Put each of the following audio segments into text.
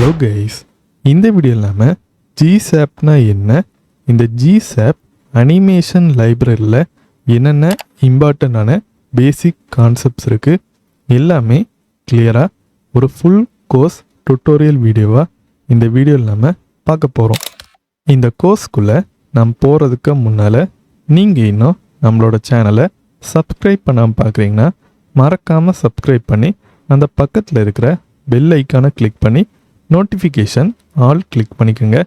Hello guys, இந்த வீடியோவில் நம்ம ஜிசாப்னா என்ன, இந்த ஜிசாப் அனிமேஷன் லைப்ரரியில் என்னென்ன இம்பார்ட்டண்டான பேசிக் கான்செப்ட்ஸ் இருக்குது எல்லாமே கிளியராக ஒரு ஃபுல் கோர்ஸ் டுட்டோரியல் வீடியோவாக இந்த வீடியோவில் நம்ம பார்க்க போகிறோம். இந்த கோர்ஸ்க்குள்ளே நம்ம போகிறதுக்கு முன்னால் நீங்கள் இன்னும் நம்மளோட சேனலை சப்ஸ்கிரைப் பண்ணாமல் பார்க்குறீங்கன்னா மறக்காமல் சப்ஸ்கிரைப் பண்ணி அந்த பக்கத்தில் இருக்கிற பெல் ஐக்கானை கிளிக் பண்ணி நோட்டிஃபிகேஷன் ஆல் கிளிக் பண்ணிக்கோங்க.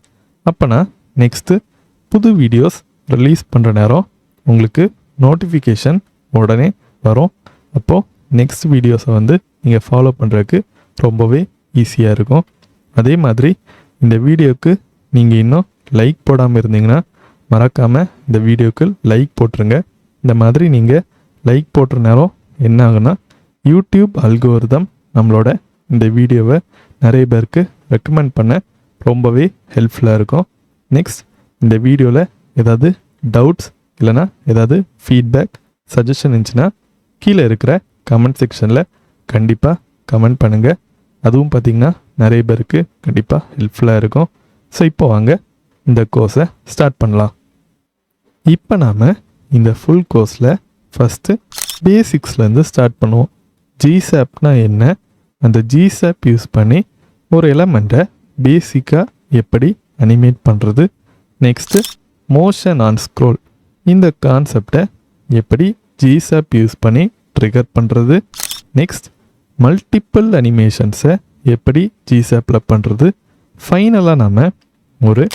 அப்போனா நெக்ஸ்ட்டு புது வீடியோஸ் ரிலீஸ் பண்ணுற நேரம் உங்களுக்கு நோட்டிஃபிகேஷன் உடனே வரும். அப்போது நெக்ஸ்ட் வீடியோஸை நீங்கள் ஃபாலோ பண்ணுறதுக்கு ரொம்பவே ஈஸியாக இருக்கும். அதே மாதிரி இந்த வீடியோவுக்கு நீங்கள் இன்னும் லைக் போடாமல் இருந்தீங்கன்னா மறக்காமல் இந்த வீடியோவுக்கு லைக் போட்டுருங்க. இந்த மாதிரி நீங்கள் லைக் போட்டுற நேரம் என்ன ஆகுன்னா யூடியூப் அல்கோரிதம் நம்மளோட இந்த வீடியோவை நிறைய பேருக்கு ரெக்கமெண்ட் பண்ண ரொம்பவே ஹெல்ப்ஃபுல்லாக இருக்கும். நெக்ஸ்ட் இந்த வீடியோவில் ஏதாவது டவுட்ஸ் இல்லைனா ஏதாவது ஃபீட்பேக் சஜஷன் இருந்துச்சுன்னா கீழே இருக்கிற கமெண்ட் செக்ஷனில் கண்டிப்பாக கமெண்ட் பண்ணுங்கள். அதுவும் பார்த்திங்கன்னா நிறைய பேருக்கு கண்டிப்பாக ஹெல்ப்ஃபுல்லாக இருக்கும். ஸோ இப்போ வாங்க இந்த கோர்ஸை ஸ்டார்ட் பண்ணலாம். இப்போ நாம் இந்த ஃபுல் கோர்ஸில் ஃபஸ்ட்டு பேசிக்ஸ்லேருந்து ஸ்டார்ட் பண்ணுவோம். ஜிசாப்னா என்ன, அந்த ஜிசாப் யூஸ் பண்ணி ஒரு எலமெண்ட்டை பேசிக்காக எப்படி அனிமேட் பண்ணுறது, நெக்ஸ்ட்டு மோஷன் ஆன் ஸ்க்ரோல் இந்த கான்செப்டை எப்படி ஜிசாப் யூஸ் பண்ணி ட்ரிகர் பண்ணுறது, நெக்ஸ்ட் மல்டிப்பிள் அனிமேஷன்ஸை எப்படி ஜிசாப்பில் பண்ணுறது, ஃபைனலாக நம்ம ஒரு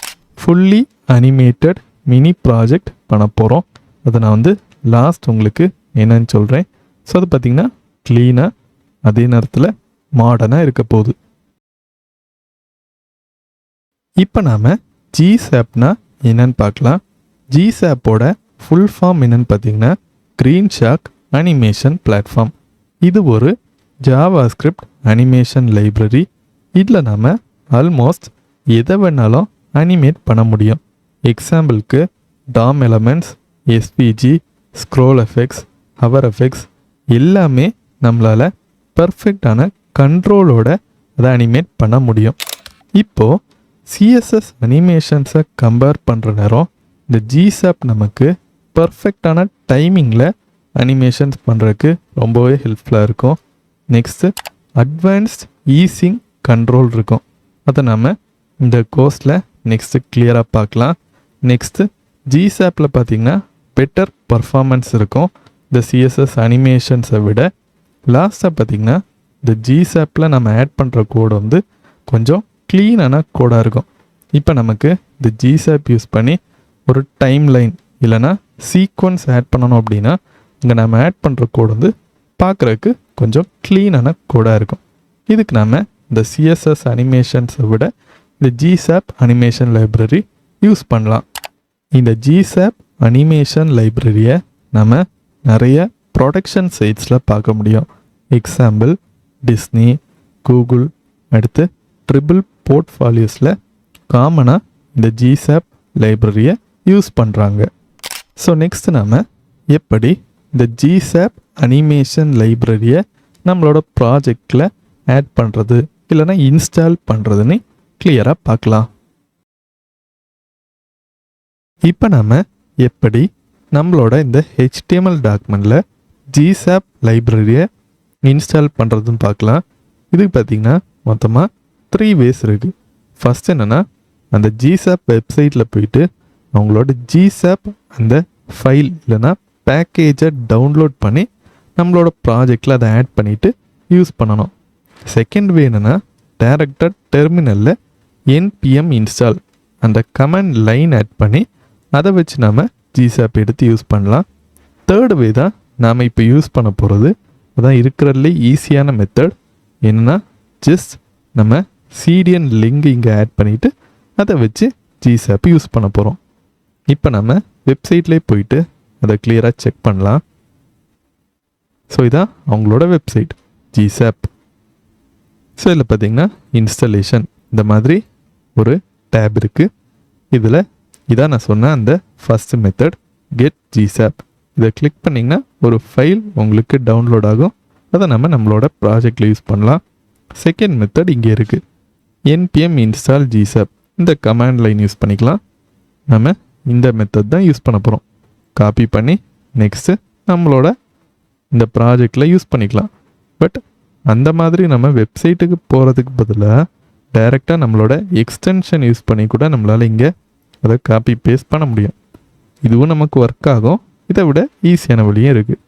ஃபுல்லி அனிமேட்டட் மினி ப்ராஜெக்ட் பண்ண போகிறோம். அதை நான் லாஸ்ட் உங்களுக்கு என்னன்னு சொல்கிறேன். ஸோ அது பார்த்திங்கன்னா க்ளீனாக அதே நேரத்தில் மாடர்னாக இருக்க போகுது. இப்போ நாம் ஜிசாப்னா என்னன்னு பார்க்கலாம். ஜிசாப்போட ஃபுல் ஃபார்ம் என்னன்னு பார்த்தீங்கன்னா க்ரீன் ஷார்க் அனிமேஷன் பிளாட்ஃபார்ம். இது ஒரு ஜாவாஸ்கிரிப்ட் அனிமேஷன் லைப்ரரி. இதில் நாம் ஆல்மோஸ்ட் எதை வேணாலும் அனிமேட் பண்ண முடியும். எக்ஸாம்பிளுக்கு Tom elements, SPG, scroll effects, hour effects எல்லாமே நம்மளால் பர்ஃபெக்டான கண்ட்ரோலோட அதை அனிமேட் பண்ண முடியும். இப்போது சிஎஸ்எஸ் அனிமேஷன்ஸை கம்பேர் பண்ணுற நேரம் இந்த ஜிசாப் நமக்கு பர்ஃபெக்டான டைமிங்கில் அனிமேஷன்ஸ் பண்ணுறதுக்கு ரொம்பவே ஹெல்ப்ஃபுல்லாக இருக்கும். நெக்ஸ்ட்டு அட்வான்ஸ்ட் ஈஸிங் கண்ட்ரோல் இருக்கும். அதை நம்ம இந்த கோர்ஸில் நெக்ஸ்ட்டு கிளியராக பார்க்கலாம். நெக்ஸ்ட்டு ஜிசாப்பில் பார்த்திங்கன்னா பெட்டர் பர்ஃபார்மன்ஸ் இருக்கும் இந்த சிஎஸ்எஸ் அனிமேஷன்ஸை விட. லாஸ்ட்டாக பார்த்திங்கன்னா இந்த ஜிசாப்பில் நம்ம ஆட் பண்ணுற கோடு கொஞ்சம் க்ளீனான கோடாக இருக்கும். இப்போ நமக்கு இந்த ஜிசாப் யூஸ் பண்ணி ஒரு டைம் லைன் இல்லைனா சீக்வன்ஸ் ஆட் பண்ணணும் அப்படின்னா இங்கே நம்ம ஆட் பண்ணுற கோடு பார்க்குறதுக்கு கொஞ்சம் க்ளீனான கோடாக இருக்கும். இதுக்கு நம்ம இந்த சிஎஸ்எஸ் அனிமேஷன்ஸை விட இந்த ஜிசாப் அனிமேஷன் லைப்ரரி யூஸ் பண்ணலாம். இந்த ஜிசாப் அனிமேஷன் லைப்ரரியை நம்ம நிறைய ப்ரொடக்ஷன் சைட்ஸில் பார்க்க முடியும். எக்ஸாம்பிள் டிஸ்னி, கூகுள், அடுத்து ட்ரிபிள் போர்ட்ஃபாலியோஸில் காமனாக இந்த ஜிசாப் லைப்ரரியை யூஸ் பண்ணுறாங்க. ஸோ நெக்ஸ்ட் நம்ம எப்படி இந்த ஜிசாப் அனிமேஷன் லைப்ரரியை நம்மளோட ப்ராஜெக்டில் ஆட் பண்ணுறது இல்லைனா இன்ஸ்டால் பண்ணுறதுன்னு கிளியராக பார்க்கலாம். இப்போ நம்ம எப்படி நம்மளோட இந்த HTML டாக்குமெண்ட்டில் ஜிசாப் லைப்ரரியை இன்ஸ்டால் பண்ணுறதுன்னு பார்க்கலாம். இதுக்கு பார்த்திங்கன்னா மொத்தமாக 3 ways இருக்குது. ஃபஸ்ட் என்னென்னா அந்த ஜிசாப் வெப்சைட்டில் போயிட்டு அவங்களோட ஜிசாப் அந்த ஃபைல் இல்லைனா பேக்கேஜை டவுன்லோட் பண்ணி நம்மளோட ப்ராஜெக்டில் அதை ஆட் பண்ணிவிட்டு யூஸ் பண்ணணும். செகண்ட் வே என்னென்னா டேரெக்டாக டெர்மினலில் npm இன்ஸ்டால் அந்த கமெண்ட் லைன் ஆட் பண்ணி அதை வச்சு நம்ம ஜிசாப் எடுத்து யூஸ் பண்ணலாம். தேர்ட் வே தான் நாம் இப்போ யூஸ் பண்ண போகிறது. அதான் இருக்கிறதுலே ஈஸியான மெத்தட். என்னென்னா ஜஸ்ட் நம்ம சிடிஎன் லிங்க் இங்கே ஆட் பண்ணிவிட்டு அதை வச்சு ஜிசாப் யூஸ் பண்ண போகிறோம். இப்போ நம்ம வெப்சைட்லேயே போயிட்டு அதை கிளியராக செக் பண்ணலாம். ஸோ இதான் அவங்களோட வெப்சைட் ஜிசாப். ஸோ இதில் பார்த்திங்கன்னா இன்ஸ்டாலேஷன் இந்த மாதிரி ஒரு டேப் இருக்குது. இதில் இதான் நான் சொன்ன அந்த ஃபஸ்ட்டு மெத்தட் கெட் ஜிசாப். இதை கிளிக் பண்ணிங்கன்னா ஒரு ஃபைல் உங்களுக்கு டவுன்லோட் ஆகும். அதை நம்ம நம்மளோட ப்ராஜெக்டில் யூஸ் பண்ணலாம். செகண்ட் மெத்தட் இங்கே இருக்குது. npm install gsap இந்த கமாண்ட் லைன் யூஸ் பண்ணிக்கலாம். நம்ம இந்த மெத்தட் தான் யூஸ் பண்ண போகிறோம். காப்பி பண்ணி நெக்ஸ்ட்டு நம்மளோட இந்த ப்ராஜெக்டில் யூஸ் பண்ணிக்கலாம். பட் அந்த மாதிரி நம்ம வெப்சைட்டுக்கு போகிறதுக்கு பதிலாக டைரெக்டாக நம்மளோட எக்ஸ்டென்ஷன் யூஸ் பண்ணி கூட நம்மளால் இங்கே அதை காப்பி பேஸ்ட் பண்ண முடியும். இதுவும் நமக்கு ஒர்க் ஆகும். இதை விட ஈஸியான வழியும் இருக்குது.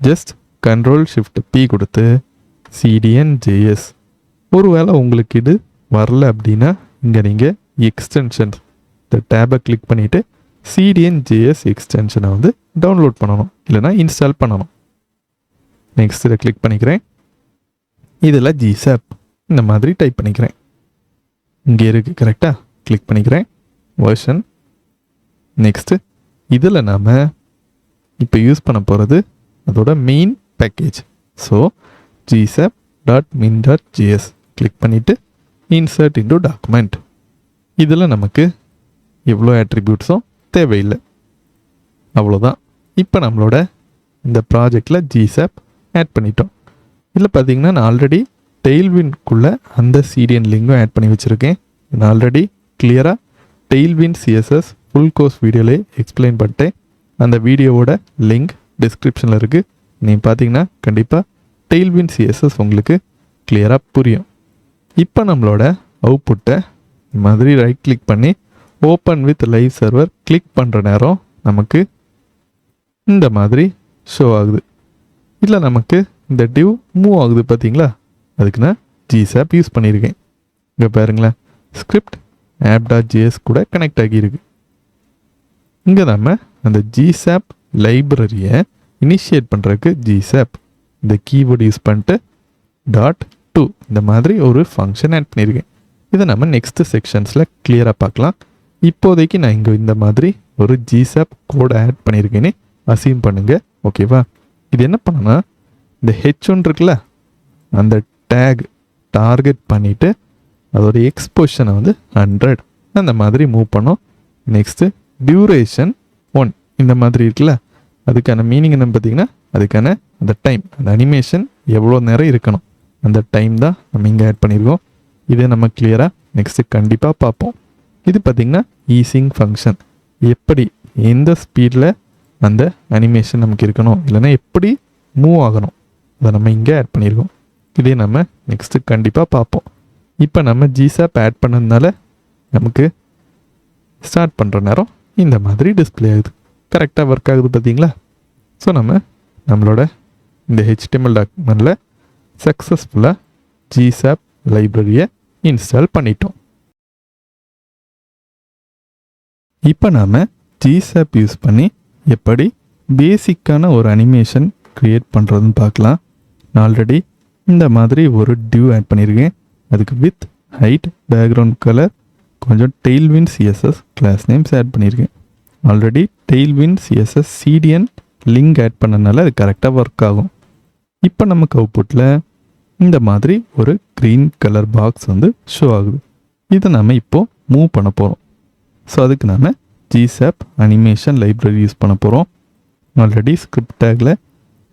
ஜஸ்ட் Ctrl+Shift+P கொடுத்து cdn.js. ஒருவேளை உங்களுக்கு இது வரல அப்படின்னா இங்கே நீங்கள் எக்ஸ்டென்ஷன்ஸ் இந்த டேபை கிளிக் பண்ணிவிட்டு cdn.js எக்ஸ்டென்ஷனை வந்து டவுன்லோட் பண்ணணும், இல்லைனா இன்ஸ்டால் பண்ணணும். நெக்ஸ்ட் இதை கிளிக் பண்ணிக்கிறேன். இதில் gsap இந்த மாதிரி டைப் பண்ணிக்கிறேன். இங்கே இருக்குது கரெக்டாக, கிளிக் பண்ணிக்கிறேன். வெர்ஷன் நெக்ஸ்ட்டு இதில் நாம் இப்போ யூஸ் பண்ண போகிறது அதோட main package. So gsap.min.js click பண்ணிவிட்டு இன்சர்ட் இன்டு டாக்குமெண்ட். இதில் நமக்கு எவ்வளோ ஆட்ரிபியூட்ஸும் தேவையில்லை, அவ்வளோதான். இப்போ நம்மளோட இந்த ப்ராஜெக்டில் gsap ஆட் பண்ணிட்டோம். இதில் பார்த்தீங்கன்னா நான் ஆல்ரெடி டெய்ல்வின்குள்ளே அந்த சிடிஎன் லிங்கும் ஆட் பண்ணி வச்சுருக்கேன். நான் ஆல்ரெடி கிளியராக டெய்ல்வின் சிஎஸ்எஸ் ஃபுல் கோர்ஸ் வீடியோலே எக்ஸ்பிளைன் பண்ணிட்டேன். அந்த வீடியோவோட லிங்க் டிஸ்கிரிப்ஷனில் இருக்குது. நீங்கள் பார்த்தீங்கன்னா கண்டிப்பாக டெய்ல்வின் சிஎஸ்எஸ் உங்களுக்கு கிளியராக புரியும். இப்போ நம்மளோட அவுட்புட்டை மாதிரி ரைட் கிளிக் பண்ணி open with live server click பண்ணுற நேரம் நமக்கு இந்த மாதிரி ஷோ ஆகுது. இல்லை நமக்கு இந்த டிவ் மூவ் ஆகுது பார்த்தீங்களா, அதுக்கு நான் gsap யூஸ் பண்ணியிருக்கேன். இங்கே பாருங்களேன், ஸ்கிரிப்ட் app.js கூட கனெக்ட் ஆகியிருக்கு. இங்கே நம்ம அந்த gsap லைப்ரரியை இனிஷியேட் பண்ணுறதுக்கு gsap இந்த கீவேர்டு யூஸ் பண்ணிட்டு .to இந்த மாதிரி ஒரு ஃபங்க்ஷன் ஆட் பண்ணியிருக்கேன். இதை நம்ம நெக்ஸ்ட்டு செக்ஷன்ஸில் கிளியராக பார்க்கலாம். இப்போதைக்கு நான் இங்கே இந்த மாதிரி ஒரு gsap கோடை ஆட் பண்ணியிருக்கேன்னு அசியூம் பண்ணுங்கள், ஓகேவா? இது என்ன பண்ணனா, இந்த h1 இருக்குல்ல, அந்த டேக் டார்கெட் பண்ணிவிட்டு அதோட எக்ஸ்போஷனை வந்து 100 அந்த மாதிரி மூவ் பண்ணோம். நெக்ஸ்ட்டு டியூரேஷன் 1 இந்த மாதிரி இருக்குல்ல, அதுக்கான மீனிங் என்ன பார்த்தீங்கன்னா, அதுக்கான அந்த டைம், அந்த அனிமேஷன் எவ்வளோ நேரம் இருக்கணும் அந்த டைம் தான் நம்ம இங்கே ஆட் பண்ணியிருக்கோம். இதே நம்ம கிளியராக நெக்ஸ்ட்டு கண்டிப்பாக பார்ப்போம். இது பார்த்திங்கன்னா ஈஸிங் ஃபங்க்ஷன், எப்படி எந்த ஸ்பீடில் அந்த அனிமேஷன் நமக்கு இருக்கணும், இல்லைன்னா எப்படி மூவ் ஆகணும், அதை நம்ம இங்கே ஆட் பண்ணியிருக்கோம். இதே நம்ம நெக்ஸ்ட்டு கண்டிப்பாக பார்ப்போம். இப்போ நம்ம gsap ஆட் பண்ணதுனால நமக்கு ஸ்டார்ட் பண்ணுற நேரம் இந்த மாதிரி டிஸ்பிளே ஆகுது. கரெக்டாக ஒர்க் ஆகுது பார்த்தீங்களா? ஸோ நம்மளோட இந்த HTML டாக்குமெண்ட்டில் சக்ஸஸ்ஃபுல்லாக gsap லைப்ரரியை இன்ஸ்டால் பண்ணிட்டோம். இப்போ நாம் gsap யூஸ் பண்ணி எப்படி பேசிக்கான ஒரு அனிமேஷன் க்ரியேட் பண்ணுறதுன்னு பார்க்கலாம். நான் ஆல்ரெடி இந்த மாதிரி ஒரு டிவ் ஆட் பண்ணியிருக்கேன். அதுக்கு வித் ஹைட், பேக்ரவுண்ட் கலர், கொஞ்சம் Tailwind CSS class names add பண்ணியிருக்கேன். Already Tailwind CSS CDN link add பண்ணனால அது கரெக்டாக ஒர்க் ஆகும். இப்போ நமக்கு அவுட்புட்டில் இந்த மாதிரி ஒரு க்ரீன் கலர் பாக்ஸ் வந்து ஷோ ஆகுது. இதை நம்ம இப்போது மூவ் பண்ண போகிறோம். ஸோ அதுக்கு நாம் gsap அனிமேஷன் லைப்ரரி யூஸ் பண்ண போகிறோம். ஆல்ரெடி ஸ்கிரிப்ட் டேக்கில்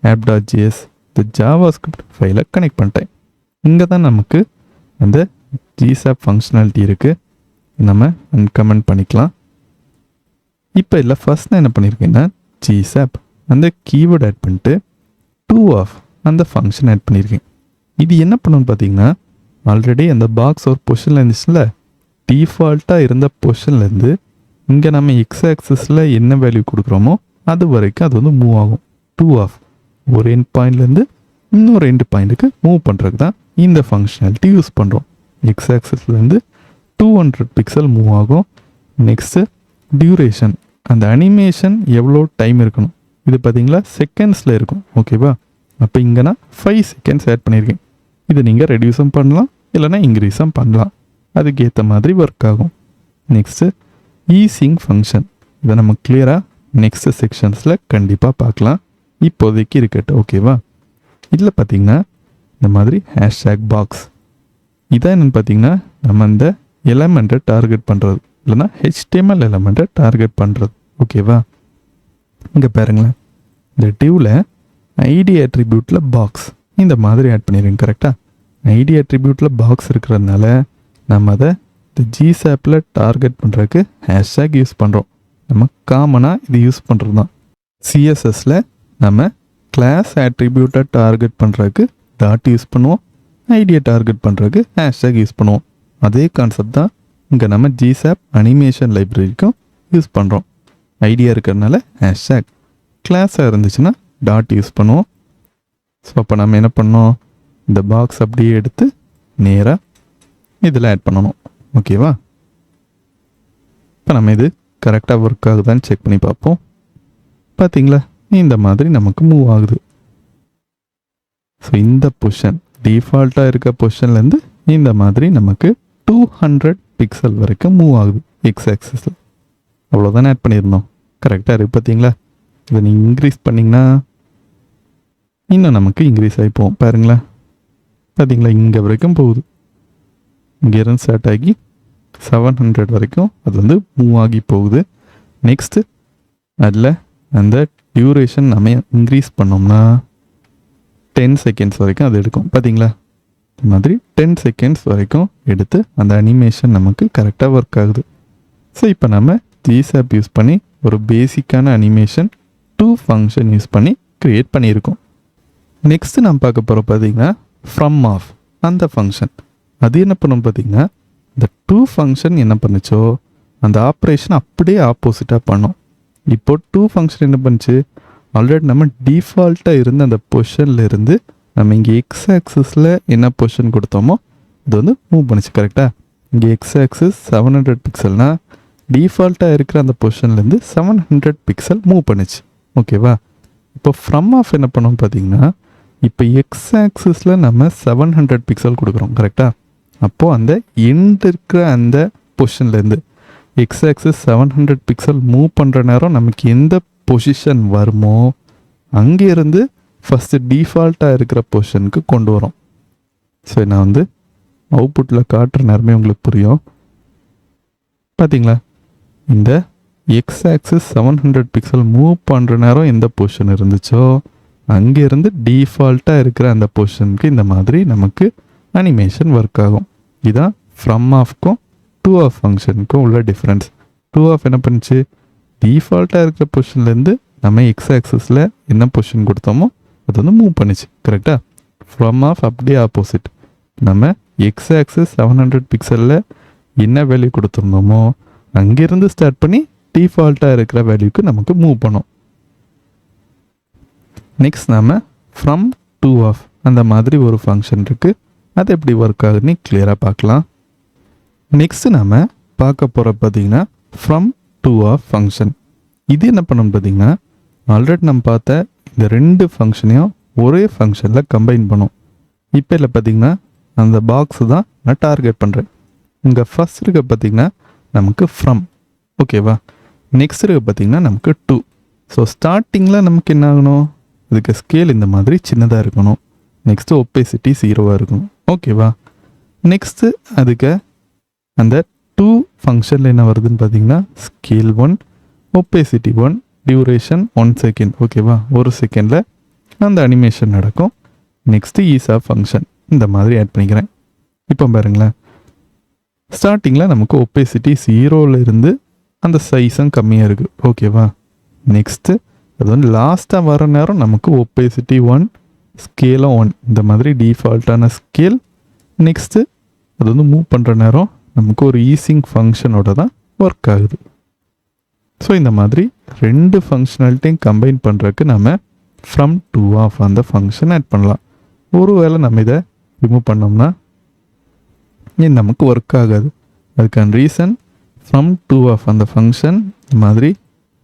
app.js இந்த ஜாவா ஸ்கிரிப்ட் ஃபைலை கனெக்ட் பண்ணிட்டேன். இங்கே தான் நமக்கு அந்த gsap ஃபங்க்ஷனாலிட்டி இருக்குது. நம்ம அன்கமெண்ட் பண்ணிக்கலாம். இப்போ இல்லை ஃபர்ஸ்ட் நான் என்ன பண்ணியிருக்கேன்னா gsap அந்த கீவேர்டு ஆட் பண்ணிட்டு to அந்த ஃபங்க்ஷன் ஆட் பண்ணியிருக்கேன். இது என்ன பண்ணணும்னு பார்த்தீங்கன்னா, ஆல்ரெடி அந்த பாக்ஸ் ஒரு பொசிஷனில் இருந்துச்சுல, டிஃபால்ட்டாக இருந்த பொசிஷன்லேருந்து இங்கே நம்ம எக்ஸ் ஆக்சஸில் என்ன வேல்யூ கொடுக்குறோமோ அது வரைக்கும் அது வந்து மூவ் ஆகும். ஒரு எண்ட் பாயிண்ட்லேருந்து இன்னொரு எண்ட் பாயிண்ட்டுக்கு மூவ் பண்ணுறதுக்கு தான் இந்த ஃபங்க்ஷனாலிட்டி யூஸ் பண்ணுறோம். எக்ஸ் ஆக்சஸ்லேருந்து 200 பிக்சல் மூவ் ஆகும். நெக்ஸ்ட்டு டியூரேஷன், அந்த அனிமேஷன் எவ்வளோ டைம் இருக்கணும், இது பார்த்தீங்களா செகண்ட்ஸில் இருக்கும், ஓகேவா? அப்போ இங்கே நான் 5 செகண்ட்ஸ் ஆட் பண்ணியிருக்கேன். இதை நீங்கள் ரெடியூஸும் பண்ணலாம், இல்லைனா இன்க்ரீஸும் பண்ணலாம், அதுக்கு ஏற்ற மாதிரி ஒர்க் ஆகும். நெக்ஸ்ட்டு ஈஸிங் ஃபங்க்ஷன், இதை நம்ம கிளியராக நெக்ஸ்ட்டு செக்ஷன்ஸில் கண்டிப்பாக பார்க்கலாம். இப்போதைக்கு இருக்கட்டும், ஓகேவா? இதில் பார்த்தீங்கன்னா இந்த மாதிரி ஹேஷ்டேக் பாக்ஸ், இதான் என்னென்னு பார்த்தீங்கன்னா நம்ம அந்த எலமெண்ட்டை டார்கெட் பண்ணுறது, இல்லைனா HTML எலமெண்ட்டை டார்கெட் பண்ணுறது, ஓகேவா? இங்கே பாருங்களேன், இந்த டிவ்வில் ஐடி அட்ரிபியூட்டில் பாக்ஸ் இந்த மாதிரி ஆட் பண்ணிடுங்க. கரெக்டாக ஐடி அட்ரிபியூட்டில் பாக்ஸ் இருக்கிறதுனால நம்ம அதை இந்த ஜிசாப்பில் டார்கெட் பண்ணுறதுக்கு ஹேஷ்டேக் யூஸ் பண்ணுறோம். நம்ம காமனாக இது யூஸ் பண்ணுறது தான். சிஎஸ்எஸில் நம்ம கிளாஸ் அட்ரிபியூட்டை டார்கெட் பண்ணுறதுக்கு டாட் யூஸ் பண்ணுவோம். ஐடியை டார்கெட் பண்ணுறதுக்கு ஹேஷ்டேக் யூஸ் பண்ணுவோம். அதே கான்செப்ட் தான் இங்கே நம்ம ஜிசாப் அனிமேஷன் லைப்ரரிக்கும் யூஸ் பண்ணுறோம். ஐடியா இருக்கிறதுனால ஹேஷ்டேக், கிளாஸாக இருந்துச்சுன்னா டாட் யூஸ் பண்ணுவோம். ஸோ அப்போ நம்ம என்ன பண்ணோம், இந்த பாக்ஸ் அப்படியே எடுத்து நேராக இதில் ஆட் பண்ணணும். ஓகேவா? இப்போ நம்ம இது கரெக்டாக ஒர்க் ஆகுதான்னு செக் பண்ணி பார்ப்போம். பார்த்தீங்களா, இந்த மாதிரி நமக்கு மூவ் ஆகுது. ஸோ இந்த பொசிஷன் டிஃபால்ட்டாக இருக்க பொசிஷன்லேருந்து இந்த மாதிரி நமக்கு 200 பிக்சல் வரைக்கும் மூவ் ஆகுது எக்ஸ் ஆக்சிஸில். அவ்வளோதானே ஆட் பண்ணியிருந்தோம். கரெக்டாக இருக்குது. பார்த்தீங்களா? இதை நீங்கள் இன்க்ரீஸ் பண்ணிங்கன்னா இன்னும் நமக்கு இன்க்ரீஸ் ஆகி போகும். பாருங்களேன், பார்த்தீங்களா, இங்கே வரைக்கும் போகுது. இங்கேருந்து ஸ்டார்ட் ஆகி 700 வரைக்கும் அது வந்து மூவ் ஆகி போகுது. நெக்ஸ்ட்டு அதில் அந்த டியூரேஷன் நம்ம இன்க்ரீஸ் பண்ணோம்னா 10 செகண்ட்ஸ் வரைக்கும் அது எடுக்கும். பார்த்தீங்களா, இந்த மாதிரி 10 செகண்ட்ஸ் வரைக்கும் எடுத்து அந்த அனிமேஷன் நமக்கு கரெக்டாக ஒர்க் ஆகுது. ஸோ இப்போ நம்ம ஜிசாப் யூஸ் பண்ணி ஒரு பேசிக்கான அனிமேஷன் 2 ஃபங்க்ஷன் யூஸ் பண்ணி க்ரியேட் பண்ணியிருக்கோம். நெக்ஸ்ட்டு நம்ம பார்க்க போகிறோம் பார்த்தீங்கன்னா ஃப்ரம் ஆஃப் அந்த ஃபங்க்ஷன். அது என்ன பண்ணும் பார்த்தீங்கன்னா, இந்த 2 ஃபங்க்ஷன் என்ன பண்ணுச்சோ அந்த ஆப்ரேஷன் அப்படியே ஆப்போசிட்டாக பண்ணோம். இப்போ 2 ஃபங்க்ஷன் என்ன பண்ணுச்சு, ஆல்ரெடி நம்ம டிஃபால்ட்டாக இருந்த அந்த பொசிஷனில் இருந்து நம்ம இங்கே எக்ஸ் ஆக்சிஸில் என்ன பொசிஷன் கொடுத்தோமோ அது வந்து மூவ் பண்ணிச்சு. கரெக்டாக, இங்கே எக்ஸ் ஆக்சிஸ் 700 பிக்சல்னால் டிஃபால்ட்டாக இருக்கிற அந்த பொசிஷன்லேருந்து 700 பிக்சல் மூவ் பண்ணிச்சு. ஓகேவா? இப்போ ஃப்ரம் ஆஃப் என்ன பண்ணோம் பார்த்தீங்கன்னா, இப்போ எக்ஸ் ஆக்சிஸில் நம்ம 700 பிக்சல் கொடுக்குறோம். கரெக்டாக, அப்போது அந்த எண்ட் இருக்கிற அந்த பொசிஷன்லேருந்து எக்ஸ் ஆக்சிஸ் 700 பிக்சல் மூவ் பண்ணுற நேரம் நமக்கு எந்த பொசிஷன் வருமோ அங்கேருந்து ஃபஸ்ட்டு டிஃபால்ட்டாக இருக்கிற பொசிஷனுக்கு கொண்டு வரோம். ஸோ நான் வந்து அவுட்புட்டில் காட்டுற நேரமே உங்களுக்கு புரியும். பார்த்தீங்களா, இந்த எக்ஸ் ஆக்சிஸ் 700 பிக்சல் மூவ் பண்ணுற நேரம் எந்த பொசிஷன் இருந்துச்சோ அங்கேருந்து டிஃபால்ட்டாக இருக்கிற அந்த பொசிஷனுக்கு இந்த மாதிரி நமக்கு அனிமேஷன் ஒர்க் ஆகும். இதுதான் ஃப்ரம் ஆஃப்க்கும் 2 ஆஃப் ஃபங்க்ஷனுக்கும் உள்ள டிஃப்ரென்ஸ். 2 ஆஃப் என்ன பண்ணுச்சு, டிஃபால்ட்டாக இருக்கிற பொசிஷன்லேருந்து நம்ம எக்ஸ் ஆக்சிஸில் என்ன பொசிஷன் கொடுத்தோமோ அது வந்து மூவ் பண்ணிச்சு. கரெக்டாக, ஃப்ரம் ஆஃப் அப்படியே ஆப்போசிட். நம்ம எக்ஸ் ஆக்சிஸ் 700 பிக்சலில் என்ன வேல்யூ கொடுத்துருந்தோமோ அங்கேருந்து ஸ்டார்ட் பண்ணி டிஃபால்ட்டாக இருக்கிற வேல்யூக்கு நமக்கு மூவ் பண்ணோம். நெக்ஸ்ட் நம்ம ஃப்ரம் 2 ஆஃப் அந்த மாதிரி ஒரு ஃபங்க்ஷன் இருக்குது. அது எப்படி ஒர்க் ஆகுதுன்னு கிளியராக பார்க்கலாம். நெக்ஸ்ட்டு நம்ம பார்க்க போகிற பார்த்தீங்கன்னா ஃப்ரம் 2 ஆஃப் ஃபங்க்ஷன். இது என்ன பண்ணணும் பார்த்தீங்கன்னா, ஆல்ரெடி நம்ம பார்த்த இந்த 2 ஃபங்க்ஷனையும் ஒரே ஃபங்க்ஷனில் கம்பைன் பண்ணோம். இப்போ இல்லை பார்த்தீங்கன்னா அந்த பாக்ஸு தான் நான் டார்கெட் பண்ணுறேன். இங்கே ஃபஸ்ட் இருக்க பார்த்தீங்கன்னா நமக்கு ஃப்ரம். ஓகேவா? நெக்ஸ்ட் இருக்க பார்த்தீங்கன்னா நமக்கு 2. ஸோ ஸ்டார்டிங்கில் நமக்கு என்ன ஆகணும், இதுக்கு ஸ்கேல் இந்த மாதிரி சின்னதாக இருக்கணும். நெக்ஸ்ட்டு ஒப்பேசிட்டி 0வாக இருக்கணும். ஓகேவா? நெக்ஸ்ட்டு அதுக்கு அந்த 2 ஃபங்க்ஷனில் என்ன வருதுன்னு பார்த்தீங்கன்னா ஸ்கேல் 1, ஒப்பேசிட்டி 1, டியூரேஷன் 1 செகண்ட். ஓகேவா? 1 செகண்டில் அந்த அனிமேஷன் நடக்கும். நெக்ஸ்ட்டு ஈஸா ஃபங்க்ஷன் இந்த மாதிரி ஆட் பண்ணிக்கிறேன். இப்போ பாருங்களேன், ஸ்டார்டிங்கில் நமக்கு ஒப்பேசிட்டி 0ல் இருந்து அந்த சைஸும் கம்மியாக இருக்குது. ஓகேவா? நெக்ஸ்ட்டு அது வந்து லாஸ்ட்டாக வர நேரம் நமக்கு ஒப்பேசிட்டி 1, ஸ்கேலும் 1 இந்த மாதிரி டிஃபால்ட்டான ஸ்கேல். நெக்ஸ்ட்டு அது வந்து மூவ் பண்ணுற நேரம் நமக்கு ஒரு ஈஸிங் ஃபங்க்ஷனோட தான் ஒர்க் ஆகுது. ஸோ இந்த மாதிரி 2 ஃபங்க்ஷனாலிட்டியும் கம்பைன் பண்ணுறதுக்கு நம்ம ஃப்ரம் 2 ஆஃப் அந்த ஃபங்க்ஷன் ஆட் பண்ணலாம். ஒரு வேளை நம்ம இதை ரிமூவ் பண்ணோம்னா இது நமக்கு ஒர்க் ஆகாது. அதுக்கான ரீசன் ஃப்ரம் 2 ஆஃப் அந்த ஃபங்க்ஷன் இந்த மாதிரி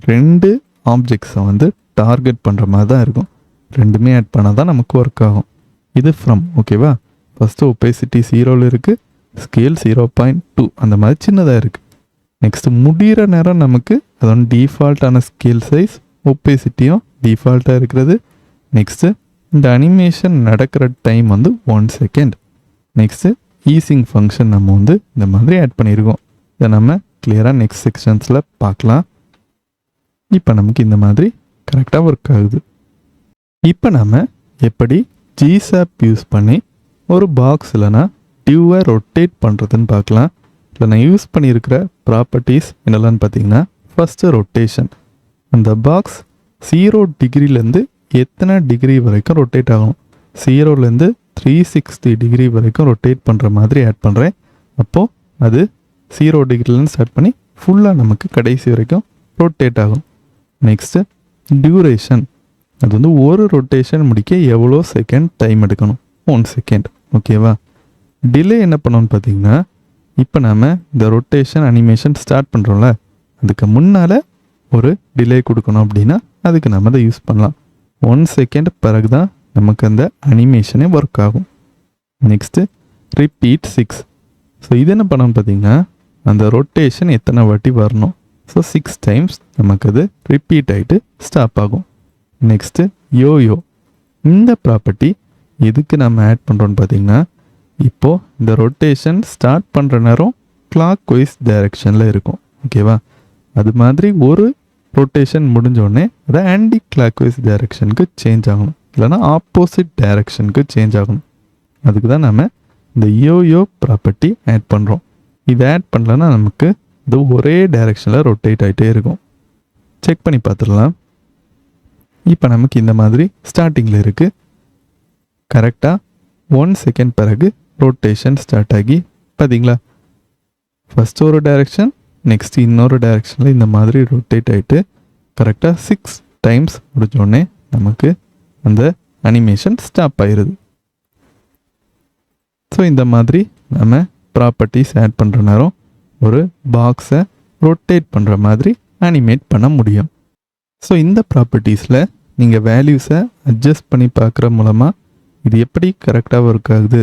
2 ஆப்ஜெக்ட்ஸை வந்து டார்கெட் பண்ணுற மாதிரி தான் இருக்கும். 2மே ஆட் பண்ணால் தான் நமக்கு ஒர்க் ஆகும். இது ஃப்ரம். ஓகேவா? ஃபஸ்ட்டு ஒப்பேசிட்டி 0ல் இருக்குது, ஸ்கேல் 0.2 அந்த மாதிரி சின்னதாக இருக்குது. நெக்ஸ்ட்டு முடிகிற நேரம் நமக்கு அதோட டிஃபால்ட்டான ஸ்கேல் சைஸ் ஒப்பேசிட்டியும் டிஃபால்ட்டாக இருக்கிறது. நெக்ஸ்ட்டு இந்த அனிமேஷன் நடக்கிற டைம் வந்து 1 செகண்ட். நெக்ஸ்ட்டு ஈஸிங் ஃபங்க்ஷன் நம்ம வந்து இந்த மாதிரி ஆட் பண்ணியிருக்கோம். இதை நம்ம கிளியராக நெக்ஸ்ட் செக்ஷன்ஸில் பார்க்கலாம். இப்போ நமக்கு இந்த மாதிரி கரெக்டாக ஒர்க் ஆகுது. இப்போ நம்ம எப்படி ஜிசாப் யூஸ் பண்ணி ஒரு பாக்ஸ் இல்லைனா டியூவை ரொட்டேட் பண்ணுறதுன்னு பார்க்கலாம். இல்லை நான் யூஸ் பண்ணியிருக்கிற ப்ராப்பர்ட்டிஸ் என்னெல்லாம்னு பார்த்தீங்கன்னா, ஃபஸ்ட்டு ரொட்டேஷன். அந்த பாக்ஸ் 0 டிகிரிலேருந்து எத்தனை டிகிரி வரைக்கும் ரொட்டேட் ஆகணும், 0லேருந்து 360 டிகிரி வரைக்கும் ரொட்டேட் பண்ணுற மாதிரி ஆட் பண்ணுறேன். அப்போது அது 0 டிகிரிலேருந்து ஸ்டார்ட் பண்ணி ஃபுல்லாக நமக்கு கடைசி வரைக்கும் ரொட்டேட் ஆகும். Next duration. அது வந்து ஒரு ரொட்டேஷன் முடிக்க எவ்வளோ செகண்ட் டைம் எடுக்கணும், 1 செகண்ட். ஓகேவா? டிலே என்ன பண்ணோன்னு பார்த்தீங்கன்னா, இப்போ நாம் இந்த ரொட்டேஷன் அனிமேஷன் ஸ்டார்ட் பண்ணுறோம்ல, அதுக்கு முன்னால் ஒரு டிலே கொடுக்கணும் அப்படின்னா அதுக்கு நம்ம அதை யூஸ் பண்ணலாம். 1 செகண்ட் பிறகு தான் நமக்கு அந்த அனிமேஷனே ஒர்க் ஆகும். Next repeat 6. ஸோ இது என்ன பண்ணோன்னு பார்த்தீங்கன்னா, அந்த ரொட்டேஷன் எத்தனை வாட்டி வரணும், ஸோ 6 டைம்ஸ் நமக்கு அது ரிப்பீட் ஆகிட்டு ஸ்டாப் ஆகும். Next YoYo. இந்த ப்ராப்பர்ட்டி எதுக்கு நம்ம ஆட் பண்ணுறோன்னு பார்த்தீங்கன்னா, இப்போது இந்த ரொட்டேஷன் ஸ்டார்ட் பண்ணுற நேரம் கிளாக் வைஸ் டைரெக்ஷனில் இருக்கும். ஓகேவா? அது மாதிரி ஒரு ரொட்டேஷன் முடிஞ்சோடனே அதை ஆன்டி கிளாக் வைஸ் டைரெக்ஷனுக்கு சேஞ்ச் ஆகணும், இல்லைனா ஆப்போசிட் டைரெக்ஷனுக்கு சேஞ்ச் ஆகணும். அதுக்கு தான் நம்ம இந்த யோயோ ப்ராப்பர்ட்டி ஆட் பண்ணுறோம். இதை ஆட் பண்ணலன்னா நமக்கு இது ஒரே டைரெக்ஷனில் ரொட்டேட் ஆகிட்டே இருக்கும். செக் பண்ணி பார்த்துடலாம். இப்போ நமக்கு இந்த மாதிரி ஸ்டார்டிங்கில் இருக்குது. கரெக்டாக 1 செகண்ட் பிறகு ரொட்டேஷன் ஸ்டார்ட் ஆகி பார்த்தீங்களா, ஃபஸ்ட்டு ஒரு டைரெக்ஷன், நெக்ஸ்ட் இன்னொரு டைரெக்ஷனில் இந்த மாதிரி ரொட்டேட் ஆகிட்டு கரெக்டாக 6 டைம்ஸ் முடிஞ்சோடனே நமக்கு அந்த அனிமேஷன் ஸ்டாப் ஆயிடுது. ஸோ இந்த மாதிரி நம்ம ப்ராப்பர்ட்டிஸ் ஆட் பண்ணுற நேரம் ஒரு பாக்ஸை ரொட்டேட் பண்ணுற மாதிரி அனிமேட் பண்ண முடியும். ஸோ இந்த ப்ராப்பர்ட்டிஸில் நீங்கள் வேல்யூஸை அட்ஜஸ்ட் பண்ணி பார்க்குற மூலமாக இது எப்படி கரெக்டாக ஒர்க் ஆகுது,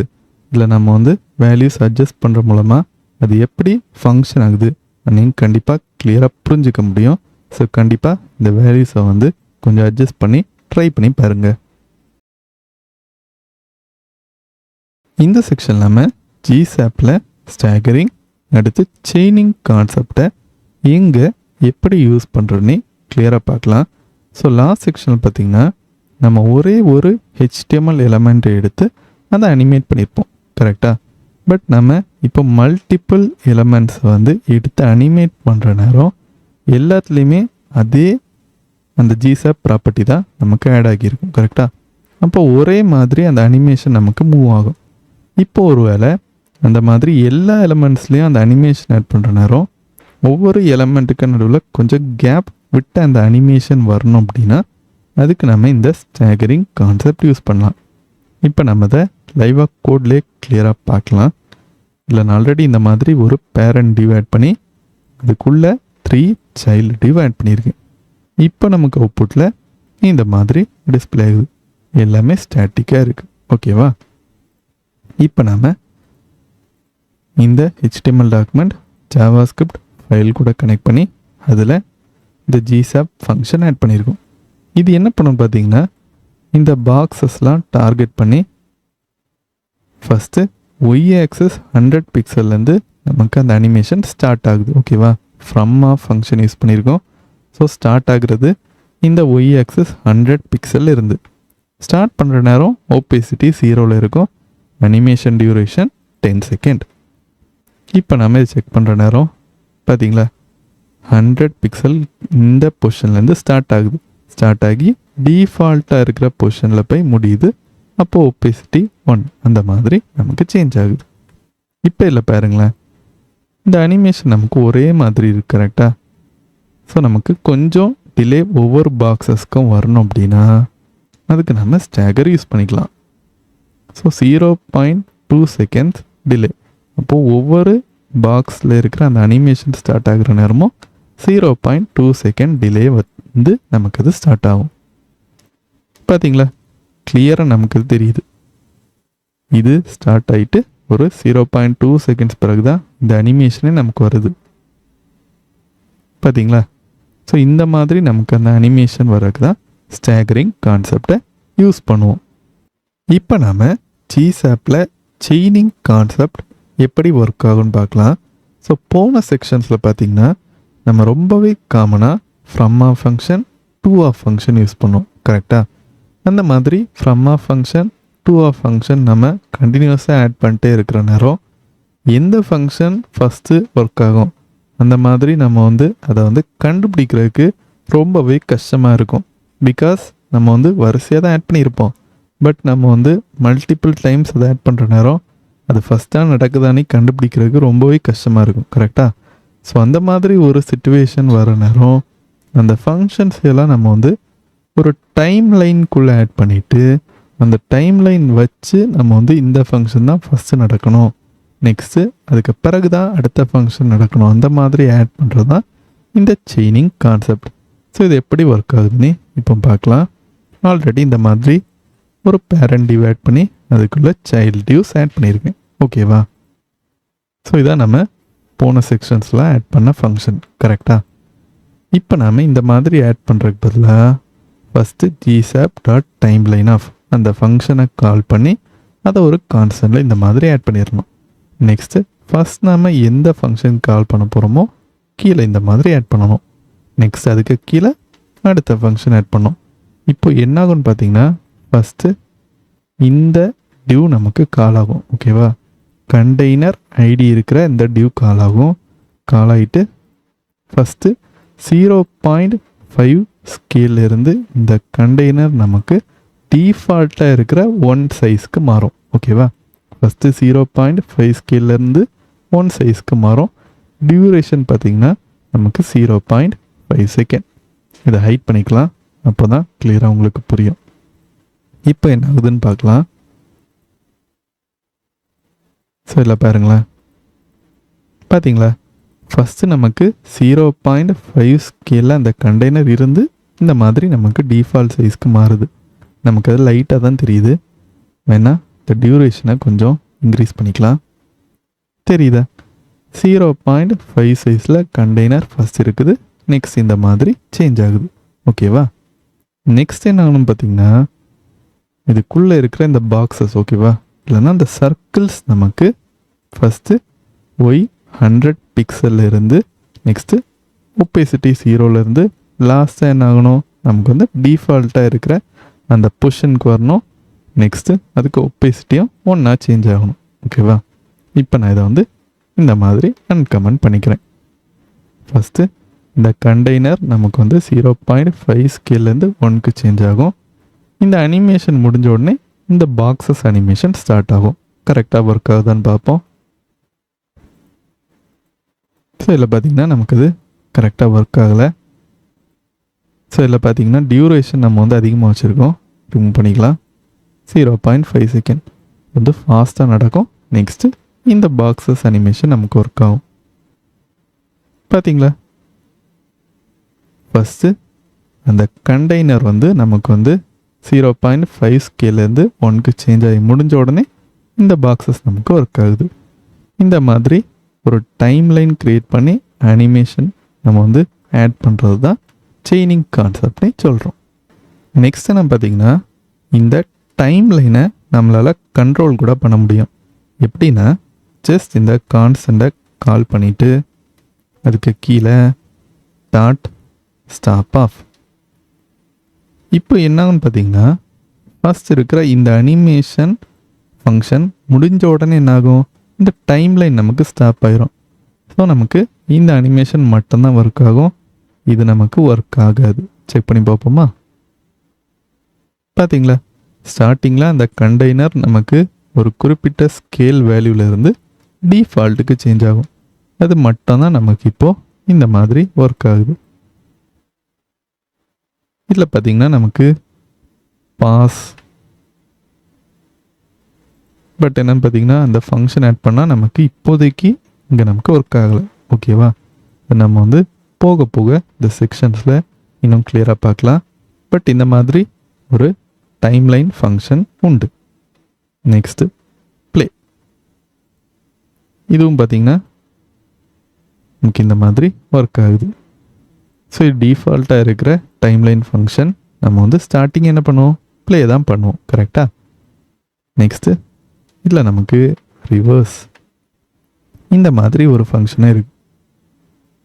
இல்லை நம்ம வந்து வேல்யூஸ் அட்ஜஸ்ட் பண்ணுற மூலமாக அது எப்படி ஃபங்க்ஷன் ஆகுது அப்படின்னு கண்டிப்பாக கிளியராக புரிஞ்சிக்க முடியும். ஸோ கண்டிப்பாக இந்த வேல்யூஸை வந்து கொஞ்சம் அட்ஜஸ்ட் பண்ணி ட்ரை பண்ணி பாருங்கள். இந்த செக்ஷன் நம்ம ஜிசாப்பில் ஸ்டாகரிங் அடுத்து செயினிங் கான்செப்டை எங்கே எப்படி யூஸ் பண்ணுறதுன்னு கிளியராக பார்க்கலாம். ஸோ லாஸ்ட் செக்ஷனில் பார்த்திங்கன்னா நம்ம ஒரே ஒரு HTML எலமெண்ட்டை எடுத்து அதை அனிமேட் பண்ணியிருப்போம், கரெக்டாக? பட் நம்ம இப்போ மல்டிப்புள் எலமெண்ட்ஸ் வந்து எடுத்து அனிமேட் பண்ணுற நேரம் எல்லாத்துலேயுமே அதே அந்த ஜிசாப் ப்ராப்பர்ட்டி தான் நமக்கு ஆட் ஆகியிருக்கும், கரெக்டாக? அப்போ ஒரே மாதிரி அந்த அனிமேஷன் நமக்கு மூவ் ஆகும். இப்போ ஒரு வேளை அந்த மாதிரி எல்லா எலமெண்ட்ஸ்லேயும் அந்த அனிமேஷன் ஆட் பண்ணுற நேரம் ஒவ்வொரு எலமெண்ட்டுக்கு நடுவில் கொஞ்சம் கேப் விட்டு அந்த அனிமேஷன் வரணும் அப்படின்னா அதுக்கு நம்ம இந்த ஸ்டாகரிங் கான்செப்ட் யூஸ் பண்ணலாம். இப்போ நம்ம அதை லைவாக கோட்லேயே கிளியராக பார்க்கலாம். இல்லை நான் ஆல்ரெடி இந்த மாதிரி ஒரு பேரண்ட் டிவ் ஆட் பண்ணி அதுக்குள்ளே 3 சைல்டு டிவ் ஆட் பண்ணியிருக்கேன். இப்போ நமக்கு அவுட்புட்டில் இந்த மாதிரி டிஸ்பிளே ஆகுது, எல்லாமே ஸ்டாட்டிக்காக இருக்குது. ஓகேவா? இப்போ நாம் இந்த HTML டாக்குமெண்ட் ஜாவாஸ்கிரிப்ட் ஃபைல் கூட கனெக்ட் பண்ணி அதில் இந்த ஜிசாப் ஃபங்க்ஷன் ஆட் பண்ணியிருக்கோம். இது என்ன பண்ணணும் பார்த்தீங்கன்னா, இந்த பாக்ஸஸ்லாம் டார்கெட் பண்ணி ஃபஸ்ட்டு ஒய் ஆக்சஸ் 100 பிக்சல்லேருந்து நமக்கு அந்த அனிமேஷன் ஸ்டார்ட் ஆகுது. ஓகேவா? ஃப்ரம் ஆஃப் ஃபங்க்ஷன் யூஸ் பண்ணியிருக்கோம். ஸோ ஸ்டார்ட் ஆகுறது இந்த ஒய் ஆக்சஸ் 100 பிக்சல் இருந்து. ஸ்டார்ட் பண்ணுற நேரம் ஓபேசிட்டி 0ல் இருக்கும், அனிமேஷன் டியூரேஷன் 10 செகண்ட். இப்போ நம்ம இதை செக் பண்ணுற நேரம் பார்த்தீங்களா, 100 பிக்சல் இந்த பொசிஷன்லேருந்து ஸ்டார்ட் ஆகுது. ஸ்டார்ட் ஆகி டிஃபால்ட்டாக இருக்கிற பொசிஷனில் போய் முடியுது. அப்போது ஒபேசிட்டி 1 அந்த மாதிரி நமக்கு சேஞ்ச் ஆகுது. இப்போ இல்லை பாருங்களேன், இந்த அனிமேஷன் நமக்கு ஒரே மாதிரி இருக்கு, கரெக்டாக? ஸோ நமக்கு கொஞ்சம் டிலே ஒவ்வொரு பாக்ஸஸ்க்கும் வரணும் அப்படின்னா அதுக்கு நம்ம ஸ்டாகர் யூஸ் பண்ணிக்கலாம். So 0.2 seconds delay. அப்போது ஒவ்வொரு பாக்ஸில் இருக்கிற அந்த அனிமேஷன் ஸ்டார்ட் ஆகிற நேரமும் 0.2 செகண்ட் டிலே வந்து நமக்கு அது ஸ்டார்ட் ஆகும். பார்த்தீங்களா, கிளியராக நமக்கு அது தெரியுது. இது ஸ்டார்ட் ஆகிட்டு ஒரு 0.2 செகண்ட்ஸ் பிறகு தான் இந்த அனிமேஷனே நமக்கு வருது. பார்த்தீங்களா? ஸோ இந்த மாதிரி நமக்கு அந்த அனிமேஷன் வரக்கு தான் ஸ்டாகரிங் கான்செப்டை யூஸ் பண்ணுவோம். இப்போ நாம் ஜிசாப்பில் செயினிங் கான்செப்ட் எப்படி ஒர்க் ஆகும்னு பார்க்கலாம். ஸோ போன செக்ஷன்ஸில் பார்த்திங்கன்னா நம்ம ரொம்பவே காமனாக from of function, to of function use பண்ணோம், கரெக்டாக? அந்த மாதிரி from of function, to of function நம்ம கண்டினியூஸாக ஆட் பண்ணிட்டே இருக்கிற நேரம் எந்த ஃபங்க்ஷன் ஃபஸ்ட்டு ஒர்க் ஆகும் அந்த மாதிரி நம்ம வந்து அதை வந்து கண்டுபிடிக்கிறதுக்கு ரொம்பவே கஷ்டமாக இருக்கும். பிகாஸ் நம்ம வந்து வரிசையாக தான் ஆட் பண்ணியிருப்போம். பட் நம்ம வந்து மல்டிபிள் டைம்ஸ் அதை ஆட் பண்ணுற நேரம் அது ஃபஸ்ட்டாக நடக்குதானே கண்டுபிடிக்கிறதுக்கு ரொம்பவே கஷ்டமாக இருக்கும். கரெக்டாக? ஸோ அந்த மாதிரி ஒரு சிச்சுவேஷன் வர நேரம் அந்த ஃபங்க்ஷன்ஸ் எல்லாம் நம்ம வந்து ஒரு டைம் லைனுக்குள்ளே ஆட் பண்ணிவிட்டு அந்த டைம் லைன் வச்சு நம்ம வந்து இந்த ஃபங்க்ஷன் தான் ஃபஸ்ட்டு நடக்கணும், நெக்ஸ்ட்டு அதுக்கு பிறகு தான் அடுத்த ஃபங்க்ஷன் நடக்கணும், அந்த மாதிரி ஆட் பண்ணுறது தான் இந்த செயினிங் கான்செப்ட். ஸோ இது எப்படி ஒர்க் ஆகுதுன்னு இப்போ பார்க்கலாம். ஆல்ரெடி இந்த மாதிரி ஒரு பேரண்ட் டிவ் ஆட் பண்ணி அதுக்குள்ளே சைல்டு டிவ்ஸ் ஆட் பண்ணியிருக்கேன். ஓகேவா? ஸோ இதான் நம்ம போன செக்ஷன்ஸில் ஆட் பண்ண ஃபங்க்ஷன். கரெக்டாக? இப்போ நாம் இந்த மாதிரி ஆட் பண்ணுறதுக்கு பதிலாக first GSAP dot timeline of அந்த ஃபங்க்ஷனை கால் பண்ணி அதை ஒரு கான்ஸ்டன்ட்டில் இந்த மாதிரி ஆட் பண்ணிடணும். நெக்ஸ்ட்டு ஃபஸ்ட் நாம் எந்த ஃபங்க்ஷன் கால் பண்ண போகிறோமோ கீழே இந்த மாதிரி ஆட் பண்ணணும். நெக்ஸ்ட் அதுக்கு கீழே அடுத்த ஃபங்க்ஷன் ஆட் பண்ணோம். இப்போ என்னாகும்னு பார்த்தீங்கன்னா ஃபஸ்ட்டு இந்த டிவ் நமக்கு கால் ஆகும். ஓகேவா? கண்டெய்னர் ஐடி இருக்கிற இந்த டிவ் கால் ஆகும். கால் ஆகிட்டு ஃபஸ்ட்டு 0.5 ஸ்கேல்லேருந்து இந்த கண்டெய்னர் நமக்கு டிஃபால்ட்டாக இருக்கிற 1 சைஸ்க்கு மாறும். ஓகேவா? ஃபஸ்ட்டு 0.5 ஸ்கேல்லேருந்து 1 சைஸ்க்கு மாறும். டியூரேஷன் பார்த்திங்கன்னா நமக்கு 0.5 செகண்ட். இதை ஹைட் பண்ணிக்கலாம், அப்போ தான் கிளியராக உங்களுக்கு புரியும். இப்போ என்ன ஆகுதுன்னு பார்க்கலாம். ஸோ இதில் பாருங்களேன், பார்த்தீங்களா? ஃபஸ்ட்டு நமக்கு 0.5 ஸ்கேலில் அந்த கண்டெய்னர் இருந்து இந்த மாதிரி நமக்கு டிஃபால்ட் சைஸ்க்கு மாறுது. நமக்கு அது லைட்டாக தான் தெரியுது. வேணால் இந்த டியூரேஷனை கொஞ்சம் இன்க்ரீஸ் பண்ணிக்கலாம். தெரியுதா? 0.5 சைஸில் கண்டெய்னர் ஃபஸ்ட் இருக்குது. நெக்ஸ்ட் இந்த மாதிரி சேஞ்ச் ஆகுது. ஓகேவா? நெக்ஸ்ட் என்ன ஆகணும்னு பார்த்தீங்கன்னா இதுக்குள்ளே இருக்கிற இந்த பாக்ஸஸ், ஓகேவா, இல்லைன்னா இந்த சர்க்கிள்ஸ் நமக்கு ஃபஸ்ட்டு ஒய் 100 பிக்சலில் இருந்து நெக்ஸ்ட்டு ஒப்பேசிட்டி 0லேருந்து லாஸ்ட்டாக என்ன ஆகணும், நமக்கு வந்து டிஃபால்ட்டாக இருக்கிற அந்த பொசிஷனுக்கு வரணும். நெக்ஸ்ட்டு அதுக்கு ஒப்பேசிட்டியும் ஒன்றா சேஞ்ச் ஆகணும். ஓகேவா? இப்போ நான் இதை வந்து இந்த மாதிரி அன்கமெண்ட் பண்ணிக்கிறேன். ஃபஸ்ட்டு இந்த கண்டெய்னர் நமக்கு வந்து 0.5 ஸ்கேல்லேருந்து 1க்கு சேஞ்ச் ஆகும். இந்த அனிமேஷன் முடிஞ்ச உடனே இந்த பாக்ஸஸ் அனிமேஷன் ஸ்டார்ட் ஆகும். கரெக்டாக ஒர்க் ஆகுதான்னு பார்ப்போம். ஸோ இதில் பார்த்திங்கன்னா நமக்கு இது கரெக்டாக ஒர்க் ஆகலை. ஸோ இதில் பார்த்திங்கன்னா டியூரேஷன் நம்ம வந்து அதிகமாக வச்சுருக்கோம். ரிமூவ் பண்ணிக்கலாம். 0.5 செகண்ட் வந்து ஃபாஸ்ட்டாக நடக்கும். நெக்ஸ்ட்டு இந்த பாக்ஸஸ் அனிமேஷன் நமக்கு ஒர்க் ஆகும். பார்த்தீங்களா? ஃபஸ்ட்டு அந்த கண்டெய்னர் வந்து நமக்கு வந்து 0.5 ஸ்கேலேருந்து 1க்கு சேஞ்ச் ஆகி முடிஞ்ச உடனே இந்த பாக்ஸஸ் நமக்கு ஒர்க் ஆகுது. இந்த மாதிரி ஒரு டைம் லைன் க்ரியேட் பண்ணி அனிமேஷன் நம்ம வந்து ஆட் பண்ணுறது தான் செயினிங் கான்செப்ட்னே சொல்கிறோம். நெக்ஸ்ட்டு நம்ம பார்த்திங்கன்னா இந்த டைம் லைனை நம்மளால் கண்ட்ரோல் கூட பண்ண முடியும். எப்படின்னா ஜஸ்ட் இந்த கான்ஸ்டண்ட்டை கால் பண்ணிவிட்டு அதுக்கு கீழே டாட் ஸ்டாப் ஆஃப். இப்போ என்னாகுன்னு பார்த்தீங்கன்னா ஃபஸ்ட் இருக்கிற இந்த அனிமேஷன் ஃபங்க்ஷன் முடிஞ்ச உடனே என்னாகும், இந்த டைம் லைன் நமக்கு ஸ்டாப் ஆயிரும். ஸோ நமக்கு இந்த அனிமேஷன் மட்டும்தான் ஒர்க் ஆகும். இது நமக்கு ஒர்க் ஆகாது. செக் பண்ணி பார்ப்போமா? பார்த்தீங்களா? ஸ்டார்டிங்கில் அந்த கண்டெய்னர் நமக்கு ஒரு குறிப்பிட்ட ஸ்கேல் வேல்யூலேருந்து டிஃபால்ட்டுக்கு சேஞ்ச் ஆகும். அது மட்டும்தான் நமக்கு இப்போது இந்த மாதிரி ஒர்க் ஆகுது. இதில் பார்த்திங்கன்னா நமக்கு பாஸ் பட் என்னன்னு பார்த்தீங்கன்னா அந்த ஃபங்க்ஷன் ஆட் பண்ணால் நமக்கு இப்போதைக்கு இங்கே நமக்கு ஒர்க் ஆகலை. ஓகேவா? நம்ம வந்து போக போக இந்த செக்ஷன்ஸில் இன்னும் கிளியராக பார்க்கலாம். பட் இந்த மாதிரி ஒரு டைம் லைன் ஃபங்க்ஷன் உண்டு. Next play. இதுவும் பார்த்திங்கன்னா நமக்கு இந்த மாதிரி ஒர்க் ஆகுது. ஸோ இது டிஃபால்ட்டாக இருக்கிற டைம்லைன் ஃபங்க்ஷன். நம்ம வந்து ஸ்டார்டிங் என்ன பண்ணுவோம், ப்ளே தான் பண்ணுவோம். கரெக்டாக? நெக்ஸ்ட்டு இதில் நமக்கு ரிவர்ஸ் இந்த மாதிரி ஒரு ஃபங்க்ஷனே இருக்குது.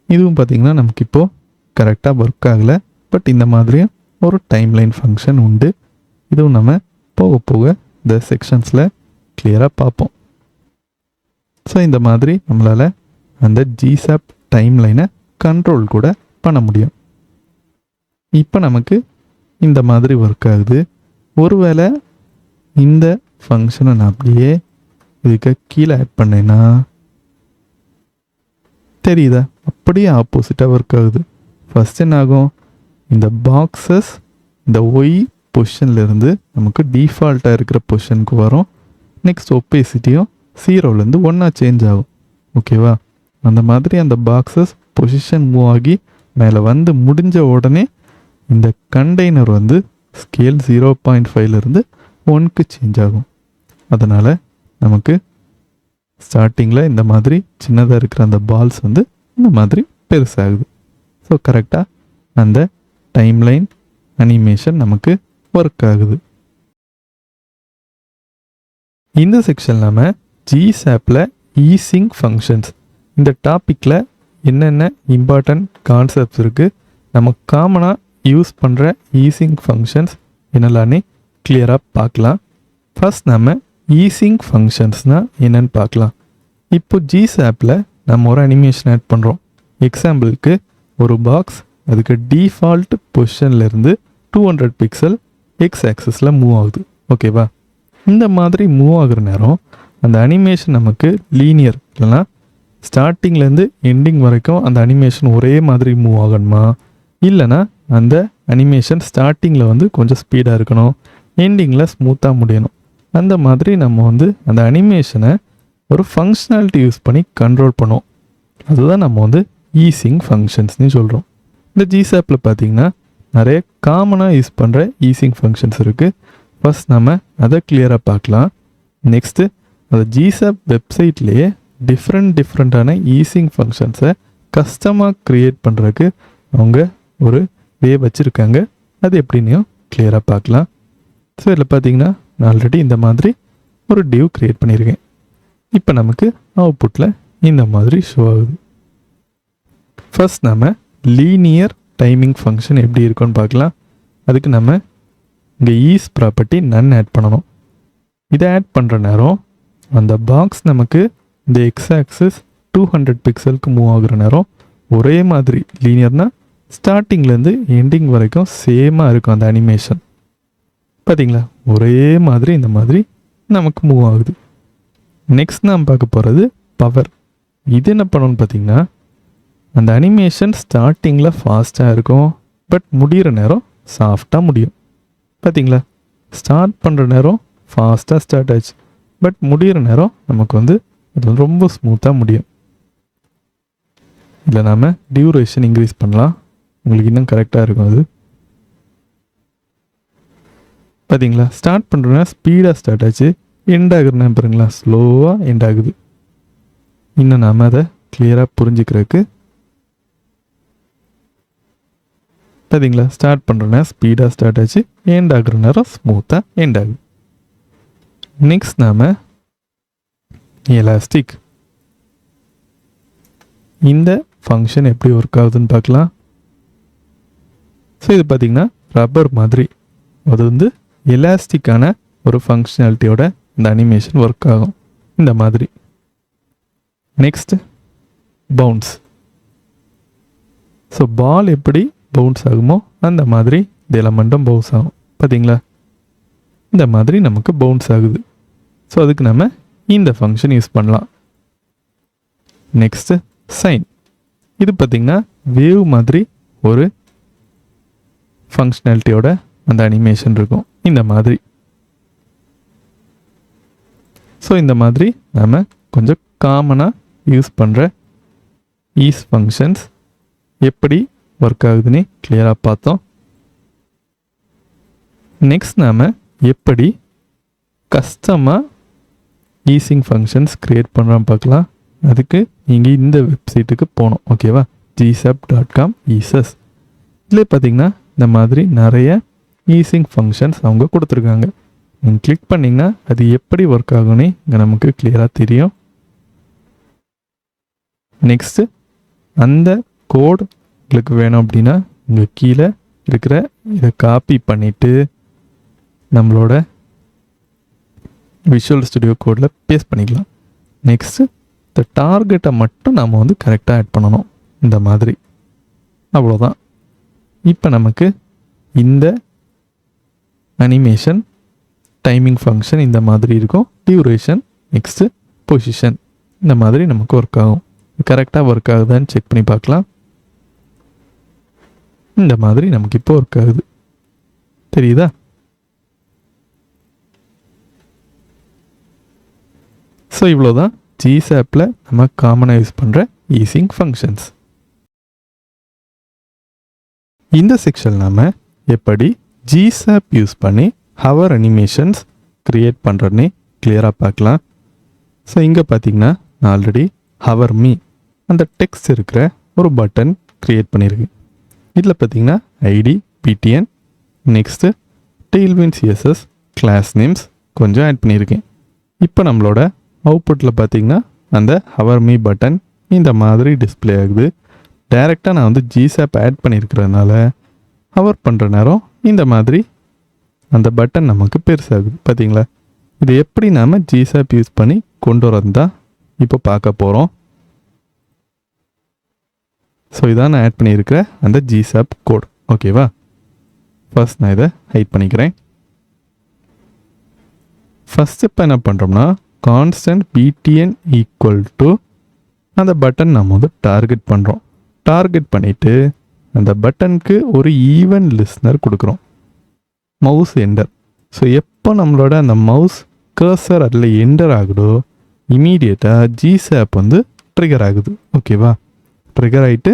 இதுவும் பார்த்திங்கன்னா நமக்கு இப்போது கரெக்டாக ஒர்க் ஆகலை. பட் இந்த மாதிரியும் ஒரு டைம்லைன் ஃபங்க்ஷன் உண்டு. இதுவும் நம்ம போக போக இந்த செக்ஷன்ஸில் கிளியராக பார்ப்போம். ஸோ இந்த மாதிரி நம்மளால் அந்த ஜிசாப் டைம்லைனை கண்ட்ரோல் கூட பண்ண முடியும். இப்போ நமக்கு இந்த மாதிரி ஒர்க் ஆகுது. ஒருவேளை இந்த ஃபங்க்ஷனை நான் அப்படியே இதுக்கு கீழே ஆட் பண்ணேன்னா தெரியுதா, அப்படியே ஆப்போசிட்டாக ஒர்க் ஆகுது. ஃபஸ்ட் என்ன ஆகும், இந்த பாக்ஸஸ் இந்த ஒய் பொசிஷன்லேருந்து நமக்கு டிஃபால்ட்டாக இருக்கிற பொசிஷனுக்கு வரும். நெக்ஸ்ட் ஒப்பேசிட்டியும் 0லேருந்து 1 சேஞ்ச் ஆகும். ஓகேவா, அந்த மாதிரி அந்த பாக்ஸஸ் பொசிஷன் மூவ் ஆகி மேலே வந்து முடிஞ்ச உடனே இந்த கண்டெய்னர் வந்து ஸ்கேல் 0.5லேருந்து 1க்கு சேஞ்ச் ஆகும். அதனால் நமக்கு ஸ்டார்டிங்கில் இந்த மாதிரி சின்னதாக இருக்கிற அந்த பால்ஸ் வந்து இந்த மாதிரி பெருசாகுது. ஸோ கரெக்டாக அந்த டைம்லைன் அனிமேஷன் நமக்கு ஒர்க் ஆகுது. இந்த செக்ஷன் நம்ம ஜிசாப்பில் ஈசிங் ஃபங்க்ஷன்ஸ் இந்த டாப்பிக்கில் என்னென்ன இம்பார்ட்டன்ட் கான்செப்ட்ஸ் இருக்குது, நம்ம காமனாக யூஸ் பண்ணுற ஈசிங் ஃபங்க்ஷன்ஸ் என்னெல்லானே கிளியராக பார்க்கலாம். ஃபர்ஸ்ட் நம்ம ஈசிங் ஃபங்க்ஷன்ஸ்னால் என்னென்னு பார்க்கலாம். இப்போ ஜிசாப்பில் நம்ம ஒரு அனிமேஷன் ஆட் பண்ணுறோம். எக்ஸாம்பிளுக்கு ஒரு பாக்ஸ் அதுக்கு டிஃபால்ட் பொசிஷன்லேருந்து 200 பிக்சல் எக்ஸ் ஆக்சஸில் மூவ் ஆகுது. ஓகேவா, இந்த மாதிரி மூவ் ஆகுற நேரம் அந்த அனிமேஷன் நமக்கு லீனியர் இல்லைனா ஸ்டார்டிங்லேருந்து எண்டிங் வரைக்கும் அந்த அனிமேஷன் ஒரே மாதிரி மூவ் ஆகணுமா, இல்லைனா அந்த அனிமேஷன் ஸ்டார்டிங்கில் வந்து கொஞ்சம் ஸ்பீடாக இருக்கணும், எண்டிங்கில் ஸ்மூத்தாக முடியணும். அந்த மாதிரி நம்ம வந்து அந்த அனிமேஷனை ஒரு ஃபங்க்ஷனாலிட்டி யூஸ் பண்ணி கண்ட்ரோல் பண்ணுவோம். அதுதான் நம்ம வந்து ஈசிங் ஃபங்க்ஷன்ஸ்னு சொல்கிறோம். இந்த ஜிசாப்பில் பார்த்திங்கன்னா நிறைய காமனாக யூஸ் பண்ணுற ஈசிங் ஃபங்க்ஷன்ஸ் இருக்குது. ஃபர்ஸ்ட் நம்ம அதை கிளியராக பார்க்கலாம். நெக்ஸ்ட்டு அந்த ஜிசாப் வெப்சைட்லேயே டிஃப்ரெண்ட்டான ஈசிங் ஃபங்க்ஷன்ஸை கஸ்டமாக க்ரியேட் பண்ணுறதுக்கு அவங்க ஒரு வே வச்சுருக்காங்க. அது எப்படின்னும் கிளியராக பார்க்கலாம். ஸோ இதில் பார்த்தீங்கன்னா நான் ஆல்ரெடி இந்த மாதிரி ஒரு டிவ் க்ரியேட் பண்ணியிருக்கேன். இப்போ நமக்கு அவுட்புட்டில் இந்த மாதிரி ஷோ ஆகுது. ஃபர்ஸ்ட் நம்ம லீனியர் டைமிங் ஃபங்க்ஷன் எப்படி இருக்குன்னு பார்க்கலாம். அதுக்கு நம்ம இங்கே ஈஸ் ப்ராப்பர்ட்டி நன் ஆட் பண்ணணும். இதை ஆட் பண்ணுற நேரம் அந்த பாக்ஸ் நமக்கு இந்த எக்ஸ் ஆக்சிஸ் 200 பிக்சலுக்கு மூவ் ஆகுற நேரம் ஒரே மாதிரி லீனியர்னால் ஸ்டார்டிங்லேருந்து எண்டிங் வரைக்கும் சேமாக இருக்கும் அந்த அனிமேஷன். பார்த்தீங்களா, ஒரே மாதிரி இந்த மாதிரி நமக்கு மூவ் ஆகுது. நெக்ஸ்ட் நாம் பார்க்க போகிறது பவர். இது என்ன பண்ணணும்னு பார்த்தீங்கன்னா அந்த அனிமேஷன் ஸ்டார்டிங்கில் ஃபாஸ்ட்டாக இருக்கும், பட் முடிகிற நேரம் சாஃப்டாக முடியும். பார்த்தீங்களா, ஸ்டார்ட் பண்ணுற நேரம் ஃபாஸ்ட்டாக ஸ்டார்ட் ஆச்சு, பட் முடிகிற நேரம் நமக்கு வந்து அது ரொம்ப ஸ்மூத்தாக முடியும். இல்லை நாம் டியூரேஷன் இன்க்ரீஸ் பண்ணலாம், உங்களுக்கு இன்னும் கரெக்டாக இருக்கும். அது பார்த்தீங்களா, ஸ்டார்ட் பண்ணுறதுனா ஸ்பீடாக ஸ்டார்ட் ஆச்சு, எண்ட் ஆகுறனா பாருங்களா ஸ்லோவாக எண்ட் ஆகுது. இன்னும் நாம் அதை கிளியராக புரிஞ்சுக்கிறதுக்கு பார்த்தீங்களா, ஸ்டார்ட் பண்ணுறனா ஸ்பீடாக ஸ்டார்ட் ஆச்சு, எண்ட் ஆகுற நேரம் ஸ்மூத்தாக எண்ட் ஆகுது. நெக்ஸ்ட் நாம் எலாஸ்டிக் இந்த ஃபங்க்ஷன் எப்படி ஒர்க் ஆகுதுன்னு பார்க்கலாம். ஸோ இது பார்த்திங்கன்னா ரப்பர் மாதிரி அது வந்து எலாஸ்டிக்கான ஒரு ஃபங்க்ஷனாலிட்டியோட இந்த அனிமேஷன் ஒர்க் ஆகும் இந்த மாதிரி. Next bounce. ஸோ பால் எப்படி பவுன்ஸ் ஆகுமோ அந்த மாதிரி இந்த எலமெண்ட்டும் பவுன்ஸ் ஆகும். பார்த்தீங்களா, இந்த மாதிரி நமக்கு பவுன்ஸ் ஆகுது. ஸோ அதுக்கு நம்ம இந்த ஃபங்க்ஷன் யூஸ் பண்ணலாம். Next sine. இது பார்த்திங்கன்னா வேவ் மாதிரி ஒரு ஃபங்க்ஷனாலிட்டியோட அந்த அனிமேஷன் இருக்கும் இந்த மாதிரி. ஸோ இந்த மாதிரி நம்ம கொஞ்சம் காமனாக யூஸ் பண்ணுற ஈஸ் ஃபங்க்ஷன்ஸ் எப்படி ஒர்க் ஆகுதுன்னு கிளியராக பார்த்தோம். நெக்ஸ்ட் நாம் எப்படி கஸ்டமாக ஈசிங் ஃபங்க்ஷன்ஸ் க்ரியேட் பண்ணுறோம் பார்க்கலாம். அதுக்கு நீங்கள் இந்த வெப்சைட்டுக்கு போகணும். ஓகேவா, gsap.com ஈசஸ். இதில் பார்த்தீங்கன்னா இந்த மாதிரி நிறைய ஈசிங் ஃபங்க்ஷன்ஸ் அவங்க கொடுத்துருக்காங்க. நீங்கள் கிளிக் பண்ணிங்கன்னா அது எப்படி ஒர்க் ஆகும்னு இங்கே நமக்கு கிளியராக தெரியும். நெக்ஸ்ட்டு அந்த கோட் உங்களுக்கு வேணும் அப்படின்னா இங்கே கீழே இருக்கிற இதை காப்பி பண்ணிவிட்டு நம்மளோட விஷுவல் ஸ்டுடியோ கோடில் பேஸ்ட் பண்ணிக்கலாம். நெக்ஸ்ட்டு இந்த டார்கெட்டை மட்டும் நம்ம வந்து கரெக்டாக ஆட் பண்ணணும். இந்த மாதிரி அவ்வளோதான். இப்போ நமக்கு இந்த அனிமேஷன் டைமிங் ஃபங்க்ஷன் இந்த மாதிரி இருக்கும். டியூரேஷன் நெக்ஸ்ட்டு பொசிஷன் இந்த மாதிரி நமக்கு ஒர்க் ஆகும். கரெக்டாக ஒர்க் ஆகுதான்னு செக் பண்ணி பார்க்கலாம். இந்த மாதிரி நமக்கு இப்போ ஒர்க் ஆகுது. தெரியுதா? ஸோ இவ்வளோதான் ஜிசாப்பில் நம்ம காமனாக யூஸ் பண்ணுற ஈஸிங் ஃபங்க்ஷன்ஸ். இந்த செக்ஷன் நாம் எப்படி ஜிசாப் யூஸ் பண்ணி ஹவர் அனிமேஷன்ஸ் க்ரியேட் பண்ணுறதுனே கிளியராக பார்க்கலாம். ஸோ இங்கே பார்த்தீங்கன்னா நான் ஆல்ரெடி ஹவர் மீ அந்த டெக்ஸ்ட் இருக்கிற ஒரு பட்டன் க்ரியேட் பண்ணியிருக்கேன். இதில் பார்த்தீங்கன்னா ID BTN next Tailwind CSS class names கொஞ்சம் ஆட் பண்ணியிருக்கேன். இப்போ நம்மளோட அவுட்புட்டில் பார்த்தீங்கன்னா அந்த ஹவர் மீ பட்டன் இந்த மாதிரி டிஸ்பிளே ஆகுது. டைரெக்டாக நான் வந்து ஜிசாப் ஆட் பண்ணியிருக்கிறதுனால ஹவர் பண்ணுற நேரம் இந்த மாதிரி அந்த பட்டன் நமக்கு பெருசாகுது. பார்த்தீங்களா? இது எப்படி நாம் ஜிசாப் யூஸ் பண்ணி கொண்டு வரது தான் இப்போ பார்க்க போகிறோம். ஸோ இதான் நான் ஆட் பண்ணியிருக்கிற அந்த ஜிசாப் கோட். ஓகேவா? ஃபர்ஸ்ட் நான் இதை ஹைட் பண்ணிக்கிறேன். ஃபஸ்ட் இப்போ என்ன பண்ணுறோம்னா கான்ஸ்டன்ட் பிடிஎன் ஈக்குவல் டு அந்த பட்டன் நம்ம வந்து டார்கெட் பண்ணுறோம். டார்கெட் பண்ணிவிட்டு அந்த பட்டனுக்கு ஒரு ஈவன் லிஸ்னர் கொடுக்குறோம். Mouse enter. ஸோ எப்போ நம்மளோட அந்த மவுஸ் கர்சர் அதில் என்டர் ஆகுதோ இமீடியட்டாக ஜிசாப் வந்து ட்ரிகர் ஆகுது. ஓகேவா? ட்ரிகர் ஆகிட்டு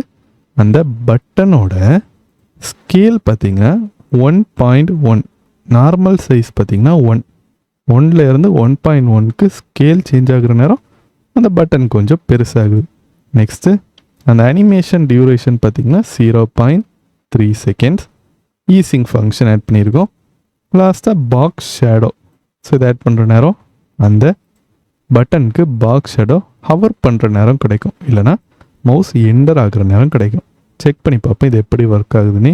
அந்த பட்டனோட ஸ்கேல் பார்த்திங்கன்னா 1.1 நார்மல் சைஸ் பார்த்திங்கன்னா 1 1.1க்கு ஸ்கேல் சேஞ்ச் ஆகுற நேரம் அந்த பட்டன் கொஞ்சம் பெருசாகுது. நெக்ஸ்ட்டு அந்த அனிமேஷன் டியூரேஷன் பார்த்திங்கன்னா 0.3 செகண்ட்ஸ். ஈஸிங் ஃபங்க்ஷன் ஆட் பண்ணியிருக்கோம். லாஸ்ட்டாக பாக்ஸ் ஷேடோ. ஸோ இதை ஆட் பண்ணுற நேரம் அந்த பட்டனுக்கு பாக்ஸ் ஷேடோ ஹவர் பண்ணுற நேரம் கிடைக்கும். இல்லைனா மவுஸ் என்டர் ஆகுற நேரம் கிடைக்கும். செக் பண்ணி பார்ப்போம் இது எப்படி ஒர்க் ஆகுதுன்னு.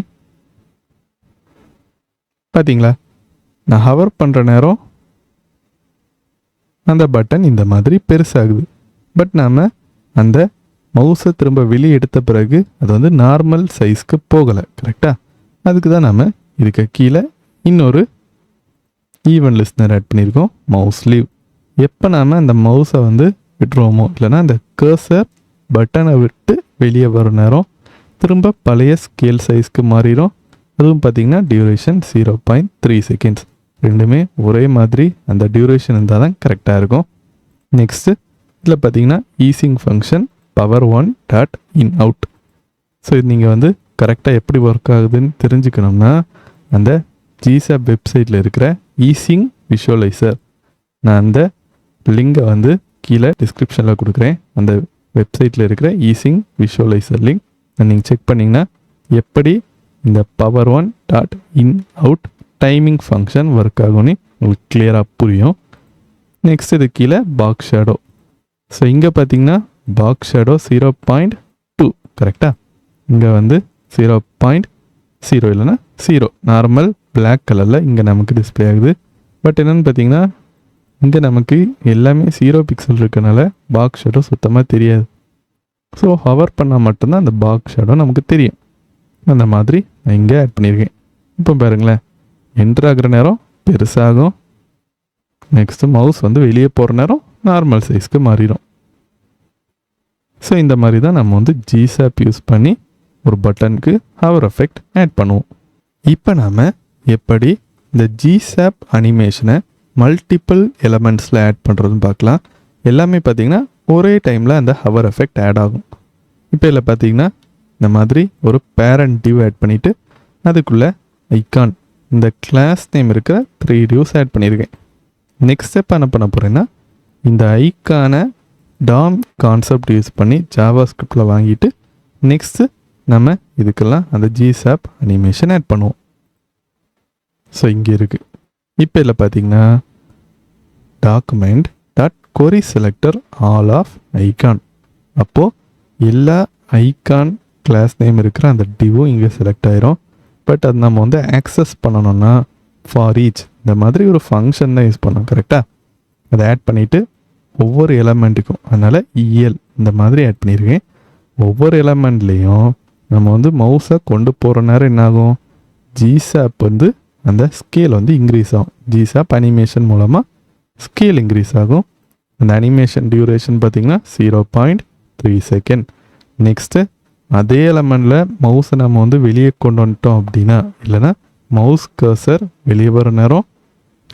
பார்த்தீங்களா? நான் ஹவர் பண்ணுற நேரம் அந்த பட்டன் இந்த மாதிரி பெருசாகுது. பட் நாம் அந்த மவுஸை திரும்ப வெளியே எடுத்த பிறகு அது வந்து நார்மல் சைஸ்க்கு போகலை. கரெக்டாக? அதுக்கு தான் நாம் இதுக்கு கீழே இன்னொரு ஈவன் லிஸ்னர் ஆட் பண்ணியிருக்கோம். Mouse leave. எப்போ நாம் அந்த மவுஸை வந்து விட்டுருவோமோ இல்லைனா அந்த கர்சர் பட்டனை விட்டு வெளியே வர நேரம் திரும்ப பழைய ஸ்கேல் சைஸ்க்கு மாறிடும். அதுவும் பார்த்திங்கன்னா டியூரேஷன் 0.3 செகண்ட்ஸ். ரெண்டுமே ஒரே மாதிரி அந்த டியூரேஷன் இருந்தால் தான் கரெக்டாக இருக்கும். நெக்ஸ்ட்டு இதில் பார்த்தீங்கன்னா ஈஸிங் ஃபங்க்ஷன் power1.in_out. ஸோ இது நீங்கள் வந்து கரெக்டாக எப்படி ஒர்க் ஆகுதுன்னு தெரிஞ்சுக்கணும்னா அந்த ஜிசாப் வெப்சைட்டில் இருக்கிற ஈஸிங் விஷுவலைசர் நான் அந்த லிங்கை வந்து கீழே டிஸ்கிரிப்ஷனில் கொடுக்குறேன். அந்த வெப்சைட்டில் இருக்கிற ஈஸிங் விஷுவலைசர் லிங்க் நீங்கள் செக் பண்ணிங்கன்னா எப்படி இந்த power1.in_out டைமிங் ஃபங்க்ஷன் ஒர்க் ஆகும்னு உங்களுக்கு கிளியராக புரியும். நெக்ஸ்ட் இது கீழே பாக்ஸ் ஷேடோ. ஸோ இங்கே பார்த்தீங்கன்னா பாக்ஸ் ஷேடோ 0.2 கரெக்டாக. இங்கே வந்து 0.0 இல்லைன்னா 0 நார்மல் பிளாக் கலரில் இங்கே நமக்கு டிஸ்பிளே ஆகுது. பட் என்னென்னு பார்த்தீங்கன்னா இங்கே நமக்கு எல்லாமே 0 பிக்சல் இருக்கனால பாக்ஸ் ஷேடோ சுத்தமாக தெரியாது. ஸோ ஹவர் பண்ணால் மட்டும்தான் அந்த பாக்ஸ் ஷேடோ நமக்கு தெரியும். அந்த மாதிரி நான் இங்கே ஆட் பண்ணியிருக்கேன். இப்போ பாருங்களேன், என்டர் ஆகிற நேரம் பெருசாகும். நெக்ஸ்ட்டு மவுஸ் வந்து வெளியே போகிற நேரம் நார்மல் சைஸ்க்கு மாறிடும். ஸோ இந்த மாதிரி தான் நம்ம வந்து ஜிசாப் யூஸ் பண்ணி ஒரு பட்டனுக்கு ஹவர் எஃபெக்ட் ஆட் பண்ணுவோம். இப்போ நாம் எப்படி இந்த ஜிசாப் அனிமேஷனை மல்டிபிள் எலமெண்ட்ஸில் ஆட் பண்ணுறதுன்னு பார்க்கலாம். எல்லாமே பார்த்திங்கன்னா ஒரே டைமில் அந்த ஹவர் எஃபெக்ட் ஆட் ஆகும். இப்போ இதில் பார்த்திங்கன்னா இந்த மாதிரி ஒரு பேரண்ட் டிவ் ஆட் பண்ணிவிட்டு அதுக்குள்ளே ஐகான் இந்த கிளாஸ் நேம் இருக்கிற 3 டிவ்ஸ் ஆட் பண்ணியிருக்கேன். நெக்ஸ்ட் ஸ்டெப் என்ன பண்ண போகிறேன்னா இந்த ஐக்கானை டாம் கான்செப்ட் யூஸ் பண்ணி ஜாவா ஸ்கிரிப்டில் வாங்கிட்டு நெக்ஸ்ட்டு நம்ம இதுக்கெல்லாம் அந்த ஜிசாப் அனிமேஷன் ஆட் பண்ணுவோம். ஸோ இங்கே இருக்குது. இப்போ இதில் பார்த்தீங்கன்னா document dot query selector all of icon. அப்போது எல்லா ஐகான் கிளாஸ் நேம் இருக்கிற அந்த டிவும் இங்கே செலக்ட் ஆயிரும். பட் அது நம்ம வந்து ஆக்சஸ் பண்ணணும்னா ஃபார் ஈச் இந்த மாதிரி ஒரு ஃபங்க்ஷன் தான் யூஸ் பண்ணோம். கரெக்டாக? அதை ஆட் பண்ணிவிட்டு ஒவ்வொரு எலமெண்ட்டுக்கும் அதனால் இஎல் இந்த மாதிரி ஆட் பண்ணியிருக்கேன். ஒவ்வொரு எலமெண்ட்லேயும் நம்ம வந்து மவுஸை கொண்டு போகிற நேரம் என்னாகும், ஜிசாப் வந்து அந்த ஸ்கேல் வந்து இன்க்ரீஸ் ஆகும். ஜிசாப் அனிமேஷன் மூலமாக ஸ்கேல் இன்க்ரீஸ் ஆகும். அந்த அனிமேஷன் டியூரேஷன் பார்த்திங்கன்னா 0.3 செகண்ட். நெக்ஸ்ட்டு அதே எலமெண்ட்டில் மவுஸை நம்ம வந்து வெளியே கொண்டு வந்துட்டோம் அப்படின்னா, இல்லைனா மவுஸ் கர்சர் வெளியே வர நேரம்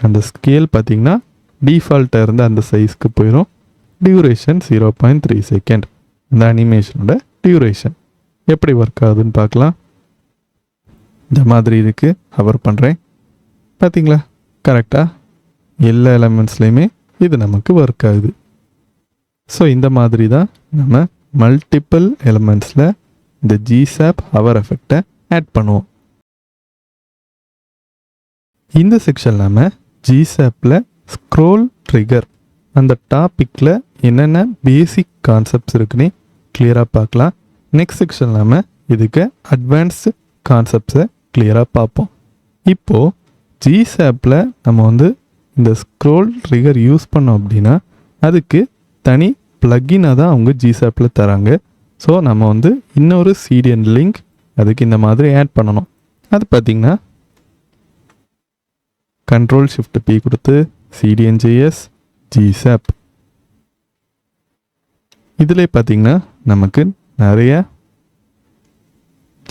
அந்த ஸ்கேல் பார்த்திங்கன்னா டிஃபால்ட்டாக இருந்த அந்த சைஸ்க்கு போயிடும். Duration 0.3 second. இந்த அனிமேஷனோட டியூரேஷன் எப்படி ஒர்க் ஆகுதுன்னு பார்க்கலாம். இந்த மாதிரி இதுக்கு ஹவர் பண்ணுறேன். பார்த்தீங்களா, கரெக்டாக எல்லா எலமெண்ட்ஸ்லேயுமே இது நமக்கு ஒர்க் ஆகுது. ஸோ இந்த மாதிரி தான் நம்ம மல்டிப்பிள் எலமெண்ட்ஸில் இந்த ஜிசாப் ஹவர் எஃபெக்டை ஆட் பண்ணுவோம். இந்த செக்ஷன் நம்ம ஜிசாப்பில் ஸ்க்ரோல் ட்ரிகர் அந்த டாப்பிக்கில் என்னென்ன பேசிக் கான்செப்ட்ஸ் இருக்குன்னு கிளியராக பார்க்கலாம். நெக்ஸ்ட் செக்ஷன் நம்ம இதுக்கு அட்வான்ஸ்டு கான்செப்ட்ஸை கிளியராக பார்ப்போம். இப்போது ஜிசாப்பில் நம்ம வந்து இந்த ஸ்க்ரோல் ட்ரிகர் யூஸ் பண்ணோம் அப்படின்னா அதுக்கு தனி ப்ளக்கினாக தான் அவங்க ஜிசாப்பில் தராங்க. ஸோ நம்ம வந்து இன்னொரு சிடிஎன் லிங்க் அதுக்கு இந்த மாதிரி ஆட் பண்ணணும். அது பார்த்திங்கன்னா Ctrl+Shift+P கொடுத்து cdnjs ஜிசாப். இதில் பார்த்திங்கன்னா நமக்கு நிறைய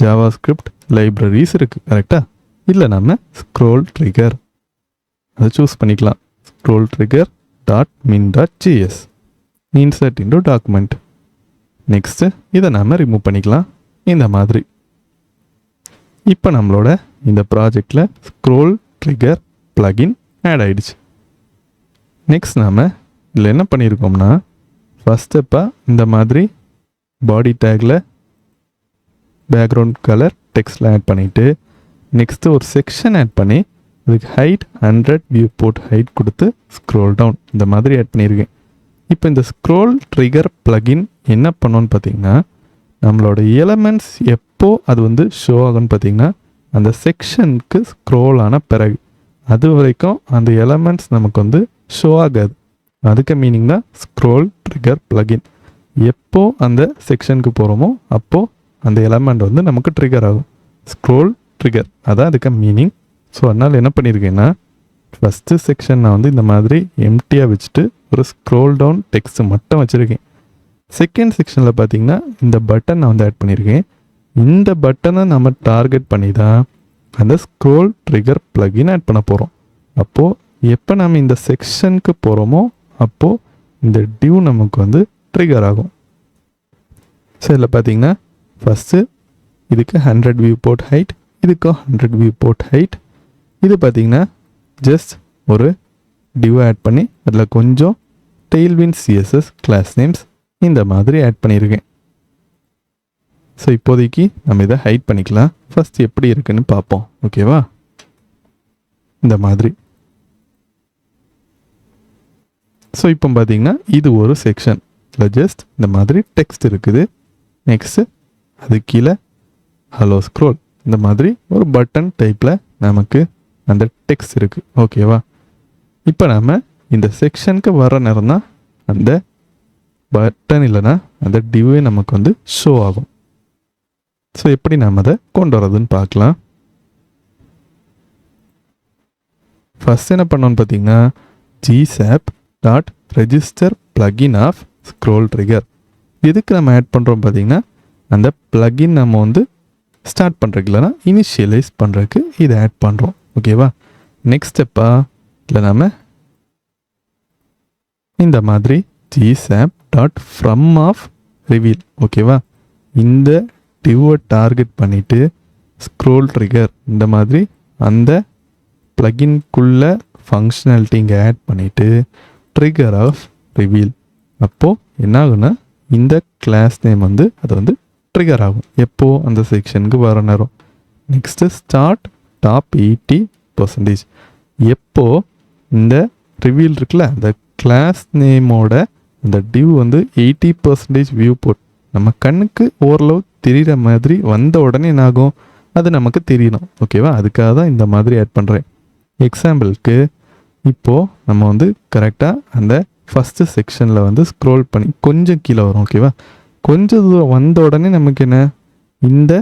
ஜாவாஸ்கிரிப்ட் லைப்ரரிஸ் இருக்குது. கரெக்டாக இல்லை, நம்ம ஸ்க்ரோல் ட்ரிகர் அதை சூஸ் பண்ணிக்கலாம். Scroll trigger .min.js insert into document. Next இதை நாம் ரிமூவ் பண்ணிக்கலாம் இந்த மாதிரி. இப்போ நம்மளோட இந்த ப்ராஜெக்டில் ஸ்க்ரோல் ட்ரிகர் ப்ளகின் ஆட் ஆகிடுச்சு. நெக்ஸ்ட் நாம் இதில் என்ன பண்ணியிருக்கோம்னா, ஃபஸ்ட் ஸ்டெப்பாக இந்த மாதிரி பாடி டேக்கில் பேக்ரவுண்ட் கலர் டெக்ஸ்டில் ஆட் பண்ணிவிட்டு நெக்ஸ்ட்டு ஒரு செக்ஷன் ஆட் பண்ணி அதுக்கு ஹைட் 100 வியூ போர்ட் ஹைட் கொடுத்து ஸ்க்ரோல் டவுன் இந்த மாதிரி ஆட் பண்ணியிருக்கேன். இப்போ இந்த ஸ்க்ரோல் ட்ரிகர் ப்ளகின் என்ன பண்ணோன்னு பார்த்தீங்கன்னா, நம்மளோட எலமெண்ட்ஸ் எப்போ அது வந்து ஷோ ஆகும்னு பார்த்தீங்கன்னா அந்த செக்ஷனுக்கு ஸ்க்ரோல் ஆன பிறகு. அது வரைக்கும் அந்த எலமெண்ட்ஸ் நமக்கு வந்து ஷோ ஆகாது. அதுக்கு மீனிங் தான் ஸ்க்ரோல் ட்ரிகர் ப்ளகின். எப்போ அந்த செக்ஷனுக்கு போகிறோமோ அப்போது அந்த எலமெண்ட் வந்து நமக்கு ட்ரிகர் ஆகும். ஸ்க்ரோல் ட்ரிகர் அதான் அதுக்கு மீனிங். ஸோ அதனால் என்ன பண்ணியிருக்கேன்னா, ஃபஸ்ட்டு செக்ஷன் நான் வந்து இந்த மாதிரி எம்டியாக வச்சுட்டு ஒரு ஸ்க்ரோல் டவுன் டெக்ஸ்ட் மட்டும் வச்சுருக்கேன். செகண்ட் செக்ஷனில் பார்த்தீங்கன்னா இந்த பட்டன் நான் வந்து ஆட் பண்ணியிருக்கேன். இந்த பட்டனை நம்ம டார்கெட் பண்ணி தான் அந்த ஸ்க்ரோல் ட்ரிகர் ப்ளகின் ஆட் பண்ண போகிறோம். அப்போது எப்போ நம்ம இந்த செக்ஷனுக்கு போகிறோமோ அப்போது இந்த டிவ் நமக்கு வந்து ட்ரிகர் ஆகும். ஸோ இதில் பார்த்தீங்கன்னா ஃபஸ்ட்டு இதுக்கு 100 வியூ போர்ட் ஹைட், இதுக்கும் 100 வியூ போர்ட் ஹைட். இது பார்த்தீங்கன்னா ஜஸ்ட் ஒரு டிவ் ஆட் பண்ணி அதில் கொஞ்சம் டெய்ல்விண்ட் சிஎஸ்எஸ் கிளாஸ் நேம்ஸ் இந்த மாதிரி ஆட் பண்ணியிருக்கேன். ஸோ இப்போதைக்கு நம்ம இதை ஹைட் பண்ணிக்கலாம். ஃபஸ்ட் எப்படி இருக்குன்னு பார்ப்போம். ஓகேவா, இந்த மாதிரி. ஸோ இப்போ பார்த்தீங்கன்னா இது ஒரு செக்ஷன் இல்லை, ஜஸ்ட் இந்த மாதிரி டெக்ஸ்ட் இருக்குது. நெக்ஸ்ட்டு அது கீழே ஹலோ ஸ்க்ரோல் இந்த மாதிரி ஒரு பட்டன் டைப்பில் நமக்கு அந்த டெக்ஸ்ட் இருக்குது. ஓகேவா, இப்போ நம்ம இந்த செக்ஷனுக்கு வர நேரம் தான் அந்த பட்டன் இல்லைன்னா அந்த டிவே நமக்கு வந்து ஷோ ஆகும். ஸோ எப்படி நம்ம அதை கொண்டு வரதுன்னு பார்க்கலாம். ஃபஸ்ட் என்ன பண்ணோன்னு பார்த்தீங்கன்னா, GSAP.register plugin of scroll trigger. எதுக்கு நம்ம ஆட் பண்ணுறோம் பார்த்தீங்கன்னா, அந்த பிளகின் நம்ம வந்து ஸ்டார்ட் பண்ணுறதுக்கு இல்லைனா இனிஷியலைஸ் பண்ணுறதுக்கு இதை ஆட் பண்ணுறோம். ஓகேவா, நெக்ஸ்ட் ஸ்டெப்பாக இல்லை நம்ம இந்த மாதிரி GSAP.from ஆஃப் ரிவீல். ஓகேவா, இந்த டிவை டார்கெட் பண்ணிவிட்டு ஸ்க்ரோல் ட்ரிகர் இந்த மாதிரி அந்த ப்ளகின்குள்ள ஃபங்க்ஷனாலிட்டி இங்கே ஆட் பண்ணிவிட்டு ட்ரிகர் ஆஃப் ரிவீல். அப்போது என்ன ஆகுனா இந்த கிளாஸ் நேம் வந்து அது வந்து ட்ரிகர் ஆகும் எப்போது அந்த செக்ஷனுக்கு வர நேரம். Next start top 80%. எப்போது இந்த ரிவீல் இருக்குல்ல அந்த கிளாஸ் நேமோட அந்த டிவ் வந்து 80% வியூ போட் நம்ம கண்ணுக்கு ஓரளவு தெரிகிற மாதிரி வந்த உடனே என்ன ஆகும், அது நமக்கு தெரியணும். ஓகேவா, அதுக்காக தான் இந்த மாதிரி ஆட் பண்ணுறேன். எக்ஸாம்பிளுக்கு இப்போது நம்ம வந்து கரெக்டாக அந்த ஃபஸ்ட்டு செக்ஷனில் வந்து ஸ்க்ரோல் பண்ணி கொஞ்சம் கீழே வரும். ஓகேவா? கொஞ்சம் தூரம் வந்த உடனே நமக்கு என்ன, இந்த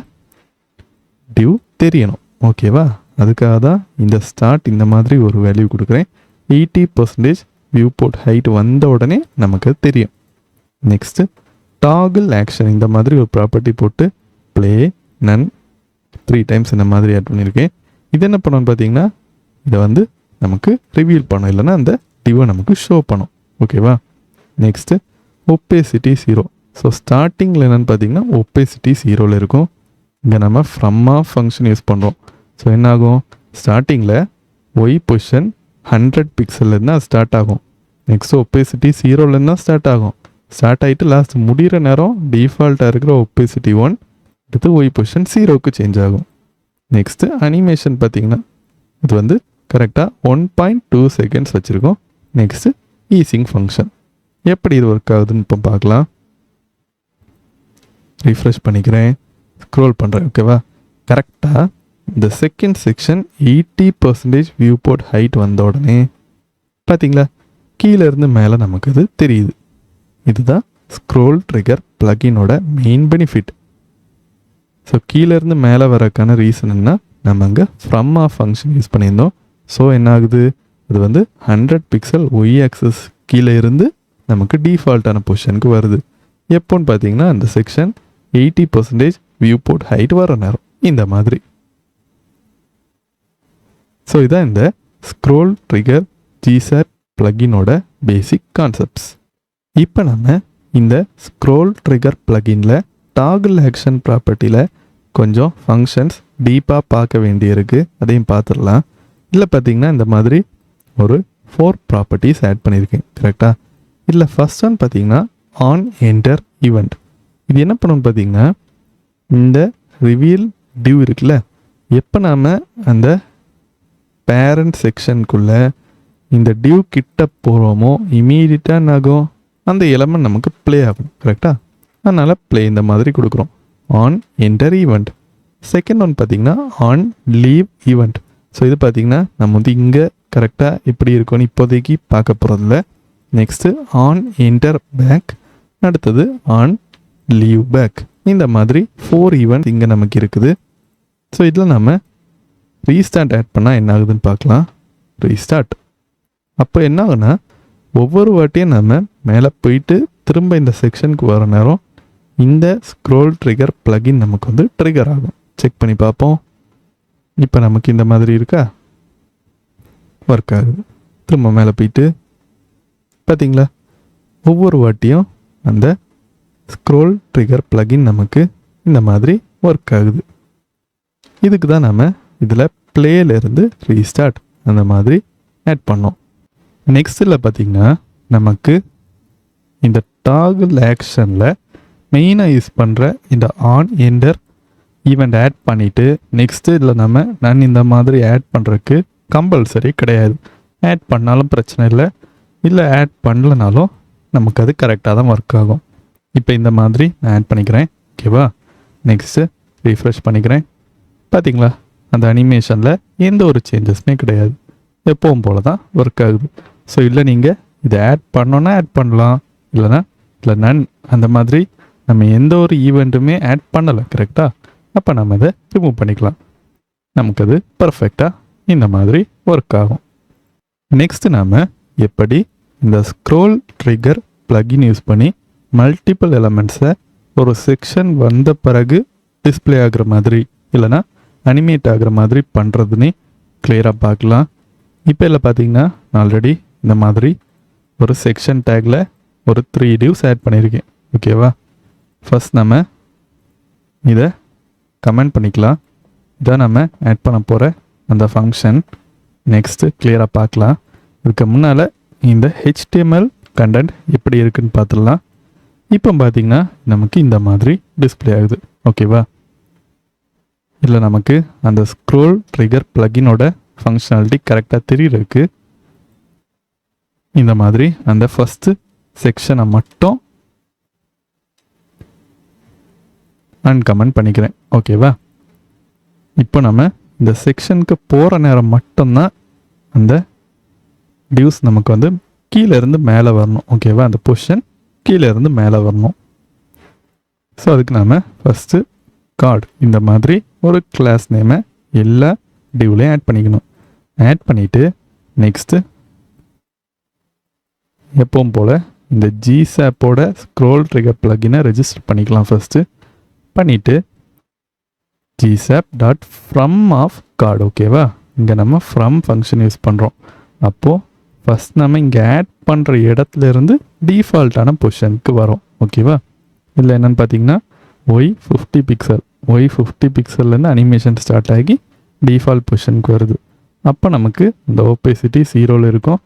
டியூ தெரியணும். ஓகேவா? அதுக்காக தான் இந்த ஸ்டார்ட் இந்த மாதிரி ஒரு வேல்யூ கொடுக்குறேன். 80% வியூ போர்ட் ஹைட் வந்த உடனே நமக்கு தெரியும். நெக்ஸ்ட்டு டாகிள் ஆக்ஷன் இந்த மாதிரி ஒரு ப்ராப்பர்ட்டி போட்டு ப்ளே நன் 3 டைம்ஸ் இந்த மாதிரி ஆட் பண்ணியிருக்கேன். இது என்ன பண்ணணும்னு பார்த்தீங்கன்னா, இதை வந்து நமக்கு ரிவீல் பண்ணும், இல்லைன்னா அந்த டியூவை நமக்கு ஷோ பண்ணும். ஓகேவா? நெக்ஸ்ட்டு ஒப்பேசிட்டி 0. ஸோ ஸ்டார்டிங்கில் என்னென்னு பார்த்தீங்கன்னா ஒப்பேசிட்டி 0ல் இருக்கும். இங்கே நம்ம ஃப்ரம் ஆஃப் ஃபங்க்ஷன் யூஸ் பண்ணுறோம். ஸோ என்னாகும், ஸ்டார்டிங்கில் ஒய் பொசிஷன் 100 பிக்சல்லேருந்து அது ஸ்டார்ட் ஆகும். நெக்ஸ்ட்டு ஒப்பேசிட்டி 0லேருந்து ஸ்டார்ட் ஆகும். ஸ்டார்ட் ஆகிட்டு லாஸ்ட் முடிகிற நேரம் டிஃபால்ட்டாக இருக்கிற ஒப்பேசிட்டி 1 அடுத்து ஒய் பொசிஷன் 0க்கு சேஞ்ச் ஆகும். நெக்ஸ்ட்டு அனிமேஷன் பார்த்திங்கன்னா இது வந்து கரெக்டாக 1.2 செகண்ட்ஸ் வச்சுருக்கோம். நெக்ஸ்ட்டு ஈஸிங் ஃபங்க்ஷன் எப்படி இது ஒர்க் ஆகுதுன்னு இப்போ பார்க்கலாம். ரிஃப்ரெஷ் பண்ணிக்கிறேன், ஸ்க்ரோல் பண்ணுறேன். ஓகேவா? கரெக்டாக இந்த second section 80% viewport height வந்த உடனே பார்த்தீங்களா, கீழே இருந்து மேலே நமக்கு அது தெரியுது. இதுதான் ஸ்க்ரோல் ட்ரிகர் பிளகினோட மெயின் பெனிஃபிட். ஸோ கீழேருந்து மேலே வரக்கான ரீசன் என்ன, நம்ம அங்கே ஃப்ரம் ஆஃப் ஃபங்க்ஷன் யூஸ் பண்ணியிருந்தோம். ஸோ என்ன ஆகுது, இது வந்து 100 பிக்சல் ஒய் ஆக்சஸ் கீழே இருந்து நமக்கு டிஃபால்ட்டான பொசிஷனுக்கு வருது. எப்போன்னு பார்த்தீங்கன்னா அந்த செக்ஷன் 80% வியூ போர்ட் ஹைட் வர நேரம் இந்த மாதிரி. ஸோ இதான் இந்த ஸ்க்ரோல் ட்ரிகர் ஜிசாப் பிளகினோட பேசிக் கான்செப்ட்ஸ். இப்போ நம்ம இந்த ஸ்க்ரோல் ட்ரிகர் பிளகினில் டாகிள் ஆக்ஷன் ப்ராப்பர்ட்டியில் கொஞ்சம் ஃபங்க்ஷன்ஸ் டீப்பாக பார்க்க வேண்டியிருக்கு, அதையும் பார்த்துடலாம். இல்லை பார்த்தீங்கன்னா இந்த மாதிரி ஒரு 4 ப்ராப்பர்ட்டிஸ் ஆட் பண்ணியிருக்கேன். கரெக்டாக? இல்லை ஃபர்ஸ்ட் ஒன் பார்த்தீங்கன்னா ஆன் என்டர் ஈவெண்ட். இது என்ன பண்ணணும்னு பார்த்தீங்கன்னா, இந்த ரிவீல் டியூ இருக்குல்ல, எப்போ நாம் அந்த பேரண்ட் செக்ஷனுக்குள்ளே இந்த டியூ கிட்ட போகிறோமோ இமீடியட்டாக என்ன ஆகும், அந்த எலமெண்ட் நமக்கு ப்ளே ஆகும். கரெக்டாக? அதனால் ப்ளே இந்த மாதிரி கொடுக்குறோம், on enter event. Second one பார்த்திங்கன்னா ஆன் லீவ் ஈவெண்ட். ஸோ இது பார்த்திங்கன்னா நம்ம வந்து இங்கே கரெக்டாக எப்படி இருக்கும்னு இப்போதைக்கு பார்க்க போகிறதில்ல. நெக்ஸ்ட்டு ஆன் என்டர் பேக், அடுத்தது ஆன் லீவ் பேக். இந்த மாதிரி 4 ஈவெண்ட் இங்கே நமக்கு இருக்குது. ஸோ இதில் நம்ம ரீஸ்டார்ட் ஆட் பண்ணால் என்ன ஆகுதுன்னு பார்க்கலாம். ரீஸ்டார்ட் அப்போ என்ன ஆகுனா, ஒவ்வொரு வாட்டியும் நம்ம மேலே போயிட்டு திரும்ப இந்த செக்ஷனுக்கு வர நேரம் இந்த ஸ்க்ரோல் ட்ரிகர் பிளகின் நமக்கு வந்து ட்ரிகர் ஆகும். செக் பண்ணி பார்ப்போம். இப்போ நமக்கு இந்த மாதிரி இருக்கா, ஒர்க் ஆகுது. திரும்ப மேலே போயிட்டு பார்த்தீங்களா, ஒவ்வொரு வாட்டியும் அந்த ஸ்க்ரோல் ட்ரிகர் பிளகின் நமக்கு இந்த மாதிரி ஒர்க் ஆகுது. இதுக்கு தான் நம்ம இதில் ப்ளேலேருந்து ரீஸ்டார்ட் அந்த மாதிரி ஆட் பண்ணோம். நெக்ஸ்ட்டில் பார்த்திங்கன்னா நமக்கு இந்த டாகிள் ஆக்ஷனில் மெயினாக யூஸ் பண்ணுற இந்த ஆன் என்டர் ஈவெண்ட் ஆட் பண்ணிவிட்டு நெக்ஸ்ட்டு இதில் நான் இந்த மாதிரி ஆட் பண்ணுறதுக்கு கம்பல்சரி கிடையாது. ஆட் பண்ணாலும் பிரச்சனை இல்லை, இல்லை ஆட் பண்ணலனாலும் நமக்கு அது கரெக்டாக தான் ஒர்க் ஆகும். இப்போ இந்த மாதிரி நான் ஆட் பண்ணிக்கிறேன். ஓகேவா? நெக்ஸ்ட்டு ரீஃப்ரெஷ் பண்ணிக்கிறேன். பார்த்தீங்களா, அந்த அனிமேஷனில் எந்த ஒரு சேஞ்சஸுமே கிடையாது, எப்பவும் போல தான் ஒர்க் ஆகுது. ஸோ இல்லை நீங்கள் இதை ஆட் பண்ணோன்னா ஆட் பண்ணலாம், இல்லைனா இல்லை நன் அந்த மாதிரி நம்ம எந்த ஒரு ஈவெண்ட்டுமே ஆட் பண்ணலை. கரெக்டாக? அப்போ நம்ம இதை ரிமூவ் பண்ணிக்கலாம். நமக்கு அது பர்ஃபெக்டாக இந்த மாதிரி ஒர்க் ஆகும். நெக்ஸ்ட்டு நாம் எப்படி இந்த ஸ்க்ரோல் ட்ரிகர் பிளகின் யூஸ் பண்ணி மல்டிபிள் எலமெண்ட்ஸை ஒரு செக்ஷன் வந்த பிறகு டிஸ்பிளே ஆகிற மாதிரி இல்லைனா அனிமேட் ஆகிற மாதிரி பண்ணுறதுன்னு கிளியராக பார்க்கலாம். இப்போ இல்லை பார்த்தீங்கன்னா நான் ஆல்ரெடி இந்த மாதிரி ஒரு செக்ஷன் டேக்கில் ஒரு 3 டிவ்ஸ் ஆட் பண்ணியிருக்கேன். ஓகேவா? ஃபர்ஸ்ட் நம்ம இதை கமெண்ட் பண்ணிக்கலாம். இதை நம்ம ஆட் பண்ண போகிற அந்த ஃபங்க்ஷன். நெக்ஸ்ட்டு கிளியராக பார்க்கலாம். இதுக்கு முன்னால் இந்த HTML கண்டென்ட் எப்படி இருக்குன்னு பார்த்துடலாம். இப்போ பார்த்தீங்கன்னா நமக்கு இந்த மாதிரி டிஸ்பிளே ஆகுது. ஓகேவா? இல்லை நமக்கு அந்த ஸ்க்ரோல் ட்ரிகர் பிளகினோட ஃபங்க்ஷனாலிட்டி கரெக்டாக தெரியறதுக்கு இந்த மாதிரி அந்த ஃபஸ்ட்டு செக்ஷனை மட்டும் அன்கமெண்ட் பண்ணிக்கிறேன். ஓகேவா? இப்போ நம்ம இந்த செக்ஷனுக்கு போகிற நேரம் மட்டும்தான் அந்த டிவ்ஸ் நமக்கு வந்து கீழே இருந்து மேலே வரணும். ஓகேவா, அந்த பொசிஷன் கீழே இருந்து மேலே வரணும். ஸோ அதுக்கு நாம் ஃபஸ்ட்டு கார்டு இந்த மாதிரி ஒரு கிளாஸ் நேமை எல்லா டிவ்லையும் ஆட் பண்ணிக்கணும். ஆட் பண்ணிவிட்டு நெக்ஸ்ட்டு எப்பவும் போல் இந்த ஜிசாப்போட ஸ்க்ரோல் ட்ரிகர் ப்ளக்கினை ரெஜிஸ்டர் பண்ணிக்கலாம். ஃபஸ்ட்டு பண்ணிவிட்டு gsap.from ஆஃப் கார்டு. ஓகேவா, இங்கே நம்ம ஃப்ரம் ஃபங்க்ஷன் யூஸ் பண்ணுறோம். அப்போது ஃபஸ்ட் நம்ம இங்கே ஆட் பண்ணுற இடத்துலேருந்து டிஃபால்ட்டான பொசிஷனுக்கு வரும். ஓகேவா, இதில் என்னென்னு பார்த்தீங்கன்னா y50 பிக்சல், y50 பிக்சல்லேருந்து அனிமேஷன் ஸ்டார்ட் ஆகி டிஃபால்ட் பொசிஷனுக்கு வருது. அப்போ நமக்கு இந்த ஓப்பேசிட்டி 0ல் இருக்கும்.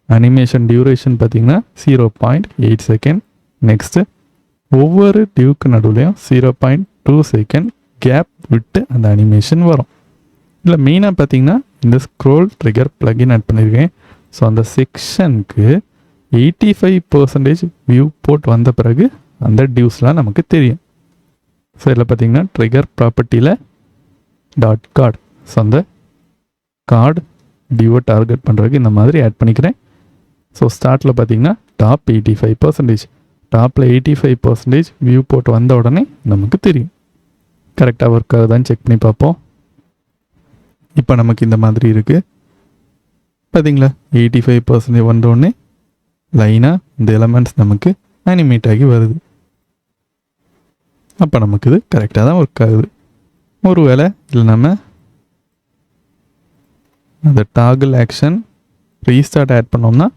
அனிமேஷன் டியூரேஷன் பார்த்திங்கன்னா 0.8 செகண்ட். நெக்ஸ்ட்டு ஒவ்வொரு டியூக்கு நடுவுலையும் 0.2 செகண்ட் கேப் விட்டு அந்த அனிமேஷன் வரும். இல்லை மெயினாக பார்த்தீங்கன்னா இந்த ஸ்க்ரோல் ட்ரிகர் ப்ளக்கின் ஆட் பண்ணியிருக்கேன். ஸோ அந்த செக்ஷனுக்கு 85% வியூ போட் வந்த பிறகு அந்த டியூஸ்லாம் நமக்கு தெரியும். ஸோ இதில் பார்த்தீங்கன்னா ட்ரிகர் ப்ராப்பர்ட்டியில் டாட் கார்டு, ஸோ அந்த கார்டு டியூவை டார்கெட் பண்ணுறதுக்கு இந்த மாதிரி ஆட் பண்ணிக்கிறேன். ஸோ ஸ்டார்ட்டில் பார்த்தீங்கன்னா டாப் 85%, டாப்பில் 85% வியூ போட் வந்த உடனே நமக்கு தெரியும். கரெக்டாக ஒர்க் ஆகுதான்னு செக் பண்ணி பார்ப்போம். இப்போ நமக்கு இந்த மாதிரி இருக்குது பார்த்தீங்களா, 85% வந்தோடனே லைனாக இந்த எலமெண்ட்ஸ் நமக்கு அனிமேட் ஆகி வருது. அப்போ நமக்கு இது கரெக்டாக தான் ஒர்க் ஆகுது. ஒருவேளை இல்லை நம்ம அந்த டாகிள் ஆக்ஷன் ரீஸ்டார்ட் ஆட் பண்ணோம்னா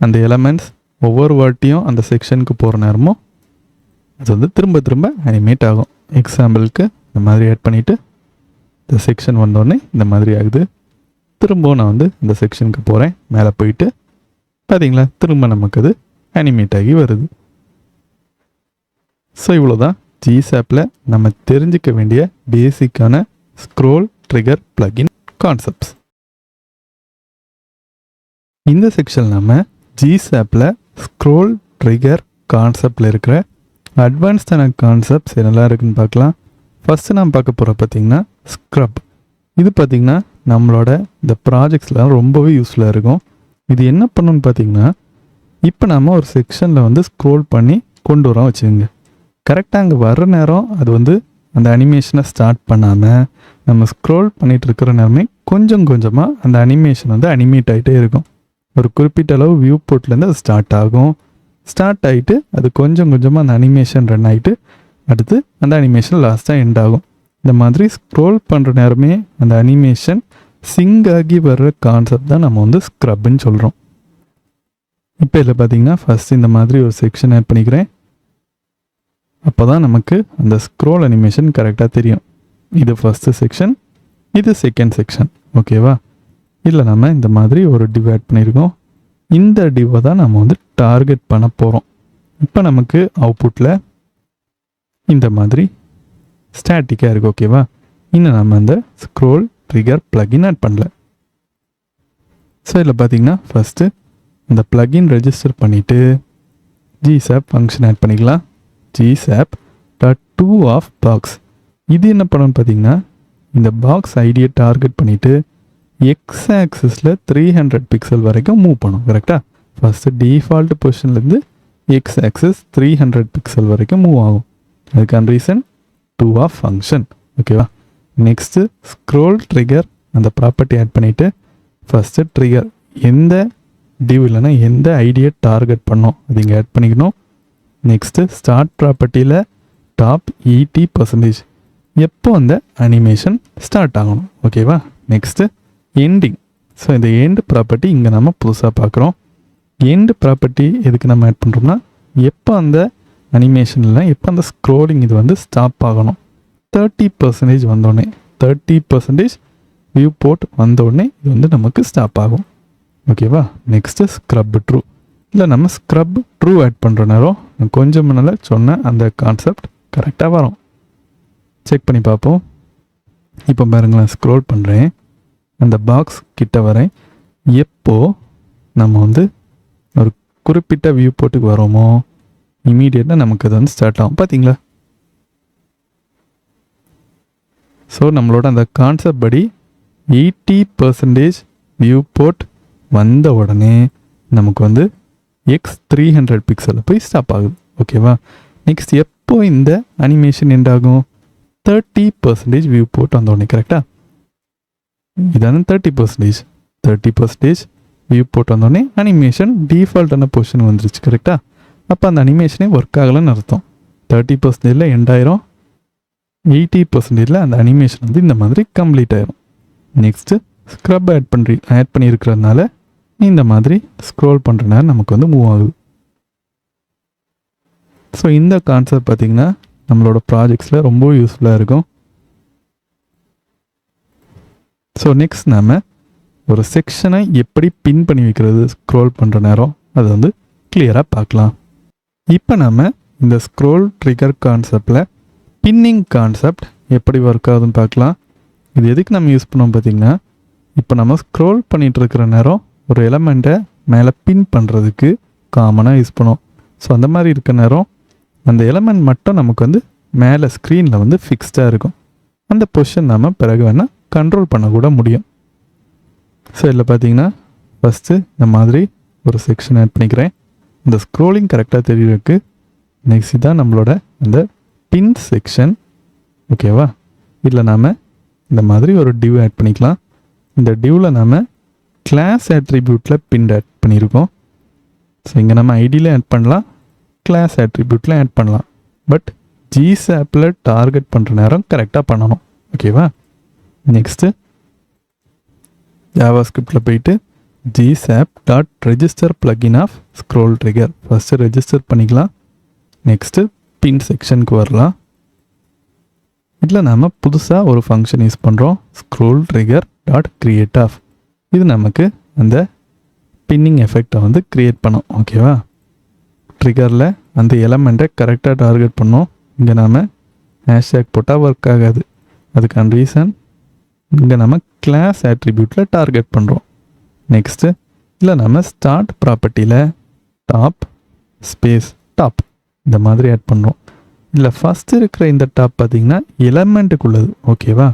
அந்த எலமெண்ட்ஸ் ஒவ்வொரு வாட்டியும் அந்த செக்ஷனுக்கு போகிற நேரமும் அது வந்து திரும்ப திரும்ப அனிமேட் ஆகும். எக்ஸாம்பிளுக்கு இந்த மாதிரி ஆட் பண்ணிவிட்டு இந்த செக்ஷன் வந்தோடனே இந்த மாதிரி ஆகுது. திரும்பவும் நான் வந்து இந்த செக்ஷனுக்கு போகிறேன், மேலே போயிட்டு பார்த்தீங்களா திரும்ப நமக்கு அது அனிமேட் ஆகி வருது. ஸோ இவ்வளோ தான் ஜிசாப்பில் நம்ம தெரிஞ்சிக்க வேண்டிய பேசிக்கான ஸ்க்ரோல் ட்ரிகர் ப்ளக்கின் கான்செப்ட்ஸ். இந்த செக்ஷன் நம்ம ஜிசாப்பில் ஸ்க்ரோல் ட்ரிகர் கான்செப்டில் இருக்கிற அட்வான்ஸ்டான கான்செப்ட்ஸ் என்னெல்லாம் இருக்குதுன்னு பார்க்கலாம். ஃபஸ்ட்டு நாம் பார்க்க போகிற பார்த்திங்கன்னா ஸ்க்ரப். இது பார்த்திங்கன்னா நம்மளோட இந்த ப்ராஜெக்ட்ஸ்லாம் ரொம்பவே யூஸ்ஃபுல்லாக இருக்கும். இது என்ன பண்ணணும்னு பார்த்திங்கன்னா, இப்போ நம்ம ஒரு செக்ஷனில் வந்து ஸ்க்ரோல் பண்ணி கொண்டு வரோம் வச்சுக்கோங்க. கரெக்டாக அங்கே வர்ற நேரம் அது வந்து அந்த அனிமேஷனை ஸ்டார்ட் பண்ணாமல் நம்ம ஸ்க்ரோல் பண்ணிகிட்டு இருக்கிற நேரமே கொஞ்சம் கொஞ்சமாக அந்த அனிமேஷன் வந்து அனிமேட் ஆகிட்டே இருக்கும். ஒரு குறிப்பிட்ட அளவு வியூ போர்ட்லேருந்து அது ஸ்டார்ட் ஆகும். ஸ்டார்ட் ஆகிட்டு அது கொஞ்சம் கொஞ்சமாக அந்த அனிமேஷன் ரன் ஆகிட்டு அடுத்து அந்த அனிமேஷன் லாஸ்ட்டாக எண்ட் ஆகும். இந்த மாதிரி ஸ்க்ரோல் பண்ணுற நேரமே அந்த அனிமேஷன் சிங்க் ஆகி வர்ற கான்செப்ட் தான் நம்ம வந்து ஸ்க்ரப்னு சொல்கிறோம். இப்போ இதில் பார்த்தீங்கன்னா ஃபஸ்ட் இந்த மாதிரி ஒரு செக்ஷன் ஆட் பண்ணிக்கிறேன். அப்போ தான் நமக்கு அந்த ஸ்க்ரோல் அனிமேஷன் கரெக்டாக தெரியும். இது ஃபஸ்ட்டு செக்ஷன், இது செகண்ட் செக்ஷன். ஓகேவா, இல்லை நம்ம இந்த மாதிரி ஒரு டிவ் ஆட் பண்ணியிருக்கோம். இந்த டிவ்வை தான் நம்ம வந்து டார்கெட் பண்ண போகிறோம். இப்போ நமக்கு அவுட்புட்டில் இந்த மாதிரி ஸ்டாட்டிக்காக இருக்குது. ஓகேவா, இன்னும் நம்ம அந்த ஸ்க்ரோல் ட்ரிகர் ப்ளக்கின் ஆட் பண்ணல. ஸோ இதில் பார்த்தீங்கன்னா ஃபஸ்ட்டு இந்த ப்ளக்கின் ரெஜிஸ்டர் பண்ணிவிட்டு ஜிசாப் ஃபங்க்ஷன் ஆட் பண்ணிக்கலாம். gsap.to of box. இது என்ன பண்ணணும்னு பார்த்தீங்கன்னா, இந்த பாக்ஸ் ஐடியை டார்கெட் பண்ணிவிட்டு எக்ஸ் ஆக்சிஸில் 300 பிக்சல் வரைக்கும் மூவ் பண்ணும். கரெக்டாக ஃபஸ்ட்டு டிஃபால்ட் பொசிஷன்லேருந்து எக்ஸ் ஆக்சிஸ் 300 பிக்சல் வரைக்கும் மூவ் ஆகும். அதுக்கான ரீசன் to ஆஃப் ஃபங்க்ஷன். ஓகேவா, நெக்ஸ்ட்டு ஸ்க்ரோல் ட்ரிகர் அந்த ப்ராப்பர்ட்டி ஆட் பண்ணிவிட்டு ஃபஸ்ட்டு ட்ரிகர் எந்த டிவ் இல்லைனா எந்த ஐடியை டார்கெட் பண்ணோம் அது இங்கே ஆட் பண்ணிக்கணும். நெக்ஸ்ட்டு ஸ்டார்ட் ப்ராப்பர்ட்டியில் டாப் 80% எப்போ அந்த அனிமேஷன் ஸ்டார்ட் ஆகணும். ஓகேவா, நெக்ஸ்ட்டு எண்டிங். ஸோ இந்த எண்ட் ப்ராப்பர்ட்டி இங்கே நம்ம புதுசாக பார்க்குறோம். எண்ட் ப்ராப்பர்ட்டி எதுக்கு நம்ம ஆட் பண்ணுறோம்னா, எப்போ அந்த அனிமேஷனில் எப்போ அந்த ஸ்க்ரோலிங் இது வந்து ஸ்டாப் ஆகணும். 30% வந்தோடனே 30% வியூ போர்ட் வந்தோடனே இது வந்து நமக்கு ஸ்டாப் ஆகும். ஓகேவா, நெக்ஸ்ட்டு ஸ்க்ரப் ட்ரூ. இல்லை நம்ம ஸ்க்ரப் ட்ரூ ஆட் பண்ணுற நேரம் நான் கொஞ்சம் முன்னால் சொன்ன அந்த கான்செப்ட் கரெக்டாக வரும். செக் பண்ணி பார்ப்போம். இப்போ பாருங்களேன், ஸ்க்ரோல் பண்ணுறேன், அந்த பாக்ஸ் கிட்ட வரேன். எப்போ நம்ம வந்து ஒரு குறிப்பிட்ட வியூ போர்ட்டுக்கு வரோமோ இமீடியட்டாக நமக்கு அது வந்து ஸ்டார்ட் ஆகும். பார்த்தீங்களா? ஸோ நம்மளோட அந்த கான்செப்ட் படி 80% வியூ போர்ட் வந்த உடனே நமக்கு வந்து எக்ஸ் 300 பிக்சலில் போய் ஸ்டாப் ஆகுது. ஓகேவா? நெக்ஸ்ட் எப்போ இந்த அனிமேஷன் எண்ட் ஆகும்? 30% வியூ போட் வந்தோடனே. கரெக்டாக? இதான 30% வியூ போட் வந்தோடனே அனிமேஷன் டிஃபால்ட்டான பொசிஷன் வந்துருச்சு. கரெக்டாக? அப்போ அந்த அனிமேஷனே ஒர்க் ஆகலைன்னு அர்த்தம். 30% எண்ட் ஆயிரும், 80% அந்த அனிமேஷன் வந்து இந்த மாதிரி கம்ப்ளீட் ஆயிரும். நெக்ஸ்ட்டு ஸ்க்ரப் ஆட் பண்ணியிருக்கிறதுனால இந்த மாதிரி ஸ்க்ரோல் பண்ணுற நேரம் நமக்கு வந்து மூவ் ஆகுது. ஸோ இந்த கான்செப்ட் பார்த்திங்கன்னா நம்மளோட ப்ராஜெக்ட்ஸில் ரொம்ப யூஸ்ஃபுல்லாக இருக்கும். ஸோ நெக்ஸ்ட் நாம் ஒரு செக்ஷனை எப்படி பின் பண்ணி வைக்கிறது ஸ்க்ரோல் பண்ணுற நேரம் அதை வந்து கிளியராக பார்க்கலாம். இப்போ நாம் இந்த ஸ்க்ரோல் ட்ரிகர் கான்செப்டில் பின்னிங் கான்செப்ட் எப்படி ஒர்க் ஆகுதுன்னு பார்க்கலாம். இது எதுக்கு நம்ம யூஸ் பண்ணோம் பார்த்திங்கன்னா, இப்போ நம்ம ஸ்க்ரோல் பண்ணிகிட்டு இருக்கிற நேரம் ஒரு எலமெண்ட்டை மேலே பின் பண்ணுறதுக்கு காமனாக யூஸ் பண்ணோம். ஸோ அந்த மாதிரி இருக்கிற நேரம் அந்த எலமெண்ட் மட்டும் நமக்கு வந்து மேலே ஸ்க்ரீனில் வந்து ஃபிக்ஸ்டாக இருக்கும். அந்த பொசிஷன் நம்ம பிறகு வேணால் கண்ட்ரோல் பண்ணக்கூட முடியும். ஸோ இதில் பார்த்தீங்கன்னா ஃபஸ்ட்டு இந்த மாதிரி ஒரு செக்ஷன் ஆட் பண்ணிக்கிறேன். இந்த ஸ்க்ரோலிங் கரெக்டாக தெரியறதுக்கு நெக்ஸ்ட் தான் நம்மளோட அந்த பின் செக்ஷன். ஓகேவா? இதில் நாம் இந்த மாதிரி ஒரு டிவ் ஆட் பண்ணிக்கலாம். இந்த டிவ்வில் நாம் கிளாஸ் ஆட்ரிபியூட்டில் பின் ஆட் பண்ணியிருக்கோம். ஸோ இங்கே நம்ம ஐடியில் ஆட் பண்ணலாம், கிளாஸ் ஆட்ரிபியூட்டில் ஆட் பண்ணலாம். பட் ஜிசாப்பில் டார்கெட் பண்ணுற நேரம் கரெக்டாக பண்ணணும். ஓகேவா? நெக்ஸ்ட்டு ஜாவாஸ்கிரிப்டில் போயிட்டு gsap.register plugin of scroll trigger first register பண்ணிக்கலாம். நெக்ஸ்ட்டு பின் செக்ஷனுக்கு வரலாம். இதில் நாம் புதுசாக ஒரு ஃபங்க்ஷன் யூஸ் பண்ணுறோம், scroll trigger dot create of. இது நமக்கு அந்த பின்னிங் எஃபெக்டை வந்து க்ரியேட் பண்ணோம். ஓகேவா? ட்ரிகரில் அந்த எலமெண்ட்டை கரெக்டாக டார்கெட் பண்ணோம். இங்கே நாம் ஹேஷ்டேக் போட்டால் ஒர்க் ஆகாது. அதுக்கான ரீசன் இங்கே நம்ம கிளாஸ் ஆட்ரிபியூட்டில் டார்கெட் பண்ணுறோம். நெக்ஸ்ட்டு இல்லை நம்ம ஸ்டார்ட் ப்ராப்பர்ட்டியில் டாப் ஸ்பேஸ் டாப் இந்த மாதிரி ஆட் பண்ணுறோம். இல்லை ஃபஸ்ட்டு இருக்கிற இந்த டாப் பார்த்திங்கன்னா எலமெண்ட்டுக்குள்ளது. ஓகேவா?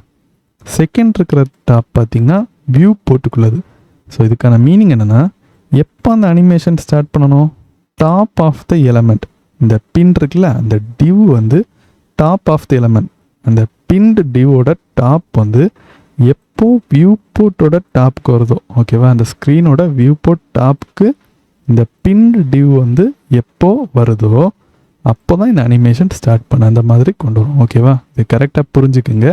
செகண்ட் இருக்கிற டாப் பார்த்திங்கன்னா வியூ போட்டுக்குள்ளது. ஸோ இதுக்கான மீனிங் என்னென்னா, எப்போ அந்த அனிமேஷன் ஸ்டார்ட் பண்ணணும்? Top of the element. இந்த பின் இருக்குல்ல, அந்த டிவ் வந்து டாப் ஆஃப் த எலமெண்ட். அந்த பின்டு டிவோட டாப் வந்து எப்போ வியூ போட்டோட டாப்புக்கு வருதோ, ஓகேவா, அந்த ஸ்க்ரீனோட வியூ போட் டாப்புக்கு இந்த பின்டு டிவ் வந்து எப்போ வருதோ அப்போ தான் இந்த அனிமேஷன் ஸ்டார்ட் பண்ண அந்த மாதிரி கொண்டு வரும். ஓகேவா? இது கரெக்டாக புரிஞ்சுக்குங்க.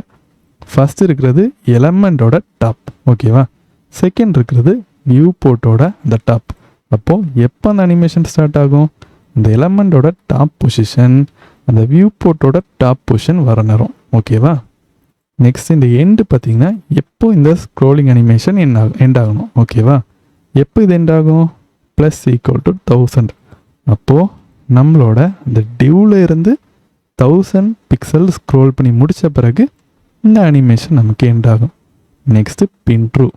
ஃபஸ்ட் இருக்கிறது எலமெண்டோட டாப். ஓகேவா? செகண்ட் இருக்கிறது வியூ போட்டோட அந்த டாப். அப்போது எப்போ அந்த அனிமேஷன் ஸ்டார்ட் ஆகும்? அந்த எலமெண்டோட டாப் பொசிஷன் அந்த வியூ போட்டோட டாப் பொசிஷன் வர நேரம். ஓகேவா? நெக்ஸ்ட் இந்த எண்டு பார்த்திங்கன்னா எப்போ இந்த ஸ்க்ரோலிங் அனிமேஷன் எண்ட் ஆகணும். ஓகேவா? எப்போ இது எண்ட் ஆகும்? +=1000. அப்போது நம்மளோட அந்த டிவ்வில் இருந்து 1000 பிக்சல் ஸ்க்ரோல் பண்ணி முடித்த பிறகு இந்த அனிமேஷன் நமக்கு எண்ட் ஆகும். நெக்ஸ்ட்டு பின் ட்ரூ.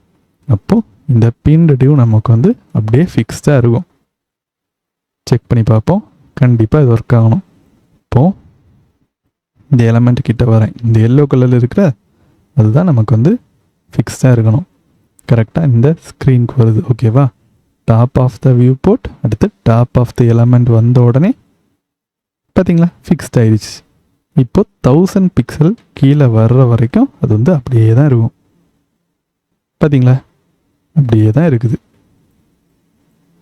அப்போது இந்த பின்டு டிவ் நமக்கு வந்து அப்படியே ஃபிக்ஸ்டாக இருக்கும். செக் பண்ணி பார்ப்போம். கண்டிப்பாக இது ஒர்க் ஆகணும். இப்போது இந்த எலமெண்ட் கிட்ட வரேன். இந்த எல்லோ கலரில் இருக்கிற அதுதான் நமக்கு வந்து ஃபிக்ஸ்டாக இருக்கணும். கரெக்டாக இந்த ஸ்க்ரீனுக்கு வருது. ஓகேவா? Top of the viewport அடுத்து டாப் ஆஃப் த எலமெண்ட் வந்த உடனே பார்த்தீங்களா ஃபிக்ஸ்ட் ஆயிடுச்சு. இப்போ 1000 பிக்சல் கீழே வர்ற வரைக்கும் அது வந்து அப்படியே தான் இருக்கும். பார்த்தீங்களா? அப்படியே தான் இருக்குது.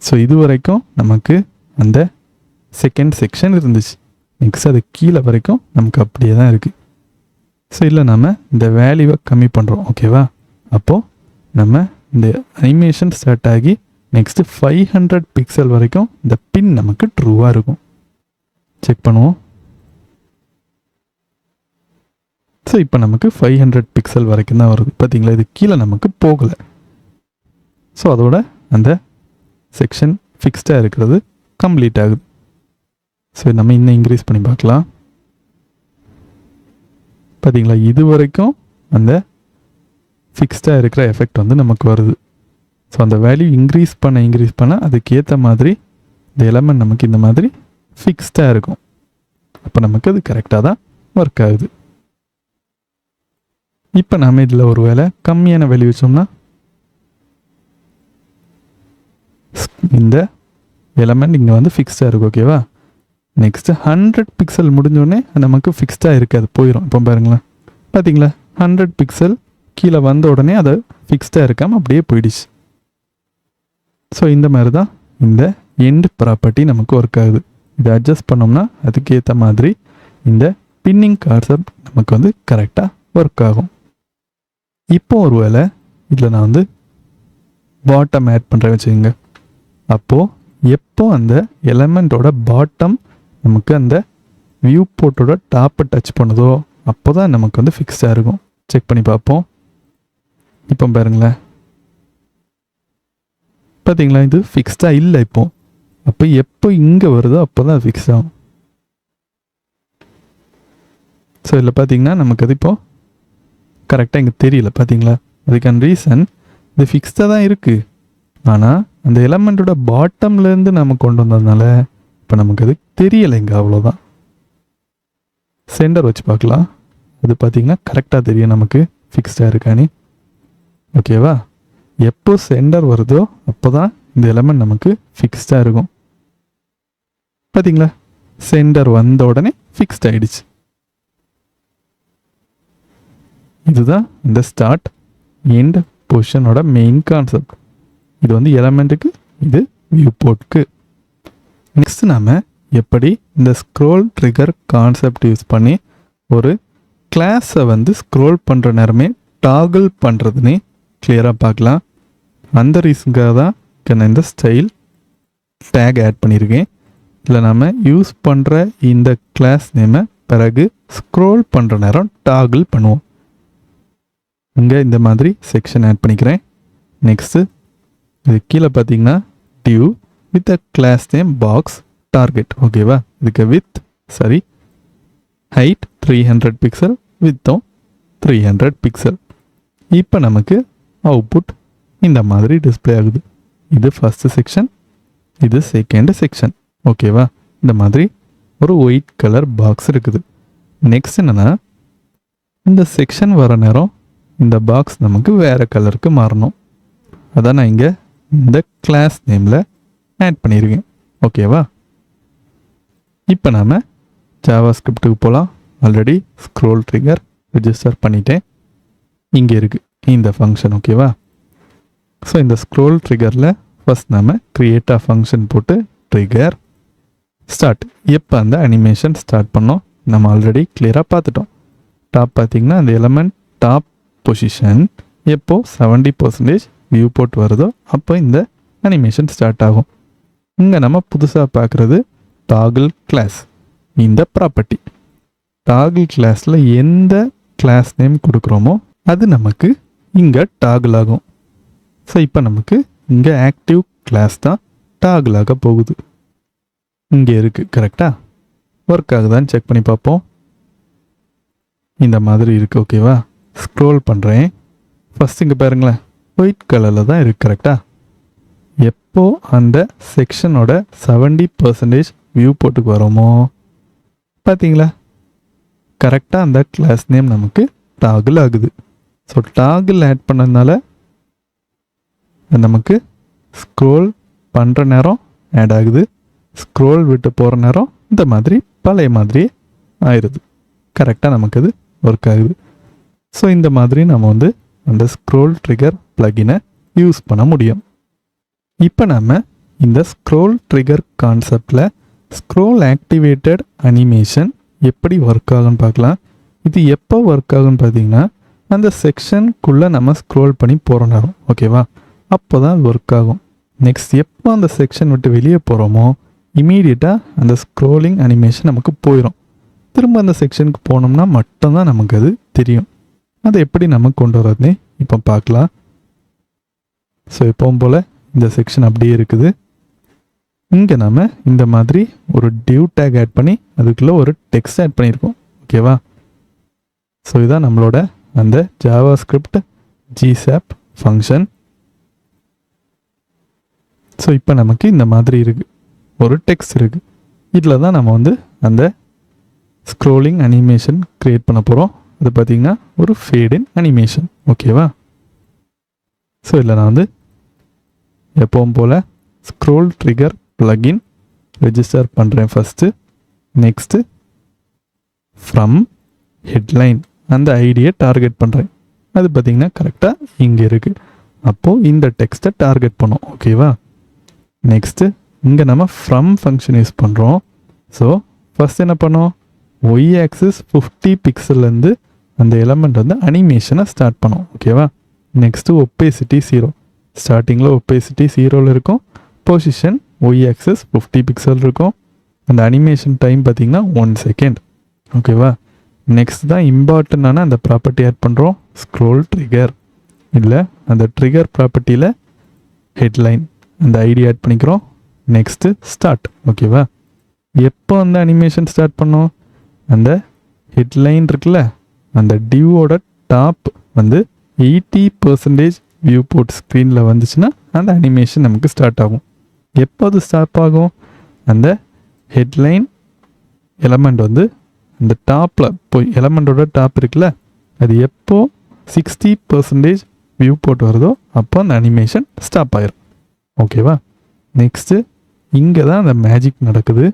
ஸோ இது வரைக்கும் நமக்கு அந்த செகண்ட் செக்ஷன் இருந்துச்சு. நெக்ஸ்ட் அது கீழே வரைக்கும் நமக்கு அப்படியே தான் இருக்குது. ஸோ இல்லை நம்ம இந்த வேல்யூவை கம்மி பண்ணுறோம். ஓகேவா? அப்போது நம்ம இந்த அனிமேஷன் ஸ்டார்ட் ஆகி நெக்ஸ்ட்டு 500 பிக்சல் வரைக்கும் இந்த பின் நமக்கு ட்ரூவாக இருக்கும். செக் பண்ணுவோம். ஸோ இப்போ நமக்கு 500 பிக்சல் வரைக்கும் தான் வருது. பார்த்தீங்களா? இது கீழே நமக்கு போகலை. ஸோ அதோட அந்த செக்ஷன் ஃபிக்ஸ்டாக இருக்கிறது கம்ப்ளீட் ஆகுது. ஸோ நம்ம இன்னும் இன்க்ரீஸ் பண்ணி பார்க்கலாம். பார்த்தீங்களா? இது வரைக்கும் அந்த ஃபிக்ஸ்டாக இருக்கிற எஃபெக்ட் வந்து நமக்கு வருது. ஸோ அந்த வேல்யூ இன்க்ரீஸ் பண்ண அதுக்கேற்ற மாதிரி இந்த எலமெண்ட் நமக்கு இந்த மாதிரி ஃபிக்ஸ்டாக இருக்கும். அப்போ நமக்கு அது கரெக்டாக தான் ஒர்க் ஆகுது. இப்போ நம்ம இதில் ஒரு வேளை கம்மியான வேல்யூ வச்சோம்னா இந்த எலமெண்ட் இங்கே வந்து ஃபிக்ஸ்டாக இருக்கும். ஓகேவா? நெக்ஸ்ட்டு 100 பிக்சல் முடிஞ்சோடனே நமக்கு ஃபிக்ஸ்டாக இருக்காது, போயிடும். இப்போ பாருங்களேன், பார்த்தீங்களா 100 பிக்சல் கீழே வந்த உடனே அதை ஃபிக்ஸ்டாக இருக்காமல் அப்படியே போயிடுச்சு. ஸோ இந்த மாதிரி தான் இந்த எண்ட் ப்ராப்பர்ட்டி நமக்கு ஒர்க் ஆகுது. இதை அட்ஜஸ்ட் பண்ணோம்னா அதுக்கேற்ற மாதிரி இந்த பின்னிங் கான்செப்ட் நமக்கு வந்து கரெக்டாக ஒர்க் ஆகும். இப்போ ஒரு வேளை இதில் நான் வந்து பாட்டம் ஆட் பண்ணுறேன் வச்சுக்கோங்க. அப்போது எப்போ அந்த எலமெண்ட்டோட பாட்டம் நமக்கு அந்த வியூ போர்ட்டோட டாப்பை டச் பண்ணுதோ அப்போ தான் நமக்கு வந்து ஃபிக்ஸ்டாக இருக்கும். செக் பண்ணி பார்ப்போம். இப்போ பாருங்களேன், பார்த்தீங்களா இது ஃபிக்ஸ்டாக இல்லை. அப்போ எப்போ இங்கே வருதோ அப்போ தான் ஃபிக்ஸ் ஆகும். ஸோ இதில் பார்த்தீங்கன்னா நமக்கு அது இப்போது கரெக்டாக இங்கே தெரியல. பார்த்தீங்களா, அதுக்கான ரீசன் இது ஃபிக்ஸ்டாக தான் இருக்குது. ஆனால் அந்த எலமெண்ட்டோட பாட்டம்லேருந்து நம்ம கொண்டு வந்ததுனால இப்போ நமக்கு அது தெரியலை இங்கே, அவ்வளோதான். சென்டர் வச்சு பார்க்கலாம். அது பார்த்திங்கன்னா கரெக்டாக தெரியும் நமக்கு ஃபிக்ஸ்டாக இருக்கானே. ஓகேவா? எப்போ சென்டர் வருதோ அப்போ தான் இந்த எலமெண்ட் நமக்கு ஃபிக்ஸ்டாக இருக்கும். பார்த்தீங்களா, சென்டர் வந்த உடனே ஃபிக்ஸ்ட் ஆகிடுச்சு. இதுதான் இந்த ஸ்டார்ட் எண்ட் பொசிஷனோட மெயின் கான்செப்ட். இது வந்து எலமெண்ட்டுக்கு, இது வியூ போர்ட்டுக்கு. நெக்ஸ்ட் நாம் எப்படி இந்த ஸ்க்ரோல் ட்ரிகர் கான்செப்ட் யூஸ் பண்ணி ஒரு கிளாஸை வந்து ஸ்க்ரோல் பண்ணுற நேரமே டாகிள் பண்ணுறதுன்னு கிளியராக பார்க்கலாம். அந்த ரீசனுக்காக தான் நான் இந்த ஸ்டைல் டேக் ஆட் பண்ணியிருக்கேன். இதில் நம்ம யூஸ் பண்ணுற இந்த கிளாஸ் நேமை பிறகு ஸ்க்ரோல் பண்ணுற நேரம் டாகிள் பண்ணுவோம். இங்கே இந்த மாதிரி செக்ஷன் ஆட் பண்ணிக்கிறேன். நெக்ஸ்ட்டு இது கீழே பார்த்தீங்கன்னா div with a class name box target. ஓகேவா? இதுக்கு ஹைட் 300 பிக்சல், வித்தும் 300 பிக்சல். இப்போ நமக்கு அவுட்புட் இந்த மாதிரி டிஸ்பிளே ஆகுது. இது ஃபஸ்ட்டு செக்ஷன், இது செகண்ட் செக்ஷன். ஓகேவா? இந்த மாதிரி ஒரு ஒயிட் கலர் பாக்ஸ் இருக்குது. நெக்ஸ்ட் என்னென்னா, இந்த செக்ஷன் வர நேரம் இந்த பாக்ஸ் நமக்கு வேறு கலருக்கு மாறணும். அதான் நான் இங்கே இந்த கிளாஸ் நேமில் ஆட் பண்ணியிருக்கேன். ஓகேவா? இப்போ நாம் ஜாவா ஸ்கிரிப்டுக்கு போகலாம். ஆல்ரெடி ஸ்க்ரோல் ட்ரிகர் ரெஜிஸ்டர் பண்ணிட்டேன். இங்கே இருக்குது இந்த ஃபங்க்ஷன். ஓகேவா? ஸோ இந்த ஸ்க்ரோல் ட்ரிகரில் ஃபஸ்ட் நாம் க்ரியேட் அ ஃபங்க்ஷன் போட்டு ட்ரிகர் ஸ்டார்ட். எப்போ அந்த அனிமேஷன் ஸ்டார்ட் பண்ணோம் நம்ம ஆல்ரெடி கிளியராக பார்த்துட்டோம். டாப் பார்த்திங்கன்னா அந்த எலமெண்ட் டாப் பொசிஷன் எப்போ 70% வியூ போர்ட் வருதோ அப்போ இந்த அனிமேஷன் ஸ்டார்ட் ஆகும். இங்கே நம்ம புதுசாக பார்க்குறது டாகிள் கிளாஸ். இந்த ப்ராப்பர்ட்டி டாகிள் கிளாஸில் எந்த கிளாஸ் நேம் கொடுக்குறோமோ அது நமக்கு இங்கே டாகிள் ஆகும். ஸோ இப்போ நமக்கு இங்கே ஆக்டிவ் கிளாஸ் தான் டாகிள் ஆக போகுது. இங்கே இருக்குது. கரெக்டாக ஒர்க் ஆகுதான்னு செக் பண்ணி பார்ப்போம். இந்த மாதிரி இருக்குது. ஓகேவா? ஸ்க்ரோல் பண்ணுறேன். ஃபஸ்ட் இங்கே பாருங்களேன், ஒயிட் கலரில் தான் இருக்குது. கரெக்டாக எப்போ அந்த செக்ஷனோட 70% வியூ போர்ட்டுக்கு வரோமோ பார்த்தீங்களா, கரெக்டாக அந்த கிளாஸ் நேம் நமக்கு டாகிள் ஆகுது. ஸோ டாகிள் ஆட் பண்ணதுனால நமக்கு ஸ்க்ரோல் பண்ணுற நேரம் ஆட் ஆகுது, ஸ்க்ரோல் விட்டு போகிற நேரம் இந்த மாதிரி பழைய மாதிரியே ஆயிடுது. கரெக்டாக நமக்கு அது ஒர்க் ஆகுது. ஸோ இந்த மாதிரி நம்ம வந்து அந்த ஸ்க்ரோல் ட்ரிகர் ப்ளகினை யூஸ் பண்ண முடியும். இப்போ நம்ம இந்த ஸ்க்ரோல் ட்ரிகர் கான்செப்டில் ஸ்க்ரோல் ஆக்டிவேட்டட் அனிமேஷன் எப்படி ஒர்க் ஆகுன்னு பார்க்கலாம். இது எப்போ ஒர்க் ஆகுன்னு பார்த்தீங்கன்னா அந்த செக்ஷனுக்குள்ளே நம்ம ஸ்க்ரோல் பண்ணி போகிற நேரம். ஓகேவா? அப்போ தான் அது ஒர்க் ஆகும். நெக்ஸ்ட் எப்போ அந்த செக்ஷன் விட்டு வெளியே போகிறோமோ இமீடியட்டாக அந்த ஸ்க்ரோலிங் அனிமேஷன் நமக்கு போயிடும். திரும்ப அந்த செக்ஷனுக்கு போனோம்னா மட்டும்தான் நமக்கு அது தெரியும். அதை எப்படி நம்ம கொண்டு வர்றதுனே இப்போ பார்க்கலாம். ஸோ எப்பவும் போல் இந்த செக்ஷன் அப்படியே இருக்குது. இங்கே நம்ம இந்த மாதிரி ஒரு டிவ் டேக் ஆட் பண்ணி அதுக்குள்ளே ஒரு டெக்ஸ்ட் ஆட் பண்ணியிருக்கோம். ஓகேவா? ஸோ இதுதான் நம்மளோட அந்த ஜாவா ஸ்கிரிப்ட் ஜிசாப் ஃபங்க்ஷன். ஸோ இப்போ நமக்கு இந்த மாதிரி இருக்குது, ஒரு டெக்ஸ்ட் இருக்குது. இதில் தான் நம்ம வந்து அந்த ஸ்க்ரோலிங் அனிமேஷன் க்ரியேட் பண்ண போகிறோம். அது பார்த்திங்கன்னா ஒரு ஃபேட் இன் அனிமேஷன். ஓகேவா? ஸோ இதில் நான் வந்து எப்பவும் போல் ஸ்க்ரோல் ட்ரிகர் பிளகின் ரெஜிஸ்டர் பண்ணுறேன் ஃபஸ்ட்டு. நெக்ஸ்ட்டு ஃப்ரம் ஹெட்லைன் அந்த ஐடியை டார்கெட் பண்ணுறேன். அது பார்த்திங்கன்னா கரெக்டாக இங்கே இருக்குது. அப்போது இந்த டெக்ஸ்ட்டை டார்கெட் பண்ணோம். ஓகேவா? நெக்ஸ்ட்டு இங்கே நம்ம ஃப்ரம் ஃபங்க்ஷன் யூஸ் பண்ணுறோம். ஸோ ஃபஸ்ட் என்ன பண்ணோம், ஒய் ஆக்சிஸ் 50 பிக்சல்லேருந்து அந்த எலமெண்ட் வந்து அனிமேஷனை ஸ்டார்ட் பண்ணோம். ஓகேவா? நெக்ஸ்ட்டு ஒப்பேசிட்டி 0. ஸ்டார்டிங்கில் ஒப்பேசிட்டி 0ல் இருக்கும். பொசிஷன் ஒய் ஆக்சிஸ் 50 பிக்சல் இருக்கும். அந்த அனிமேஷன் டைம் பார்த்திங்கன்னா 1 செகண்ட். ஓகேவா? நெக்ஸ்ட் தான் இம்பார்ட்டண்டான அந்த ப்ராப்பர்ட்டி ஆட் பண்ணுறோம், ஸ்க்ரோல் ட்ரிகர். இல்லை அந்த ட்ரிகர் ப்ராப்பர்ட்டியில் ஹெட்லைன் அந்த ஐடி ஆட் பண்ணிக்கிறோம். Next start. ஓகேவா? எப்போ அந்த அனிமேஷன் ஸ்டார்ட் பண்ணோம், அந்த ஹெட்லைன் இருக்குல்ல, அந்த டிவோட டாப் வந்து 80% வியூ போர்ட் ஸ்க்ரீனில் வந்துச்சுன்னா அந்த அனிமேஷன் நமக்கு ஸ்டார்ட் ஆகும். எப்போ அது ஸ்டார்ட் ஆகும், அந்த ஹெட்லைன் எலமெண்ட் வந்து அந்த டாப்பில் போய் எலமெண்டோட டாப் இருக்குல்ல, அது எப்போ 60% வியூ போர்ட் வருதோ அப்போ அந்த அனிமேஷன் ஸ்டாப் ஆயிரும். ஓகேவா? நெக்ஸ்ட்டு இங்கே தான் அந்த மேஜிக் நடக்குது.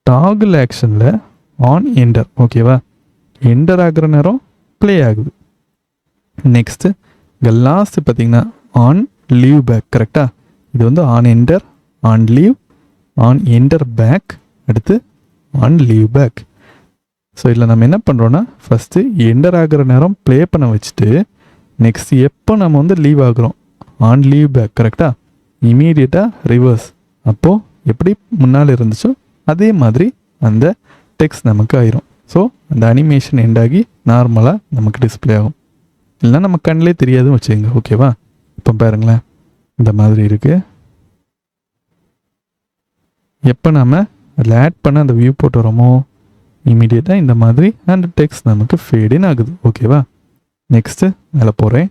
டாகிள் ஆக்ஷனில் ஆன் என்டர். ஓகேவா? என்டர் ஆகிற நேரம் ப்ளே ஆகுது. நெக்ஸ்ட்டு இங்கே லாஸ்ட்டு பார்த்திங்கன்னா ஆன் லீவ் பேக். கரெக்டாக? இது வந்து on enter, on leave, on enter back, அடுத்து ஆன் லீவ் பேக். ஸோ இதில் நம்ம என்ன பண்ணுறோன்னா ஃபஸ்ட்டு என்டர் ஆகிற நேரம் ப்ளே பண்ண வச்சுட்டு நெக்ஸ்ட் எப்போ நம்ம வந்து லீவ் ஆகுறோம், ஆன் லீவ் பேக். கரெக்டாக? இமீடியட்டாக ரிவர்ஸ். அப்போது எப்படி முன்னால் இருந்துச்சோ அதே மாதிரி அந்த டெக்ஸ்ட் நமக்கு ஆயிரும். ஸோ அந்த அனிமேஷன் எண்ட் ஆகி நார்மலாக நமக்கு டிஸ்பிளே ஆகும். இல்லைனா நம்ம கண்ணிலே தெரியாதுன்னு வச்சுக்கோங்க. ஓகேவா? இப்போ பாருங்களேன், இந்த மாதிரி இருக்குது. எப்போ நம்ம அதில் ஆட் பண்ண அந்த வியூ போட்டு வரோமோ இமீடியட்டாக இந்த மாதிரி அந்த டெக்ஸ்ட் நமக்கு ஃபேடின் ஆகுது. ஓகேவா? நெக்ஸ்ட்டு மேலே போகிறேன்.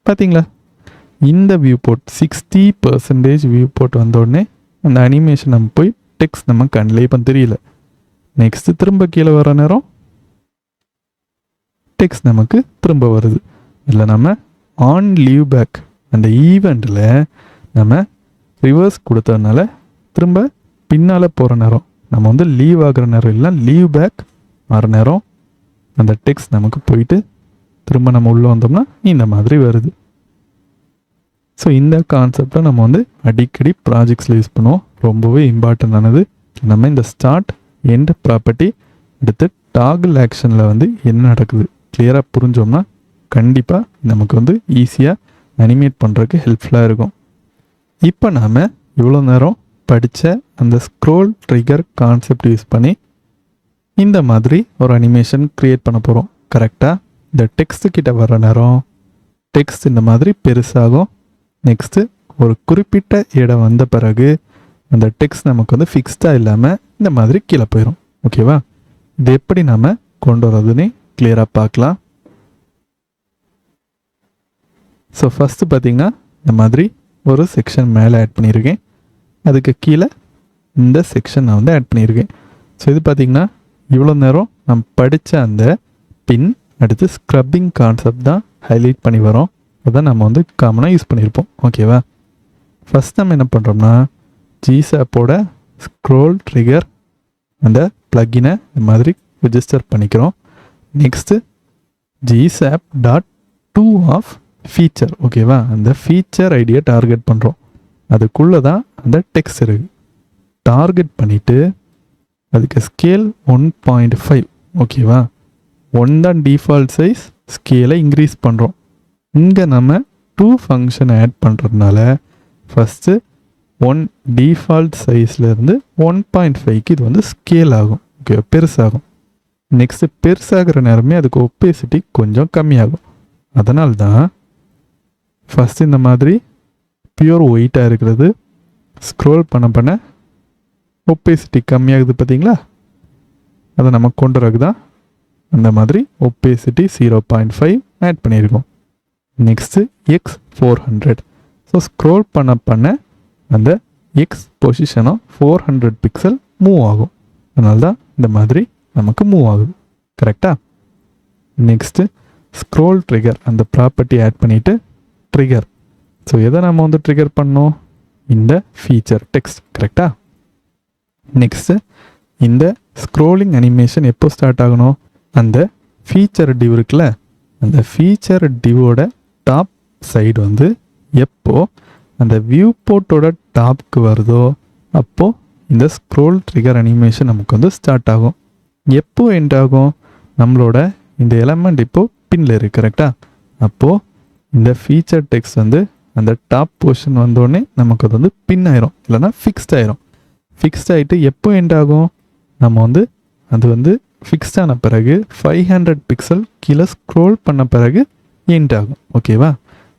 பார்த்தீங்களா, இந்த வியூ போர்ட் 60% வியூ போர்ட் வந்தோடனே அந்த அனிமேஷன் நம்ம போய் டெக்ஸ்ட் நம்ம கண்ணிலே இப்போ தெரியல. நெக்ஸ்ட்டு திரும்ப கீழே வர நேரம் டெக்ஸ்ட் நமக்கு திரும்ப வருது. இல்லை நம்ம ஆன் லீவ் பேக் அந்த ஈவெண்ட்டில் நம்ம ரிவர்ஸ் கொடுத்ததுனால திரும்ப பின்னால் போகிற நேரம் நம்ம வந்து லீவ் ஆகிற நேரம் இல்லை, லீவ் பேக் ஆகிற நேரம் அந்த டெக்ஸ்ட் நமக்கு போயிட்டு திரும்ப நம்ம உள்ளே வந்தோம்னா இந்த மாதிரி வருது. ஸோ இந்த கான்செப்டை நம்ம வந்து அடிக்கடி ப்ராஜெக்ட்ஸில் யூஸ் பண்ணுவோம். ரொம்பவே இம்பார்ட்டண்டானது. நம்ம இந்த ஸ்டார்ட் எண்ட் ப்ராப்பர்ட்டி எடுத்து டாகிள் ஆக்ஷனில் வந்து என்ன நடக்குது கிளியராக புரிஞ்சோம்னா கண்டிப்பாக நமக்கு வந்து ஈஸியாக அனிமேட் பண்ணுறதுக்கு ஹெல்ப்ஃபுல்லாக இருக்கும். இப்போ நாம் இவ்வளோ நேரம் படித்த அந்த ஸ்க்ரோல் ட்ரிகர் கான்செப்ட் யூஸ் பண்ணி இந்த மாதிரி ஒரு அனிமேஷன் க்ரியேட் பண்ண போகிறோம். கரெக்டாக இந்த டெக்ஸ்ட்டு கிட்ட வர நேரம் டெக்ஸ்ட் இந்த மாதிரி பெருசாகும். நெக்ஸ்ட்டு ஒரு குறிப்பிட்ட இடம் வந்த பிறகு அந்த டெக்ஸ்ட் நமக்கு வந்து ஃபிக்ஸ்டாக இல்லாமல் இந்த மாதிரி கீழே போயிடும். ஓகேவா? இது எப்படி நாம் கொண்டு வரதுன்னு கிளியராக பார்க்கலாம். ஸோ ஃபஸ்ட்டு பார்த்திங்கன்னா இந்த மாதிரி ஒரு செக்ஷன் மேலே ஆட் பண்ணியிருக்கேன். அதுக்கு கீழே இந்த செக்ஷன் நான் வந்து ஆட் பண்ணியிருக்கேன். ஸோ இது பார்த்திங்கன்னா இவ்வளோ நேரம் நம்ம படித்த அந்த பின் அடுத்து ஸ்க்ரப்பிங் கான்செப்ட் தான் ஹைலைட் பண்ணி வரோம். அதான் நம்ம வந்து காமனாக யூஸ் பண்ணியிருப்போம். ஓகேவா? ஃபஸ்ட் நம்ம என்ன பண்ணுறோம்னா ஜிசாப்போட ஸ்க்ரோல் ட்ரிகர் அந்த ப்ளக்கினை இந்த மாதிரி ரெஜிஸ்டர் பண்ணிக்கிறோம். Next GSAP.to of feature. ஓகேவா? அந்த ஃபீச்சர் ஐடியை டார்கெட் பண்ணுறோம். அதுக்குள்ளே தான் அந்த டெக்ஸ்ட் இருக்குது. டார்கெட் பண்ணிவிட்டு அதுக்கு ஸ்கேல் 1.5. ஓகேவா? 1 தான் டிஃபால்ட் சைஸ், ஸ்கேலை இன்க்ரீஸ் பண்ணுறோம். இங்கே நம்ம 2 ஃபங்க்ஷன் ஆட் பண்ணுறதுனால ஃபஸ்ட்டு 1 டிஃபால்ட் சைஸ்லேருந்து 1.5க்கு இது வந்து ஸ்கேல் ஆகும். ஓகே, பெருசாகும். நெக்ஸ்ட்டு பெருசாகிற நேரமே அதுக்கு ஒப்பேசிட்டி கொஞ்சம் கம்மியாகும். அதனால தான் ஃபஸ்ட்டு இந்த மாதிரி பியூர் ஒயிட்டாக இருக்கிறது ஸ்க்ரோல் பண்ண ஒப்பேசிட்டி கம்மியாகுது. பார்த்தீங்களா? அதை நம்ம கொண்டு வரக்கு தான் அந்த மாதிரி ஒப்பேசிட்டி 0.5 ஆட் பண்ணியிருக்கோம். Next X400. ஸோ ஸ்க்ரோல் பண்ண அந்த எக்ஸ் பொசிஷனாக 400 பிக்சல் மூவ் ஆகும். அதனால தான் இந்த மாதிரி நமக்கு மூவ் ஆகுது. கரெக்டாக? நெக்ஸ்ட்டு ஸ்க்ரோல் ட்ரிகர் அந்த ப்ராப்பர்ட்டி ஆட் பண்ணிவிட்டு ட்ரிகர். ஸோ எதை நம்ம வந்து ட்ரிகர் பண்ணோம், இந்த ஃபீச்சர் டெக்ஸ்ட். கரெக்டாக? நெக்ஸ்ட்டு இந்த ஸ்க்ரோலிங் அனிமேஷன் எப்போ ஸ்டார்ட் ஆகணும்? அந்த ஃபீச்சர் டிவ் இருக்குல்ல, அந்த ஃபீச்சர் டிவோட டாப் சைடு வந்து எப்போ அந்த வியூ போர்ட்டோட டாப்க்கு வருதோ அப்போது இந்த ஸ்க்ரோல் ட்ரிகர் அனிமேஷன் நமக்கு வந்து ஸ்டார்ட் ஆகும். எப்போ எண்ட் ஆகும்? நம்மளோட இந்த எலமெண்ட் இப்போது பின்னில் இருக்குது. கரெக்டாக? அப்போது இந்த ஃபீச்சர் டெக்ஸ்ட் வந்து அந்த டாப் போர்ஷன் வந்தோடனே நமக்கு அது வந்து பின் ஆயிரும், இல்லைனா ஃபிக்ஸ்ட் ஆயிரும். ஃபிக்ஸ்ட் ஆகிட்டு எப்போ எண்ட் ஆகும்? நம்ம வந்து அது வந்து ஃபிக்ஸ்ட் ஆன பிறகு 500 பிக்சல் கீழே ஸ்க்ரோல் பண்ண பிறகு எண்ட் ஆகும். ஓகேவா?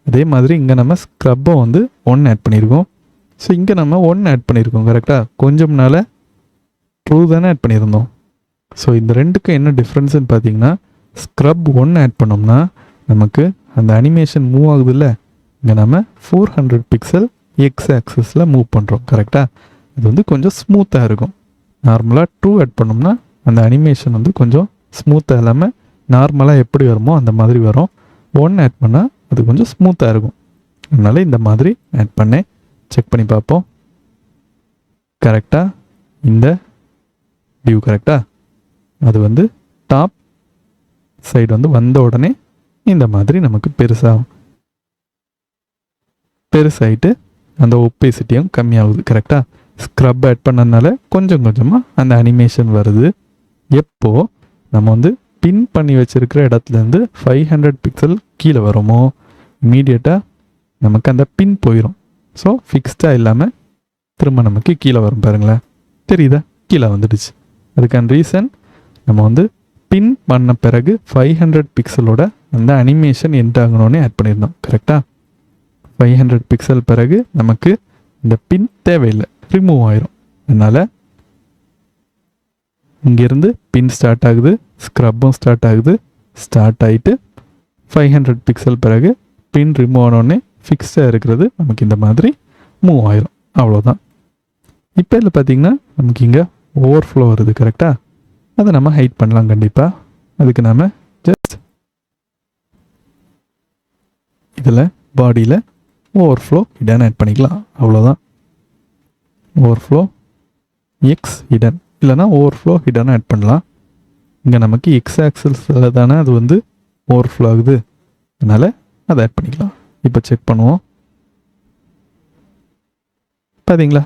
அதே மாதிரி இங்கே நம்ம ஸ்க்ரப்பை வந்து 1 ஆட் பண்ணியிருக்கோம். ஸோ இங்கே நம்ம 1 ஆட் பண்ணியிருக்கோம். கரெக்டாக? கொஞ்சம் நாள் ட்ரூ தானே ஆட் பண்ணியிருந்தோம். ஸோ இந்த ரெண்டுக்கும் என்ன டிஃப்ரென்ஸ்னு பார்த்தீங்கன்னா, ஸ்க்ரப் 1 ஆட் பண்ணோம்னா நமக்கு அந்த அனிமேஷன் மூவ் ஆகுது இல்லை, இங்கே நம்ம 400 பிக்சல் எக்ஸ் ஆக்சஸில் மூவ் பண்ணுறோம். கரெக்டாக? அது வந்து கொஞ்சம் ஸ்மூத்தாக இருக்கும். நார்மலாக 2 ஆட் பண்ணோம்னா அந்த அனிமேஷன் வந்து கொஞ்சம் ஸ்மூத்தாக இல்லாமல் நார்மலாக எப்படி வருமோ அந்த மாதிரி வரும். 1 ஆட் பண்ணால் அது கொஞ்சம் ஸ்மூத்தாக இருக்கும். அதனால் இந்த மாதிரி ஆட் பண்ணேன். செக் பண்ணி பார்ப்போம். கரெக்டாக? இந்த டியூ கரெக்டாக? அது வந்து டாப் சைடு வந்து வந்த உடனே இந்த மாதிரி நமக்கு பெருசாகிட்டு அந்த ஒப்பேசிட்டியும் கம்மியாகுது. கரெக்டாக? ஸ்க்ரப் ஆட் பண்ணதுனால கொஞ்சம் கொஞ்சமாக அந்த அனிமேஷன் வருது. எப்போ நம்ம வந்து பின் பண்ணி வச்சுருக்கிற இடத்துலேருந்து 500 பிக்சல் கீழே வருமோ இமீடியட்டாக நமக்கு அந்த பின் போயிடும். ஸோ ஃபிக்ஸ்டாக இல்லாமல் திரும்ப நமக்கு கீழே வரும். பாருங்களேன், தெரியுதா? கீழே வந்துடுச்சு. அதுக்கான ரீசன் நம்ம வந்து பின் பண்ண பிறகு 500 பிக்சலோட அந்த அனிமேஷன் எண்ட் ஆகணும்னே ஆட் பண்ணியிருந்தோம். கரெக்டாக? 500 பிக்சல் பிறகு நமக்கு இந்த பின் தேவையில்லை, ரிமூவ் ஆயிரும். அதனால் இங்கேருந்து பின் ஸ்டார்ட் ஆகுது, ஸ்க்ரப்பும் ஸ்டார்ட் ஆகுது. ஸ்டார்ட் ஆகிட்டு 500 பிக்சல் பிறகு பின் ரிமூவ் ஆனோடனே ஃபிக்ஸ்டாக இருக்கிறது நமக்கு இந்த மாதிரி மூவ் ஆயிரும். அவ்வளோதான். இப்போ இதில் பார்த்திங்கன்னா நமக்கு இங்கே ஓவர்ஃப்ளோ வருது. கரெக்டாக? அதை நம்ம ஹைட் பண்ணலாம் கண்டிப்பாக. அதுக்கு நாம் ஜஸ்ட் இதில் பாடியில் ஓவர்ஃப்ளோ ஹிடன் ஆட் பண்ணிக்கலாம். அவ்வளோதான். ஓவர்ஃப்ளோ எக்ஸ் ஹிடன் இல்லைனா ஓவர்ஃப்ளோ ஹிடன் ஆட் பண்ணலாம். இங்கே நமக்கு எக்ஸ் ஆக்சஸில் தானே அது வந்து ஓவர்ஃப்ளோ ஆகுது, அதனால் அதை ஆட் பண்ணிக்கலாம். இப்போ செக் பண்ணுவோம். பார்த்தீங்களா?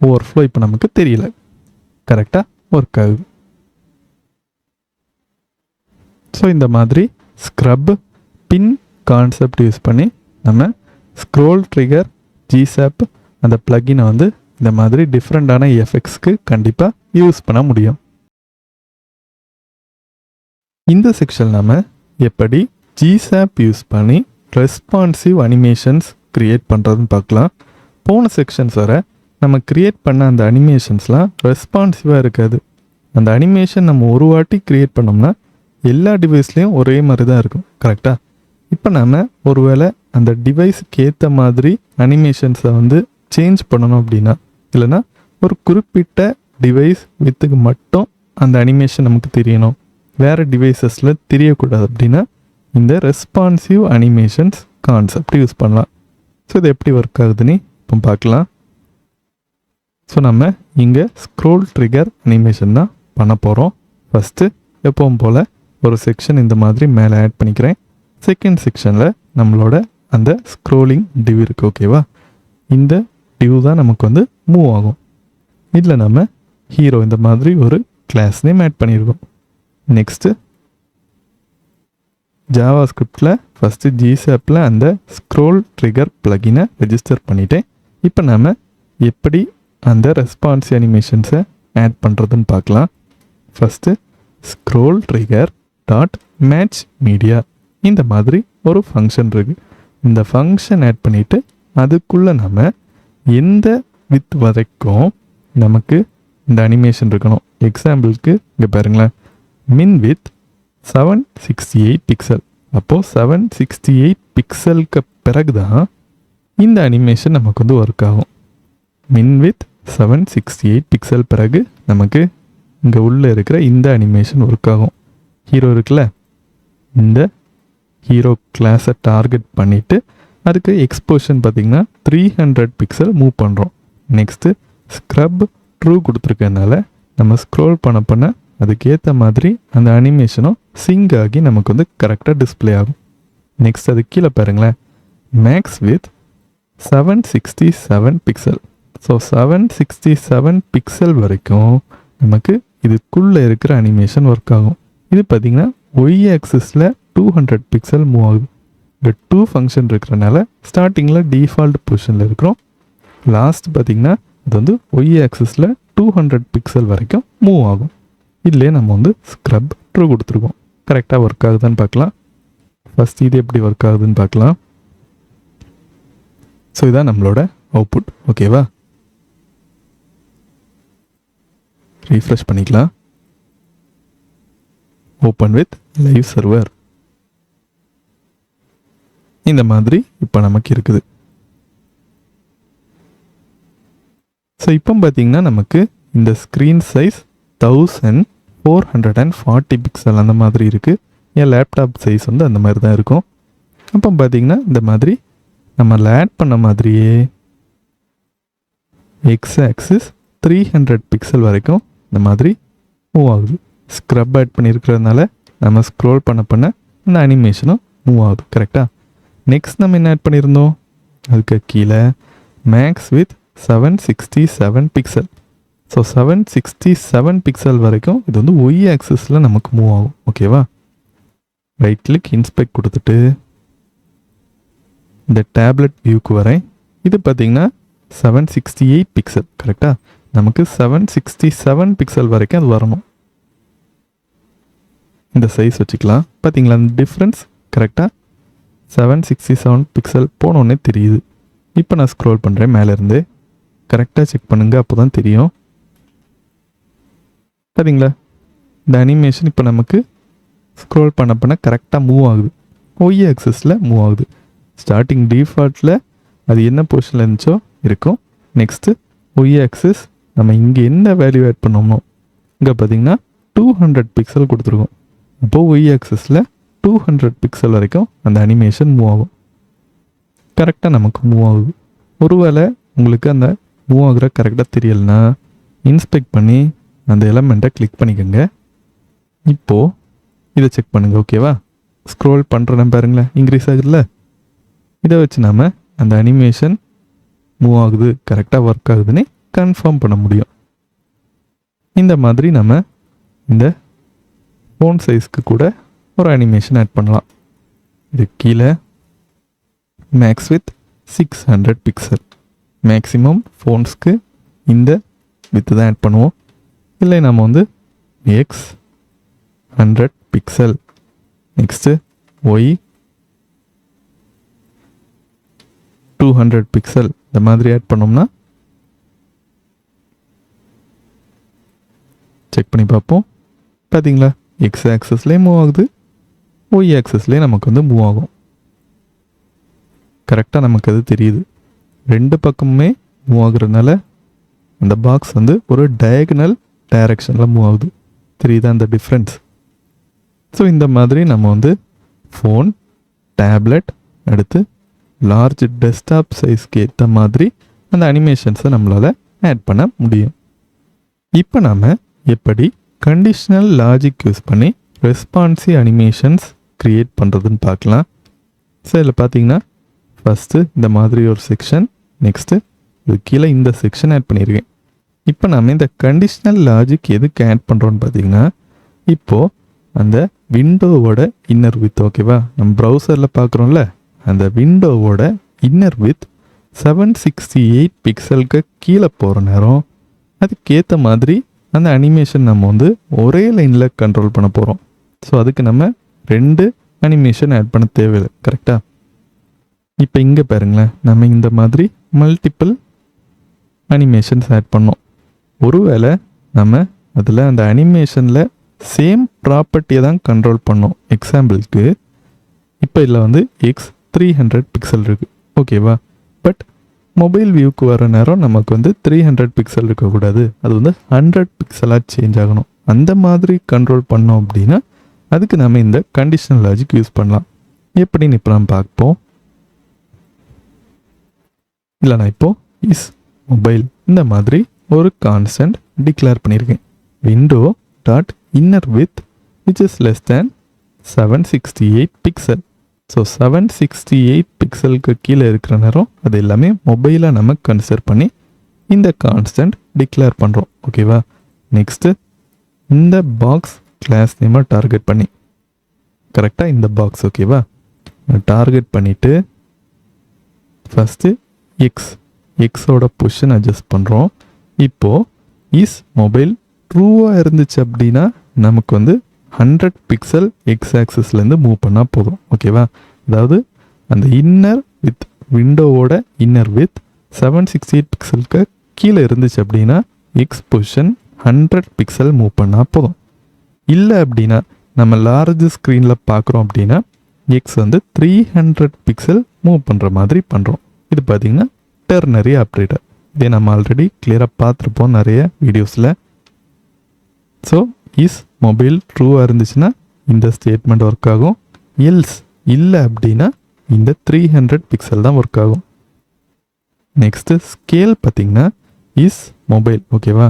ஓவர்ஃப்ளோ இப்போ நமக்கு தெரியல. கரெக்டாக ஒர்க் ஆகுது. ஸோ இந்த மாதிரி ஸ்க்ரப் பின் கான்செப்ட் யூஸ் பண்ணி நம்ம ஸ்க்ரோல் ட்ரிகர் ஜிசாப் அந்த ப்ளக்கினை வந்து இந்த மாதிரி டிஃப்ரெண்ட்டான எஃபெக்ட்ஸ்க்கு கண்டிப்பாக யூஸ் பண்ண முடியும். இந்த செக்ஷன் நம்ம எப்படி ஜிசாப் யூஸ் பண்ணி ரெஸ்பான்சிவ் அனிமேஷன்ஸ் க்ரியேட் பண்ணுறதுன்னு பார்க்கலாம். போன செக்ஷன்ஸ் வர நம்ம க்ரியேட் பண்ண அந்த அனிமேஷன்ஸ்லாம் ரெஸ்பான்சிவாக இருக்காது. அந்த அனிமேஷன் நம்ம ஒரு வாட்டி க்ரியேட் பண்ணோம்னா எல்லா டிவைஸ்லேயும் ஒரே மாதிரி தான் இருக்கும். கரெக்டாக? இப்போ நம்ம ஒருவேளை அந்த டிவைஸுக்கு ஏற்ற மாதிரி அனிமேஷன்ஸை வந்து சேஞ்ச் பண்ணணும் அப்படின்னா, இல்லைனா ஒரு குறிப்பிட்ட டிவைஸ் வித்துக்கு மட்டும் அந்த அனிமேஷன் நமக்கு தெரியணும், வேறு டிவைசஸில் தெரியக்கூடாது அப்படின்னா இந்த ரெஸ்பான்சிவ் அனிமேஷன்ஸ் கான்செப்ட் யூஸ் பண்ணலாம். ஸோ இது எப்படி ஒர்க் ஆகுதுன்னு இப்போ பார்க்கலாம். ஸோ நம்ம இங்கே ஸ்க்ரோல் ட்ரிகர் அனிமேஷன் தான் பண்ண போகிறோம். ஃபஸ்ட்டு எப்பவும் போல் ஒரு செக்ஷன் இந்த மாதிரி மேலே ஆட் பண்ணிக்கிறேன். செகண்ட் செக்ஷனில் நம்மளோட அந்த ஸ்க்ரோலிங் டிவ் இருக்குது. ஓகேவா? இந்த டிவ் தான் நமக்கு வந்து மூவ் ஆகும். இதில் நம்ம ஹீரோ இந்த மாதிரி ஒரு கிளாஸ் நேம் ஆட் பண்ணியிருக்கோம். நெக்ஸ்ட்டு ஜாவா ஸ்கிரிப்டில் ஃபஸ்ட்டு ஜிசாப்பில் அந்த ஸ்க்ரோல் ட்ரிகர் ப்ளகினை ரெஜிஸ்டர் பண்ணிவிட்டேன். இப்போ நம்ம எப்படி அந்த ரெஸ்பான்ஸ் அனிமேஷன்ஸை ஆட் பண்ணுறதுன்னு பார்க்கலாம். First scroll trigger dot match media இந்த மாதிரி ஒரு ஃபங்க்ஷன் இருக்குது. இந்த ஃபங்க்ஷன் ஆட் பண்ணிவிட்டு அதுக்குள்ளே நம்ம எந்த வித் வரைக்கும் நமக்கு இந்த அனிமேஷன் இருக்கணும். எக்ஸாம்பிளுக்கு இங்கே பாருங்களேன், மின் வித் 768 பிக்சல். அப்போது 768 பிக்சலுக்கு பிறகு தான் இந்த அனிமேஷன் நமக்கு வந்து ஒர்க் ஆகும். மின் வித் 768 பிக்சல் பிறகு நமக்கு இங்கே உள்ளே இருக்கிற இந்த அனிமேஷன் ஒர்க் ஆகும். ஹீரோ இருக்குல்ல, இந்த ஹீரோ கிளாஸை டார்கெட் பண்ணிவிட்டு அதுக்கு எக்ஸ்போஷன் பார்த்திங்கன்னா 300 பிக்சல் மூவ் பண்ணுறோம். நெக்ஸ்ட்டு ஸ்க்ரப் ட்ரூ கொடுத்துருக்கனால நம்ம ஸ்க்ரோல் பண்ண அதுக்கேற்ற மாதிரி அந்த அனிமேஷனும் சிங்க் ஆகி நமக்கு வந்து கரெக்டாக டிஸ்பிளே ஆகும். நெக்ஸ்ட் அது கீழே பாருங்களேன், max width 767 pixel. So 767 pixel வரைக்கும் நமக்கு இதுக்குள்ளே இருக்கிற அனிமேஷன் ஒர்க் ஆகும். இது பார்த்திங்கன்னா ஒய் ஆக்சிஸில் 200 பிக்சல் மூவ் ஆகுது. இந்த 2 ஃபங்க்ஷன் இருக்கிறனால ஸ்டார்டிங்கில் டிஃபால்ட் பொசிஷனில் இருக்கிறோம். லாஸ்ட் பார்த்திங்கன்னா அது வந்து ஒய் ஆக்சிஸில் 200 பிக்சல் வரைக்கும் மூவ் ஆகும். இதுலேயே நம்ம வந்து ஸ்க்ரப் ட்ரூ கொடுத்துருக்கோம். கரெக்டாக ஒர்க் ஆகுதுன்னு பார்க்கலாம். ஃபஸ்ட் இது எப்படி ஒர்க் ஆகுதுன்னு பார்க்கலாம். ஸோ இதான் நம்மளோட அவுட்புட். ஓகேவா, ரீஃப்ரெஷ் பண்ணிக்கலாம். Open with live server. இந்த மாதிரி இப்போ நமக்கு இருக்குது. ஸோ இப்போ பார்த்தீங்கன்னா நமக்கு இந்த ஸ்க்ரீன் சைஸ் 1440 பிக்சல் அந்த மாதிரி இருக்குது. என் லேப்டாப் சைஸ் வந்து அந்த மாதிரி தான் இருக்கும். அப்போ பார்த்தீங்கன்னா இந்த மாதிரி நம்ம ஆட் பண்ண மாதிரியே எக்ஸ் ஆக்சிஸ் 300 பிக்சல் வரைக்கும் இந்த மாதிரி மூவ் ஆகுது. ஸ்க்ரப் ஆட் பண்ணியிருக்கிறதுனால நம்ம ஸ்க்ரோல் பண்ண இந்த அனிமேஷனும் மூவ் ஆகுது. கரெக்டாக. நெக்ஸ்ட் நம்ம என்ன ஆட் பண்ணியிருந்தோம், அதுக்கு கீழே max width 767 pixel. So 767 pixel வரைக்கும் இது வந்து ஒய் ஆக்சிஸில் நமக்கு மூவ் ஆகும். ஓகேவா, ரைட் கிளிக் இன்ஸ்பெக்ட் கொடுத்துட்டு இந்த டேப்லெட் வியூக்கு வரேன். இது பார்த்திங்கன்னா 768 பிக்சல். கரெக்டாக, நமக்கு 767 பிக்சல் வரைக்கும் அது வரணும். இந்த சைஸ் வச்சுக்கலாம். பார்த்தீங்களா அந்த டிஃப்ரென்ஸ்? கரெக்டாக 767 பிக்சல் போனோடனே தெரியுது. இப்போ நான் ஸ்க்ரோல் பண்ணுறேன் மேலேருந்து. கரெக்டாக செக் பண்ணுங்கள், அப்போ தான் தெரியும். பார்த்தீங்களா இந்த அனிமேஷன் இப்போ நமக்கு ஸ்க்ரோல் பண்ண கரெக்டாக மூவ் ஆகுது. ஒய் ஆக்சிஸில் மூவ் ஆகுது. ஸ்டார்டிங் டிஃபால்ட்டில் அது என்ன பொசிஷனில் இருந்துச்சோ இருக்கும். நெக்ஸ்ட்டு ஒய் ஆக்சிஸ் நம்ம இங்கே என்ன வேல்யூ ஆட் பண்ணோமோ இங்கே பார்த்திங்கன்னா 200 பிக்சல் கொடுத்துருக்கோம். அப்போது ஒய் ஆக்சிஸில் 200 பிக்சல் வரைக்கும் அந்த அனிமேஷன் மூவ் ஆகும். கரெக்டாக நமக்கு மூவ் ஆகுது. ஒருவேளை உங்களுக்கு அந்த மூவ் ஆகுற கரெக்டாக தெரியலைன்னா இன்ஸ்பெக்ட் பண்ணி அந்த எலமெண்ட்டை கிளிக் பண்ணிக்கோங்க. இப்போது இதை செக் பண்ணுங்கள். ஓகேவா, ஸ்க்ரோல் பண்ணுறேன் பாருங்களேன், இன்க்ரீஸ் ஆகுதுல்ல. இதை வச்சு நாம் அந்த அனிமேஷன் மூவ் ஆகுது, கரெக்டாக ஒர்க் ஆகுதுன்னு கன்ஃபார்ம் பண்ண முடியும். இந்த மாதிரி நம்ம இந்த ஃபோன் சைஸ்க்கு கூட ஒரு அனிமேஷன் ஆட் பண்ணலாம். இது கீழே மேக்ஸ் வித் 600 பிக்சல். மேக்ஸிமம் ஃபோன்ஸ்க்கு இந்த வித்து தான் ஆட் பண்ணுவோம். இல்லை நம்ம வந்து x 100 pixel. Next y 200 pixel. இந்த மாதிரி ஆட் பண்ணோம்னா செக் பண்ணி பார்ப்போம். பார்த்தீங்களா, எக்ஸ் ஆக்சஸ்லேயே மூவ் ஆகுது, ஒய் ஆக்சஸ்லேயே நமக்கு வந்து மூவ் ஆகும். கரெக்டாக நமக்கு அது தெரியுது. ரெண்டு பக்கமுமே மூவ் ஆகுறதுனால அந்த பாக்ஸ் வந்து ஒரு டயகனல் டைரக்ஷனில் மூவ் ஆகுது. தெரியுதா அந்த டிஃப்ரென்ஸ்? ஸோ இந்த மாதிரி நம்ம வந்து ஃபோன், டேப்லெட், அடுத்து லார்ஜ் டெஸ்க்டாப் சைஸ்க்கு ஏற்ற மாதிரி அந்த அனிமேஷன்ஸை நம்மளால் ஆட் பண்ண முடியும். இப்போ நாம் எப்படி கண்டிஷனல் லாஜிக் யூஸ் பண்ணி ரெஸ்பான்சிவ் அனிமேஷன்ஸ் க்ரியேட் பண்ணுறதுன்னு பார்க்கலாம். ஸோ இதில் பார்த்தீங்கன்னா ஃபஸ்ட்டு இந்த மாதிரி ஒரு செக்ஷன், நெக்ஸ்ட்டு இது கீழே இந்த செக்ஷன் ஆட் பண்ணியிருக்கேன். இப்போ நம்ம இந்த கண்டிஷனல் லாஜிக் எதுக்கு ஆட் பண்ணுறோன்னு பார்த்தீங்கன்னா, இப்போது அந்த விண்டோவோட இன்னர் வித், ஓகேவா, நம்ம ப்ரௌசரில் பார்க்குறோம்ல, அந்த விண்டோவோட இன்னர் வித் 768 பிக்சலுக்கு கீழே போகிற நேரம் அதுக்கேற்ற மாதிரி அந்த அனிமேஷன் நம்ம வந்து ஒரே லைனில் கண்ட்ரோல் பண்ண போகிறோம். ஸோ அதுக்கு நம்ம 2 அனிமேஷன் ஆட் பண்ண தேவையில்லை. கரெக்டாக. இப்போ இங்கே பாருங்களேன், நம்ம இந்த மாதிரி மல்டிபிள் அனிமேஷன்ஸ் ஆட் பண்ணோம். ஒருவேளை நம்ம அதில் அந்த அனிமேஷனில் சேம் ப்ராப்பர்ட்டியை தான் கண்ட்ரோல் பண்ணோம். எக்ஸாம்பிளுக்கு இப்போ இதில் வந்து எக்ஸ் 300 பிக்சல் இருக்குது, ஓகேவா. பட் மொபைல் வியூக்கு வர நேரம் நமக்கு வந்து 300 பிக்சல் இருக்கக்கூடாது, அது வந்து 100 பிக்சலாக சேஞ்ச் ஆகணும். அந்த மாதிரி கண்ட்ரோல் பண்ணோம் அப்படின்னா அதுக்கு நம்ம இந்த கண்டிஷனல் லாஜிக் யூஸ் பண்ணலாம். எப்படின்னு இப்போ நம்ம பார்ப்போம். இல்லை நான் இப்போ இஸ் மொபைல் இந்த மாதிரி ஒரு கான்ஸ்டன்ட் டிக்ளேர் பண்ணியிருக்கேன். Window dot inner with which is less than 768 pixel. So 768 பிக்சலுக்கு கீழே இருக்கிற நேரம் அது எல்லாமே மொபைலை நம்ம கன்சிடர் பண்ணி இந்த கான்ஸ்டன்ட் டிக்ளேர் பண்ணுறோம். ஓகேவா? நெக்ஸ்ட்டு இந்த பாக்ஸ் கிளாஸ் நேமை டார்கெட் பண்ணி கரெக்டாக இந்த பாக்ஸ் ஓகேவா டார்கெட் பண்ணிவிட்டு ஃபஸ்ட்டு எக்ஸோட பொசிஷன் அட்ஜஸ்ட் பண்ணுறோம். இப்போது இஸ் மொபைல் ட்ரூவாக இருந்துச்சு அப்படின்னா நமக்கு வந்து 100 பிக்சல் எக்ஸ் ஆக்சஸ்லேருந்து மூவ் பண்ணால் போதும். ஓகேவா? அதாவது அந்த இன்னர் வித் விண்டோவோட இன்னர் வித் 768 பிக்சலுக்கு கீழே இருந்துச்சு அப்படின்னா எக்ஸ் பொசிஷன் 100 பிக்சல் மூவ் பண்ணால் போதும். இல்லை அப்படின்னா நம்ம லார்ஜ் ஸ்க்ரீனில் பார்க்குறோம் அப்படின்னா எக்ஸ் வந்து 300 பிக்சல் மூவ் பண்ணுற மாதிரி பண்ணுறோம். இது பார்த்திங்கன்னா டெர்னரி ஆப்ரேட்டர். இதே நம்ம ஆல்ரெடி கிளியராக பார்த்துருப்போம் நிறைய வீடியோஸில். ஸோ இஸ் மொபைல் ட்ரூவாக இருந்துச்சுன்னா இந்த ஸ்டேட்மெண்ட் ஒர்க் ஆகும். எல்ஸ் இல்லை அப்படின்னா இந்த 300 பிக்சல் தான் ஒர்க் ஆகும். நெக்ஸ்ட்டு ஸ்கேல் பார்த்திங்கன்னா இஸ் மொபைல் ஓகேவா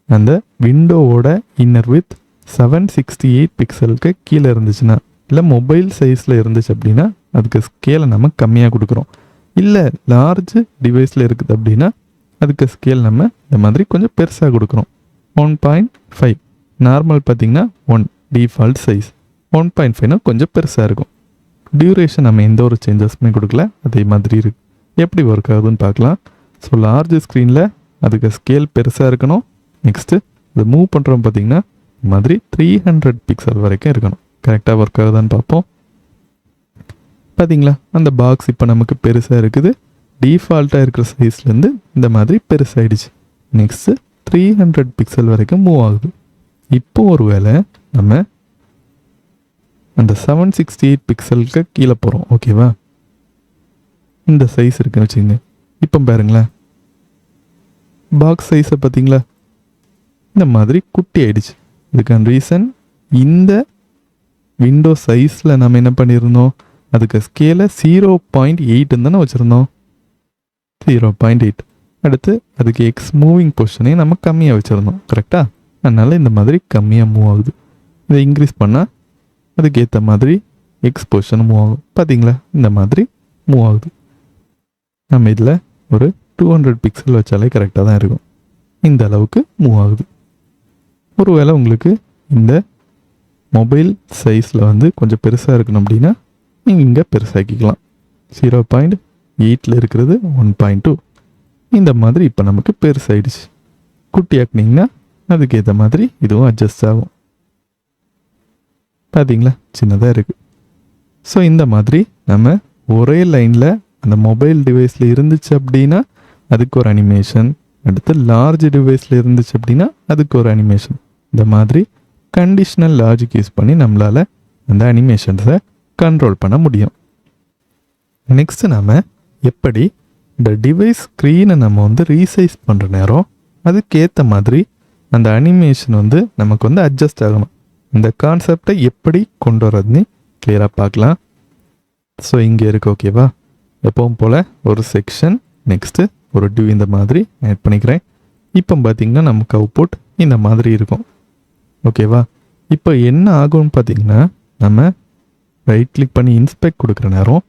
அந்த விண்டோவோட இன்னர் வித் 768 பிக்சலுக்கு கீழே இருந்துச்சுன்னா இல்லை மொபைல் சைஸில் இருந்துச்சு அப்படின்னா அதுக்கு ஸ்கேலை நம்ம கம்மியாக கொடுக்குறோம். இல்லை லார்ஜ் டிவைஸில் இருக்குது அப்படின்னா அதுக்கு ஸ்கேல் நம்ம இந்த மாதிரி கொஞ்சம் பெருசாக கொடுக்குறோம். 1.5 நார்மல் பார்த்திங்கன்னா 1 டிஃபால்ட் சைஸ். 1.5னா கொஞ்சம் பெருசாக இருக்கும். டியூரேஷன் நம்ம எந்த ஒரு சேஞ்சஸுமே கொடுக்கல, அதே மாதிரி இருக்கு. எப்படி ஒர்க் ஆகுதுன்னு பார்க்கலாம். ஸோ லார்ஜ் ஸ்க்ரீனில் அதுக்கு ஸ்கேல் பெருசாக இருக்கணும். நெக்ஸ்ட்டு இது மூவ் பண்ணுறோம் பார்த்திங்கன்னா இந்த மாதிரி 300 பிக்சல் வரைக்கும் இருக்கணும். கரெக்டாக ஒர்க் ஆகுதான்னு பார்ப்போம். பார்த்தீங்களா அந்த பாக்ஸ் இப்போ நமக்கு பெருசாக இருக்குது. டிஃபால்ட்டாக இருக்கிற சைஸ்லேருந்து இந்த மாதிரி பெருசாகிடுச்சு. நெக்ஸ்ட்டு 300 பிக்சல் வரைக்கும் மூவ் ஆகுது. இப்போ ஒரு வேளை நம்ம அந்த 768 பிக்சலுக்கு கீழே போகிறோம் ஓகேவா இந்த சைஸ் இருக்குன்னு வச்சுக்கோங்க. இப்போ பாருங்களேன் பாக்ஸ் சைஸை பார்த்தீங்களா இந்த மாதிரி குட்டி ஆயிடுச்சு. இதுக்கான ரீசன் இந்த விண்டோ சைஸில் நம்ம என்ன பண்ணியிருந்தோம் அதுக்கு ஸ்கேலை 0.8 தானே வச்சுருந்தோம். 0.8 அடுத்து அதுக்கு எக்ஸ் மூவிங் பொசிஷனையும் நம்ம கம்மியாக வச்சுருந்தோம் கரெக்டாக. அதனால் இந்த மாதிரி கம்மியாக மூவ் ஆகுது. இதை இன்க்ரீஸ் பண்ணால் அதுக்கு ஏற்ற மாதிரி எக்ஸ் பொசிஷன் மூவ் ஆகும். பார்த்தீங்களா இந்த மாதிரி மூவ் ஆகுது. நம்ம இதில் ஒரு 200 பிக்சல் வச்சாலே கரெக்டாக தான் இருக்கும். இந்த அளவுக்கு மூவ் ஆகுது. ஒருவேளை உங்களுக்கு இந்த மொபைல் சைஸில் வந்து கொஞ்சம் பெருசாக இருக்கணும் அப்படின்னா நீங்கள் இங்கே பெருசாக்கிக்கலாம். 0.8 இருக்கிறது 1.2 இந்த மாதிரி இப்போ நமக்கு பெருசாகிடுச்சு. குட்டியாக்குனிங்கன்னா அதுக்கேற்ற மாதிரி இதுவும் அட்ஜஸ்ட் ஆகும். பார்த்தீங்களா சின்னதாக இருக்குது. ஸோ இந்த மாதிரி நம்ம ஒரே லைனில் அந்த மொபைல் டிவைஸில் இருந்துச்சு அப்படின்னா அதுக்கு ஒரு அனிமேஷன், அடுத்து லார்ஜ் டிவைஸில் இருந்துச்சு அப்படின்னா அதுக்கு ஒரு அனிமேஷன், இந்த மாதிரி கண்டிஷனல் லாஜிக் யூஸ் பண்ணி நம்மளால் அந்த அனிமேஷன்ஸை கண்ட்ரோல் பண்ண முடியும். நெக்ஸ்ட்டு நாம் எப்படி இந்த டிவைஸ் ஸ்க்ரீனை நம்ம வந்து ரீசைஸ் பண்ணுற நேரம் அதுக்கேற்ற மாதிரி அந்த அனிமேஷன் வந்து நமக்கு வந்து அட்ஜஸ்ட் ஆகணும். இந்த கான்செப்டை எப்படி கொண்டு வரதுன்னு கிளியராக பார்க்கலாம். ஸோ இங்கே இருக்கு ஓகேவா எப்பவும் போல் ஒரு செக்ஷன் நெக்ஸ்ட்டு ஒரு டிவ் இந்த மாதிரி ஆட் பண்ணிக்கிறேன். இப்போ பார்த்திங்கன்னா நமக்கு அவுட்புட் இந்த மாதிரி இருக்கும் ஓகேவா. இப்போ என்ன ஆகும்னு பார்த்திங்கன்னா நம்ம ரைட் கிளிக் பண்ணி இன்ஸ்பெக்ட் கொடுக்குற நேரம்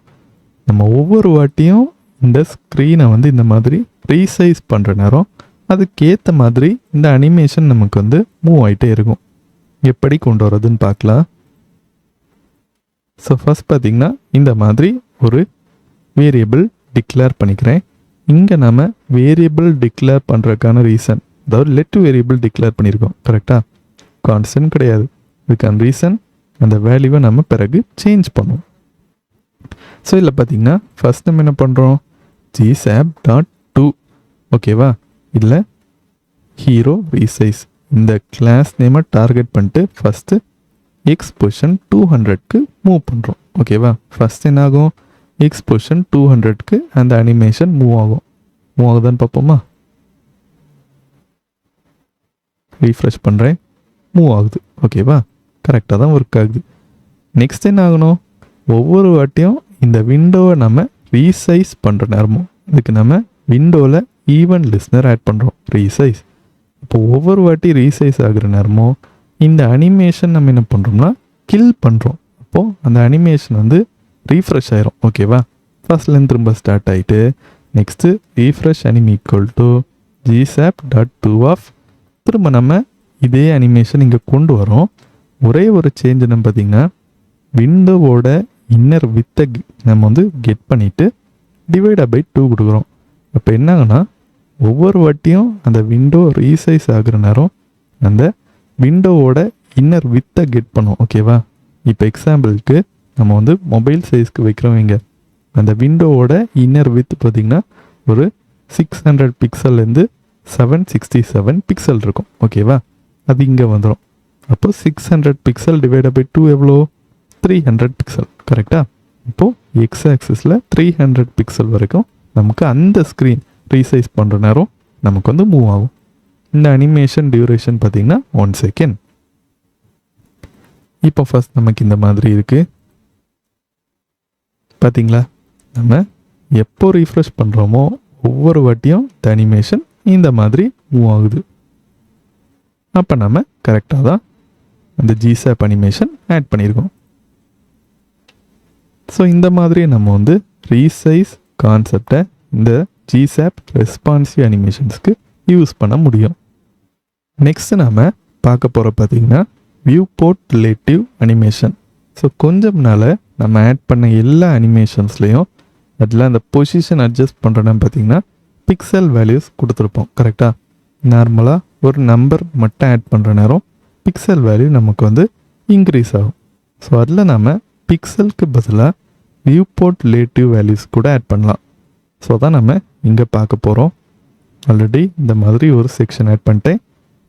நம்ம ஒவ்வொரு வாட்டியும் இந்த ஸ்க்ரீனை வந்து இந்த மாதிரி ரீசைஸ் பண்ணுற நேரம் அதுக்கேற்ற மாதிரி இந்த அனிமேஷன் நமக்கு வந்து மூவ் ஆகிட்டே இருக்கும். எப்படி கொண்டு வரதுன்னு பார்க்கலாம். ஸோ ஃபஸ்ட் பார்த்திங்கன்னா இந்த மாதிரி ஒரு வேரியபிள் டிக்ளேர் பண்ணிக்கிறேன். இங்கே நம்ம வேரியபிள் டிக்ளேர் பண்ணுறதுக்கான ரீசன், அதாவது லெட் வேரியபிள் டிக்ளேர் பண்ணியிருக்கோம் கரெக்டாக, கான்ஸ்டன்ட் கிடையாது. இதுக்கான ரீசன் அந்த வேல்யூவை நம்ம பிறகு சேஞ்ச் பண்ணுவோம். ஸோ இதில் பார்த்திங்கன்னா ஃபஸ்ட் நம்ம என்ன பண்ணுறோம் gsap.to ஓகேவா. இதில் ஹீரோ ரீசைஸ் இந்த கிளாஸ் நேமை டார்கெட் பண்ணிட்டு ஃபஸ்ட்டு எக்ஸ் பொசிஷன் 200க்கு மூவ் பண்ணுறோம் ஓகேவா. ஃபஸ்ட் என்ன ஆகும் எக்ஸ் பொசிஷன் 200க்கு அந்த அனிமேஷன் மூவ் ஆகும். மூவ் ஆகுதான்னு பார்ப்போமா. ரீஃப்ரெஷ் பண்ணுறேன், மூவ் ஆகுது ஓகேவா, கரெக்டாக தான் ஒர்க் ஆகுது. நெக்ஸ்ட் என்ன ஆகணும் ஒவ்வொரு வாட்டியும் இந்த விண்டோவை நம்ம ரீசைஸ் பண்ணுற நேரமும் இதுக்கு நம்ம விண்டோவில் ஈவென்ட் லிஸ்னர் ஆட் பண்ணுறோம், ரீசைஸ். இப்போ ஒவ்வொரு வாட்டி ரீசைஸ் ஆகுற நேரமும் இந்த அனிமேஷன் நம்ம என்ன பண்ணுறோம்னா கில் பண்ணுறோம். அப்போது அந்த அனிமேஷன் வந்து ரீஃப்ரெஷ் ஆயிரும். ஓகேவா? ஃபர்ஸ்ட்லேருந்து திரும்ப ஸ்டார்ட் ஆகிட்டு நெக்ஸ்ட்டு ரீஃப்ரெஷ் அனிமி ஈக்குவல் டு gsap.to ஆஃப் திரும்ப நம்ம இதே அனிமேஷன் இங்கே கொண்டு வரோம். ஒரே ஒரு சேஞ்ச் என்ன பார்த்திங்கன்னா விண்டோவோட இன்னர் வித்தை நம்ம வந்து கெட் பண்ணிவிட்டு டிவைட் பை 2 கொடுக்குறோம். அப்போ என்னாங்கன்னா ஒவ்வொரு வாட்டியும் அந்த விண்டோ ரீசைஸ் ஆகுற நேரம் அந்த விண்டோவோட இன்னர் வித்தை கெட் பண்ணோம். ஓகேவா? இப்போ எக்ஸாம்பிளுக்கு நம்ம வந்து மொபைல் சைஸ்க்கு வைக்கிறவங்க அந்த விண்டோவோட இன்னர் வித் பார்த்திங்கன்னா ஒரு 600 பிக்சல்லேருந்து 767 பிக்சல் இருக்கும். ஓகேவா? அது இங்கே வந்துடும். அப்போ 600 பிக்சல் டிவைட் பை 2 எவ்வளோ? 300 பிக்சல். கரெக்டாக? இப்போது எக்ஸ் ஆக்சிஸில் 300 பிக்சல் வரைக்கும் நமக்கு அந்த ஸ்க்ரீன் ரீசைஸ் பண்ணுற நேரம் நமக்கு வந்து மூவ் ஆகும். இந்த அனிமேஷன் டியூரேஷன் பார்த்திங்கன்னா 1 செகண்ட். இப்போ ஃபர்ஸ்ட் நமக்கு இந்த மாதிரி இருக்குது. பார்த்திங்களா? நம்ம எப்போ ரீஃப்ரெஷ் பண்ணுறோமோ ஒவ்வொரு வாட்டியும் இந்த அனிமேஷன் இந்த மாதிரி மூவ் ஆகுது. அப்போ நம்ம கரெக்டாக தான் அந்த GSAP அனிமேஷன் ஆட் பண்ணியிருக்கோம். ஸோ இந்த மாதிரி நம்ம வந்து ரீசைஸ் கான்செப்டை இந்த GSAP ரெஸ்பான்சிவ் அனிமேஷன்ஸ்க்கு யூஸ் பண்ண முடியும். நெக்ஸ்ட் நாம் பார்க்க போகிற பார்த்திங்கன்னா viewport relative animation. So கொஞ்சம் நாள் நம்ம ஆட் பண்ண எல்லா அனிமேஷன்ஸ்லேயும் அதில் அந்த பொசிஷன் அட்ஜஸ்ட் பண்ணுறோன்னு பார்த்திங்கன்னா பிக்சல் வேல்யூஸ் கொடுத்துருப்போம். கரெக்டாக? நார்மலாக ஒரு நம்பர் மட்டும் ஆட் பண்ணுற நேரம் பிக்சல் வேல்யூ நமக்கு வந்து இன்க்ரீஸ் ஆகும். ஸோ அதில் நம்ம பிக்சலுக்கு பதிலாக வியூ போர்ட் ரிலேட்டிவ் வேல்யூஸ் கூட ஆட் பண்ணலாம். ஸோ தான் நம்ம இங்கே பார்க்க போகிறோம். ஆல்ரெடி இந்த மாதிரி ஒரு செக்ஷன் ஆட் பண்ணிட்டேன்,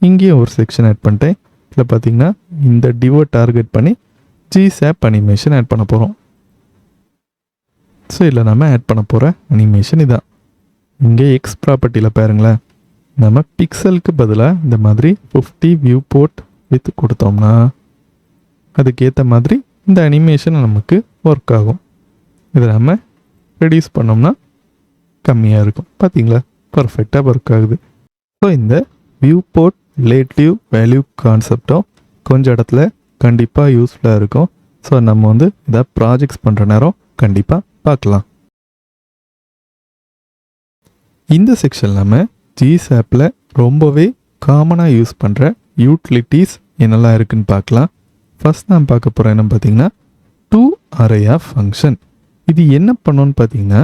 இங்கேயும் ஒரு செக்ஷன் ஆட் பண்ணிட்டேன். இதில் பார்த்திங்கன்னா இந்த டிவோ டார்கெட் பண்ணி GSAP அனிமேஷன் ஆட் பண்ண போகிறோம். ஸோ இதில் நம்ம ஆட் பண்ண போகிற அனிமேஷன் இதான். இங்கே எக்ஸ் ப்ராப்பர்ட்டியில் பாருங்களேன், நம்ம பிக்சலுக்கு பதிலாக இந்த மாதிரி 50 வியூ போர்ட் வித் கொடுத்தோம்னா அதுக்கேற்ற மாதிரி இந்த அனிமேஷன் நமக்கு ஒர்க் ஆகும். இதை நம்ம ரெடியூஸ் பண்ணோம்னா கம்மியாக இருக்கும். பார்த்தீங்களா? பர்ஃபெக்டாக ஒர்க் ஆகுது. ஸோ இந்த வியூ போர்ட் ரிலேட்டிவ் வேல்யூ கான்செப்டும் கொஞ்சம் இடத்துல கண்டிப்பாக யூஸ்ஃபுல்லாக இருக்கும். ஸோ நம்ம வந்து இதை ப்ராஜெக்ட்ஸ் பண்ணுற நேரம் கண்டிப்பாக பார்க்கலாம். இந்த செக்ஷன் நம்ம GSAPல ரொம்பவே காமனாக யூஸ் பண்ணுற யூட்டிலிட்டிஸ் என்னெல்லாம் இருக்குன்னு பார்க்கலாம். ஃபர்ஸ்ட் நான் பார்க்க போகிறேன் என்ன பார்த்தீங்கன்னா to array of function. இது என்ன பண்ணோன்னு பார்த்தீங்கன்னா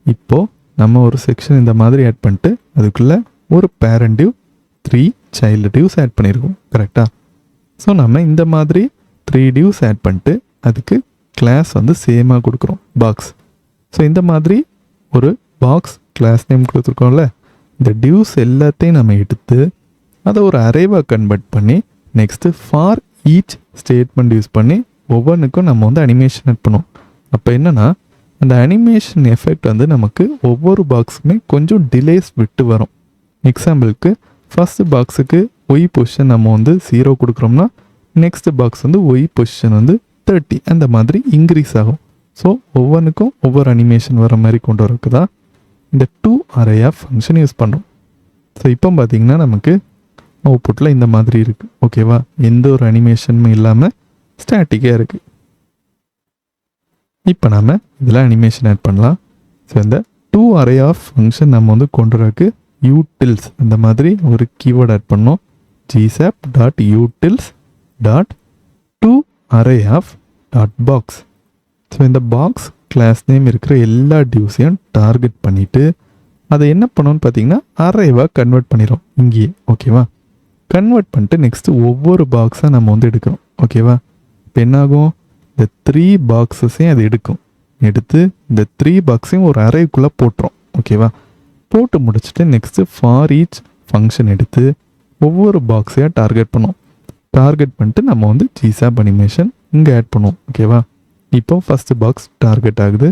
இப்போது நம்ம ஒரு செக்ஷன் இந்த மாதிரி ஆட் பண்ணிட்டு அதுக்குள்ளே ஒரு பேரண்ட் டிவ் 3 சைல்டு டிவ்ஸ் ஆட் பண்ணியிருக்கோம். கரெக்டாக? ஸோ நம்ம இந்த மாதிரி 3 டிவ்ஸ் ஆட் பண்ணிட்டு அதுக்கு கிளாஸ் வந்து சேமாக கொடுக்குறோம், பாக்ஸ். ஸோ இந்த மாதிரி ஒரு பாக்ஸ் கிளாஸ் நேம் கொடுத்துருக்கோம்ல, இந்த டிவ்ஸ் எல்லாத்தையும் நம்ம எடுத்து அதை ஒரு அரேவாக கன்வெர்ட் பண்ணி next for each statement use பண்ணி ஒவ்வொன்றுக்கும் நம்ம வந்து அனிமேஷன் ஆட் பண்ணுவோம். அப்போ என்னென்னா அந்த அனிமேஷன் எஃபெக்ட் வந்து நமக்கு ஒவ்வொரு பாக்ஸுக்குமே கொஞ்சம் டிலேஸ் விட்டு வரும். எக்ஸாம்பிளுக்கு ஃபஸ்ட்டு பாக்ஸுக்கு ஒய் பொசிஷன் நம்ம வந்து 0 கொடுக்குறோம்னா நெக்ஸ்ட் பாக்ஸ் வந்து ஒய் பொசிஷன் வந்து 30 அந்த மாதிரி இன்க்ரீஸ் ஆகும். ஸோ ஒவ்வொன்றுக்கும் ஒவ்வொரு அனிமேஷன் வர மாதிரி கொண்டு வரக்கு தான் இந்த to array of function use பண்ணுறோம். ஸோ இப்போ பார்த்திங்கன்னா நமக்கு அவுட்புட்டில் இந்த மாதிரி இருக்குது. ஓகேவா? எந்த ஒரு அனிமேஷனுமே இல்லாமல் ஸ்டாட்டிக்காக இருக்குது. இப்போ நாம் இதில் அனிமேஷன் ஆட் பண்ணலாம். ஸோ இந்த to array of function நம்ம வந்து கொண்டு வரக்கு utils அந்த மாதிரி ஒரு கீவேர்ட் ஆட் பண்ணோம். gsap.utils.toArrayOf.box. ஸோ இந்த பாக்ஸ் கிளாஸ் நேம் இருக்கிற எல்லா டிவ்ஸையும் டார்கெட் பண்ணிவிட்டு அதை என்ன பண்ணோன்னு பார்த்தீங்கன்னா அரேவாக கன்வெர்ட் பண்ணிடும் இங்கேயே. ஓகேவா? கன்வெர்ட் பண்ணிட்டு நெக்ஸ்ட்டு ஒவ்வொரு பாக்ஸாக நம்ம வந்து எடுக்கிறோம். ஓகேவா? இப்போ என்னாகும், இந்த 3 பாக்ஸஸையும் அது எடுக்கும். எடுத்து இந்த 3 பாக்ஸையும் ஒரு அரேக்குள்ளே போட்டுரும். ஓகேவா? போட்டு முடிச்சுட்டு நெக்ஸ்ட்டு ஃபார் ஈச் ஃபங்க்ஷன் எடுத்து ஒவ்வொரு பாக்ஸையாக டார்கெட் பண்ணுவோம். டார்கெட் பண்ணிட்டு நம்ம வந்து GSAP அனிமேஷன் இங்கே ஆட் பண்ணுவோம். ஓகேவா? இப்போ ஃபஸ்ட்டு பாக்ஸ் டார்கெட் ஆகுது.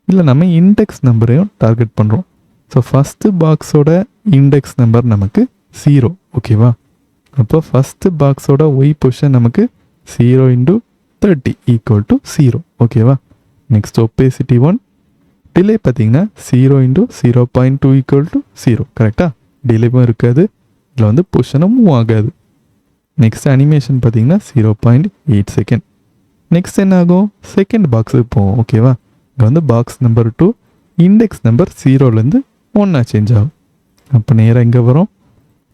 இல்லை நம்ம இண்டெக்ஸ் நம்பரையும் டார்கெட் பண்ணுறோம். ஸோ ஃபஸ்ட்டு பாக்ஸோட இண்டெக்ஸ் நம்பர் நமக்கு 0. ஓகேவா? அப்போ ஃபஸ்ட்டு பாக்ஸோட ஒய் பொசிஷன் நமக்கு 0 × 30 = 0. ஓகேவா? நெக்ஸ்ட் ஒப்பேசிட்டி 1 டிலே பார்த்தீங்கன்னா 0 × 0.2 = 0 கரெக்டாக, டிலேவும் இருக்காது, இதில் வந்து பொசிஷனும் மூவ் ஆகாது. நெக்ஸ்ட் அனிமேஷன் பார்த்தீங்கன்னா 0.8 செகண்ட். நெக்ஸ்ட் என்ன ஆகும், செகண்ட் பாக்ஸுக்கு போவோம். ஓகேவா, இங்கே வந்து பாக்ஸ் நம்பர் 2 இண்டெக்ஸ் நம்பர் 0லேருந்து 1 சேஞ்ச் ஆகும். அப்போ நேராக இங்கே வரும்.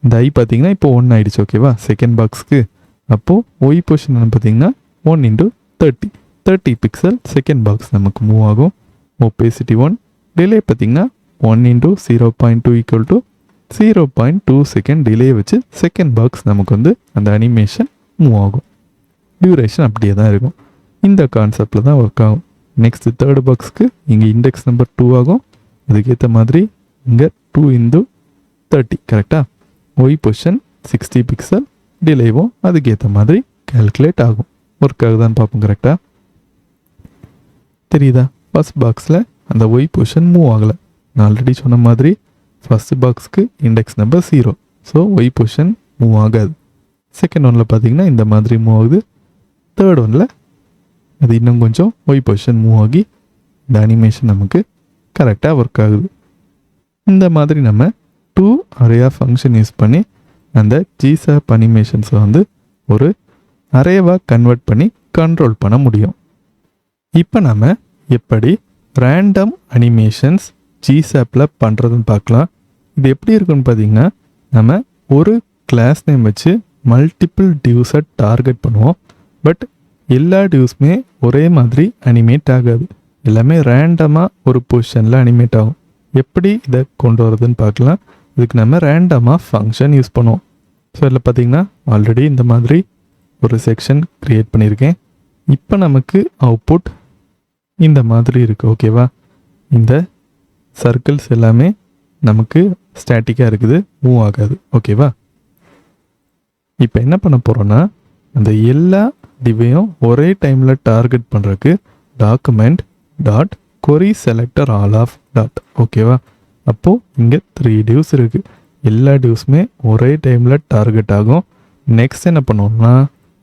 இந்த ஐ பார்த்தீங்கன்னா இப்போ 1 ஆகிடுச்சு. ஓகேவா, செகண்ட் பாக்ஸுக்கு. அப்போது ஒய் பொசிஷன் பார்த்தீங்கன்னா 1 × 30 பிக்சல் செகண்ட் பாக்ஸ் நமக்கு மூவ் ஆகும். ஒப்பேசிட்டி 1, டிலே பார்த்தீங்கன்னா 1 × 0.2 = 0.2 செகண்ட் டிலே வச்சு செகண்ட் பாக்ஸ் நமக்கு வந்து அந்த அனிமேஷன் மூவ் ஆகும். டியூரேஷன் அப்படியே தான் இருக்கும். இந்த கான்செப்டில் தான் ஒர்க் ஆகும். நெக்ஸ்ட் தேர்ட் பாக்ஸ்க்கு இங்கே இண்டெக்ஸ் நம்பர் 2 ஆகும். அதுக்கேற்ற மாதிரி இங்கே 2 × 30 கரெக்டாக. ஒய் பொசிஷன் 60 பிக்சல், டிலேவும் அதுக்கேற்ற மாதிரி கால்குலேட் ஆகும். ஒர்க் ஆகுதான்னு பார்ப்போம். கரெக்டாக தெரியுதா? ஃபர்ஸ்ட் பாக்ஸில் அந்த ஒய் பொசிஷன் மூவ் ஆகலை. நான் ஆல்ரெடி சொன்ன மாதிரி ஃபர்ஸ்ட் பாக்ஸ்க்கு index number 0, so Y position move ஆகாது. செகண்ட் ஒன்னில் பார்த்தீங்கன்னா இந்த மாதிரி மூவ் ஆகுது. தேர்ட் ஒன்னில் அது இன்னும் கொஞ்சம் ஒய் பொசிஷன் மூவ் ஆகி இந்த அனிமேஷன் நமக்கு கரெக்டாக ஒர்க் ஆகுது. இந்த மாதிரி நம்ம 2 அரே ஃபங்க்ஷன் யூஸ் பண்ணி அந்த ஜிசாப் அனிமேஷன்ஸை வந்து ஒரு அரேவாக கன்வெர்ட் பண்ணி கண்ட்ரோல் பண்ண முடியும். இப்போ நம்ம எப்படி ரேண்டம் அனிமேஷன்ஸ் ஜிசாப்பில் பண்ணுறதுன்னு பார்க்கலாம். இது எப்படி இருக்குன்னு பார்த்தீங்கன்னா, நம்ம ஒரு கிளாஸ் நேம் வச்சு மல்டிபிள் டியூஸை டார்கெட் பண்ணுவோம். பட் எல்லா டியூஸுமே ஒரே மாதிரி அனிமேட் ஆகாது. எல்லாமே ரேண்டமாக ஒரு பொசிஷனில் அனிமேட் ஆகும். எப்படி இதை கொண்டு வரதுன்னு பார்க்கலாம். இதுக்கு நம்ம ரேண்டமாக ஃபங்க்ஷன் யூஸ் பண்ணுவோம். ஸோ இதில் பார்த்தீங்கன்னா ஆல்ரெடி இந்த மாதிரி ஒரு செக்ஷன் க்ரியேட் பண்ணியிருக்கேன். இப்போ நமக்கு அவுட்புட் இந்த மாதிரி இருக்குது. ஓகேவா, இந்த சர்க்கிள்ஸ் எல்லாமே நமக்கு ஸ்டாட்டிக்காக இருக்குது, மூவ் ஆகாது. ஓகேவா, இப்போ என்ன பண்ண போகிறோன்னா, அந்த எல்லா டிவையும் ஒரே டைமில் டார்கெட் பண்ணுறதுக்கு document dot query selector all of dot. ஓகேவா, அப்போது இங்கே 3 டிவ்ஸ் இருக்குது. எல்லா டிவ்ஸுமே ஒரே டைமில் டார்கெட் ஆகும். நெக்ஸ்ட் என்ன பண்ணுவோம்னா,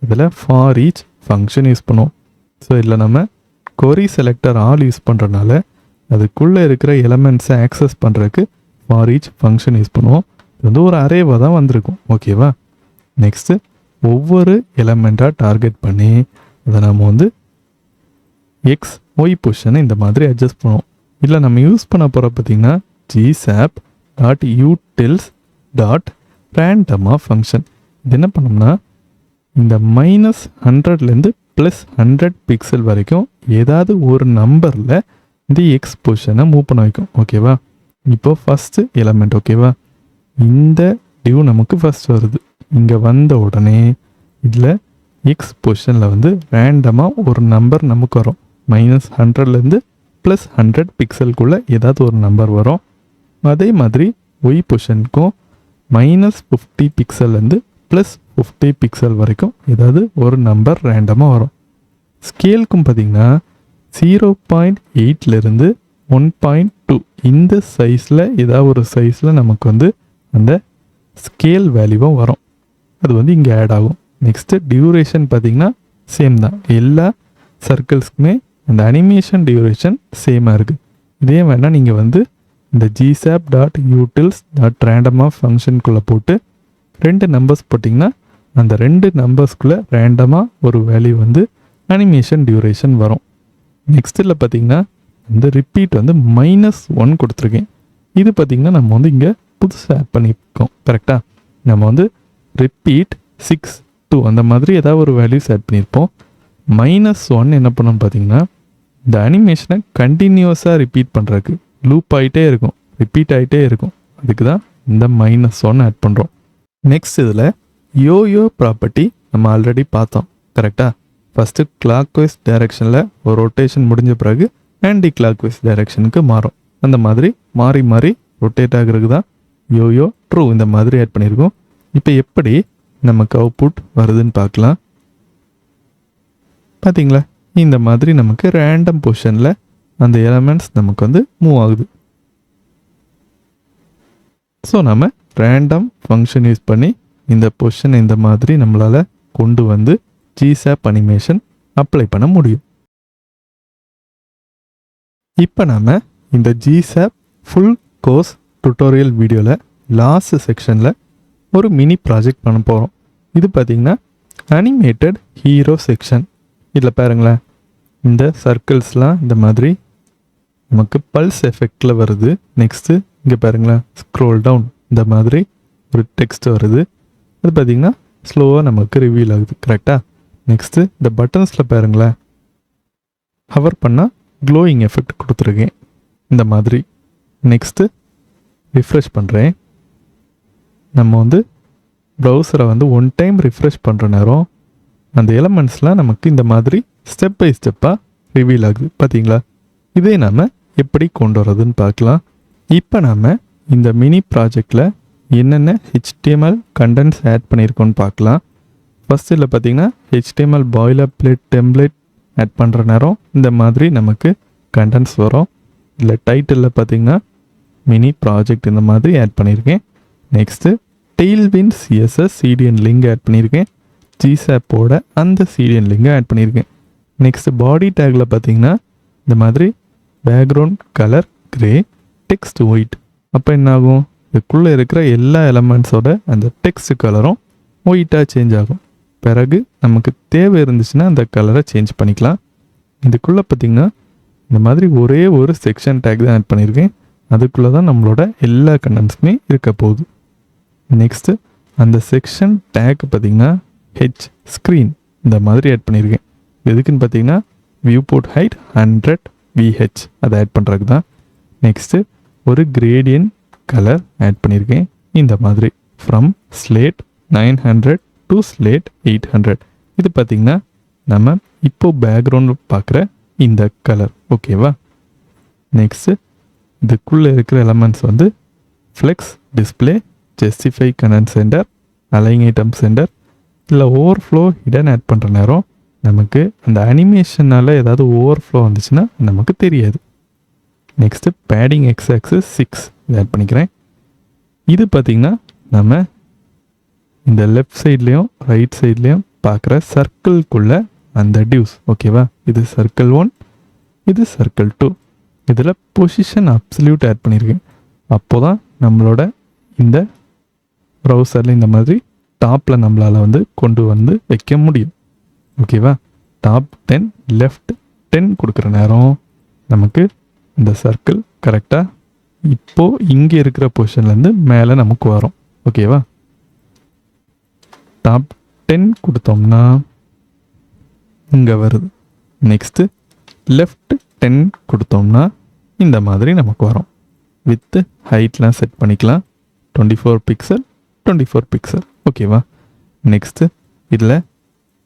இதில் ஃபார் ஈச் ஃபங்க்ஷன் யூஸ் பண்ணுவோம். ஸோ இதில் நம்ம கொரி செலக்டர் ஆல் யூஸ் பண்ணுறதுனால அதுக்குள்ளே இருக்கிற எலமெண்ட்ஸை ஆக்சஸ் பண்ணுறதுக்கு ஃபார் ஈச் ஃபங்க்ஷன் யூஸ் பண்ணுவோம். இது வந்து ஒரு அரேவாக தான் வந்திருக்கும். ஓகேவா, நெக்ஸ்ட்டு ஒவ்வொரு எலமெண்ட்டாக டார்கெட் பண்ணி அதை நம்ம வந்து எக்ஸ் ஒய் பொசிஷனை இந்த மாதிரி அட்ஜஸ்ட் பண்ணுவோம். இல்லை நம்ம யூஸ் பண்ண போகிற பார்த்திங்கன்னா ஜிசாப் டாட் யூட்டில்ஸ் டாட் ரேண்டமாக ஃபங்க்ஷன். இது என்ன பண்ணோம்னா, இந்த -100லேருந்து +100 பிக்சல் வரைக்கும் ஏதாவது ஒரு நம்பரில் இந்த எக்ஸ் பொசிஷனை மூவ் பண்ண வைக்கும். ஓகேவா, இப்போது ஃபஸ்ட்டு எலமெண்ட். ஓகேவா, இந்த டியூ நமக்கு ஃபஸ்ட் வருது. இங்கே வந்த உடனே இதில் எக்ஸ் பொசிஷனில் வந்து ரேண்டமாக ஒரு நம்பர் நமக்கு வரும். -100லேருந்து +100 பிக்சலுக்குள்ளே ஏதாவது ஒரு நம்பர் வரும். அதே மாதிரி ஒய் பொசிஷனுக்கும் -50 பிக்சல்லேருந்து +50 பிக்சல் வரைக்கும் ஏதாவது ஒரு நம்பர் ரேண்டமாக வரும். ஸ்கேலுக்கும் பார்த்திங்கன்னா 0.8லேருந்து 1.2 இந்த சைஸில் ஏதாவது ஒரு சைஸில் நமக்கு வந்து அந்த ஸ்கேல் வேல்யூவும் வரும். அது வந்து இங்கே ஆட் ஆகும். நெக்ஸ்ட்டு டியூரேஷன் பார்த்திங்கன்னா சேம் தான். எல்லா சர்க்கிள்ஸ்க்குமே அந்த அனிமேஷன் டியூரேஷன் சேமாக இருக்குது. இதே வேணால் நீங்கள் வந்து இந்த ஜிசாப் டாட் யூட்டில்ஸ் டாட் ரேண்டமாக ஃபங்க்ஷனுக்குள்ளே போட்டு 2 நம்பர்ஸ் போட்டிங்கன்னா அந்த 2 நம்பர்ஸ்குள்ளே ரேண்டமாக ஒரு வேல்யூ வந்து அனிமேஷன் டியூரேஷன் வரும். நெக்ஸ்ட்டில் பார்த்திங்கன்னா இந்த ரிப்பீட் வந்து -1 கொடுத்துருக்கேன். இது பார்த்திங்கன்னா நம்ம வந்து இங்கே புதுசாக ஆட் பண்ணியிருக்கோம். கரெக்டாக, நம்ம வந்து ரிப்பீட் 6, 2 அந்த மாதிரி ஏதாவது ஒரு வேல்யூஸ் ஆட் பண்ணியிருப்போம். -1 என்ன பண்ணோம்னு பார்த்தீங்கன்னா, இந்த அனிமேஷனை கண்டினியூஸாக ரிப்பீட் பண்ணுறதுக்கு லூப் ஆகிட்டே இருக்கும், ரிப்பீட் ஆகிட்டே இருக்கும். அதுக்கு தான் இந்த -1 ஆட் பண்ணுறோம். நெக்ஸ்ட் இதில் யோயோ ப்ராப்பர்ட்டி நம்ம ஆல்ரெடி பார்த்தோம். கரெக்டாக, ஃபஸ்ட்டு கிளாக் வைஸ் டைரெக்ஷனில் ஒரு ரொட்டேஷன் முடிஞ்ச பிறகு ஆன்டி கிளாக் வைஸ் டைரெக்ஷனுக்கு மாறும். அந்த மாதிரி மாறி மாறி ரொட்டேட் ஆகிறதுக்கு தான் யோயோ ட்ரூ இந்த மாதிரி ஆட் பண்ணியிருக்கோம். இப்போ எப்படி நமக்கு அவுட்புட் வருதுன்னு பார்க்கலாம். பார்த்தீங்களா, இந்த மாதிரி நமக்கு ரேண்டம் பொசிஷனில் அந்த எலமெண்ட்ஸ் நமக்கு வந்து மூவ் ஆகுது. ஸோ நம்ம ரேண்டம் ஃபங்க்ஷன் யூஸ் பண்ணி இந்த பொசிஷனை இந்த மாதிரி நம்மளால் கொண்டு வந்து ஜிசாப் அனிமேஷன் அப்ளை பண்ண முடியும். இப்போ நம்ம இந்த ஜிசாப் ஃபுல் கோர்ஸ் டுட்டோரியல் வீடியோவில் லாஸ்ட் செக்ஷனில் ஒரு மினி ப்ராஜெக்ட் பண்ண போகிறோம். இது பார்த்திங்கன்னா அனிமேட்டட் ஹீரோ செக்ஷன். இதில் பாருங்களேன், இந்த சர்க்கிள்ஸ்லாம் இந்த மாதிரி நமக்கு பல்ஸ் எஃபெக்டில் வருது. நெக்ஸ்ட்டு இங்கே பாருங்களேன், ஸ்க்ரோல் டவுன் இந்த மாதிரி ஒரு டெக்ஸ்ட் வருது. அது பார்த்திங்கன்னா ஸ்லோவாக நமக்கு ரிவீல் ஆகுது. கரெக்டாக? நெக்ஸ்ட்டு இந்த பட்டன்ஸில் பாருங்களேன், ஹவர் பண்ணால் க்ளோயிங் எஃபெக்ட் கொடுத்துருக்கேன் இந்த மாதிரி. நெக்ஸ்ட்டு ரிஃப்ரெஷ் பண்ணுறேன். நம்ம வந்து ப்ரௌசரை வந்து ஒன் டைம் ரிஃப்ரெஷ் பண்ணுற நேரம் அந்த எலமெண்ட்ஸ்லாம் நமக்கு இந்த மாதிரி ஸ்டெப் பை ஸ்டெப்பாக ரிவீல் ஆகுது. பார்த்தீங்களா? இதே நாம் எப்படி கொண்டு வரதுன்னு பார்க்கலாம். இப்போ நாம் இந்த மினி ப்ராஜெக்டில் என்னென்ன HTML கண்டென்ட்ஸ் ஆட் பண்ணியிருக்கோன்னு பார்க்கலாம். ஃபஸ்ட் இதில் பார்த்திங்கன்னா HTML boilerplate template add பண்ணுற நேரம் இந்த மாதிரி நமக்கு கண்டென்ட்ஸ் வரும். இல்லை டைட்டிலில் பார்த்திங்கன்னா மினி ப்ராஜெக்ட் இந்த மாதிரி ஆட் பண்ணியிருக்கேன். Next Tailwind CSS CDN link add பண்ணியிருக்கேன். ஜிசாப்போட அந்த CDN லிங்கை ஆட் பண்ணியிருக்கேன். நெக்ஸ்ட்டு பாடி டேக்கில் பார்த்திங்கன்னா இந்த மாதிரி background colour grey, text white. அப்போ என்னாகும், இதுக்குள்ளே இருக்கிற எல்லா எலமெண்ட்ஸோட அந்த டெக்ஸ்ட் கலரும் ஒயிட்டாக சேஞ்ச் ஆகும். பிறகு நமக்கு தேவை இருந்துச்சுன்னா அந்த கலரை சேஞ்ச் பண்ணிக்கலாம். இதுக்குள்ளே பார்த்திங்கன்னா இந்த மாதிரி ஒரே ஒரு செக்ஷன் டேக் தான் ஆட் பண்ணியிருக்கேன். அதுக்குள்ளே தான் நம்மளோட எல்லா கண்டென்ட்ஸுமே இருக்க போகுது. நெக்ஸ்ட்டு அந்த செக்ஷன் டேக் பார்த்திங்கன்னா ஹெச் ஸ்க்ரீன் இந்த மாதிரி ஆட் பண்ணியிருக்கேன். எதுக்குன்னு பார்த்தீங்கன்னா வியூ போர்ட் ஹைட் 100 VH அதை ஆட் பண்ணுறதுக்கு தான். நெக்ஸ்ட்டு ஒரு கிரேடியன்ட் கலர் ஆட் பண்ணியிருக்கேன் இந்த மாதிரி ஃப்ரம் ஸ்லேட் 900 டு ஸ்லேட் 800. இது பார்த்திங்கன்னா நம்ம இப்போ பேக்ரவுண்ட் பார்க்குற இந்த கலர். ஓகேவா? நெக்ஸ்ட்டு இதுக்குள்ளே இருக்கிற எலமெண்ட்ஸ் வந்து flex display, justify content center, align item center. இல்லை ஓவர்ஃப்ளோ ஹிடன் ஆட் பண்ணுற நேரம் நமக்கு அந்த அனிமேஷனால் ஏதாவது ஓவர்ஃப்ளோ வந்துச்சுன்னா நமக்கு தெரியாது. நெக்ஸ்ட்டு பேடிங் எக்ஸ் ஆக்சிஸ் 6 இதை ஆட் பண்ணிக்கிறேன். இது பார்த்திங்கன்னா நம்ம இந்த லெஃப்ட் சைட்லேயும் ரைட் சைட்லேயும் பார்க்குற சர்க்கிள்குள்ளே அந்த டியூஸ். ஓகேவா? இது சர்க்கிள் 1, இது சர்க்கிள் 2. இதில் பொசிஷன் அப்சல்யூட் ஆட் பண்ணியிருக்கேன். அப்போ தான் நம்மளோட இந்த ப்ரௌசரில் இந்த மாதிரி டாப்பில் நம்மளால் வந்து கொண்டு வந்து வைக்க முடியும். ஓகேவா? டாப் 10 லெஃப்ட் 10 கொடுக்குற நேரம் நமக்கு இந்த சர்க்கிள் கரெக்டாக இப்போது இங்கே இருக்கிற பொசிஷன்லேருந்து மேலே நமக்கு வரும். ஓகேவா? டாப் 10 கொடுத்தோம்னா இங்கே வருது. நெக்ஸ்ட்டு லெஃப்ட் 10 கொடுத்தோம்னா இந்த மாதிரி நமக்கு வரும். வித்து ஹைட்லாம் செட் பண்ணிக்கலாம். 24 பிக்சல் 24 பிக்சல். ஓகேவா? நெக்ஸ்ட்டு இதில்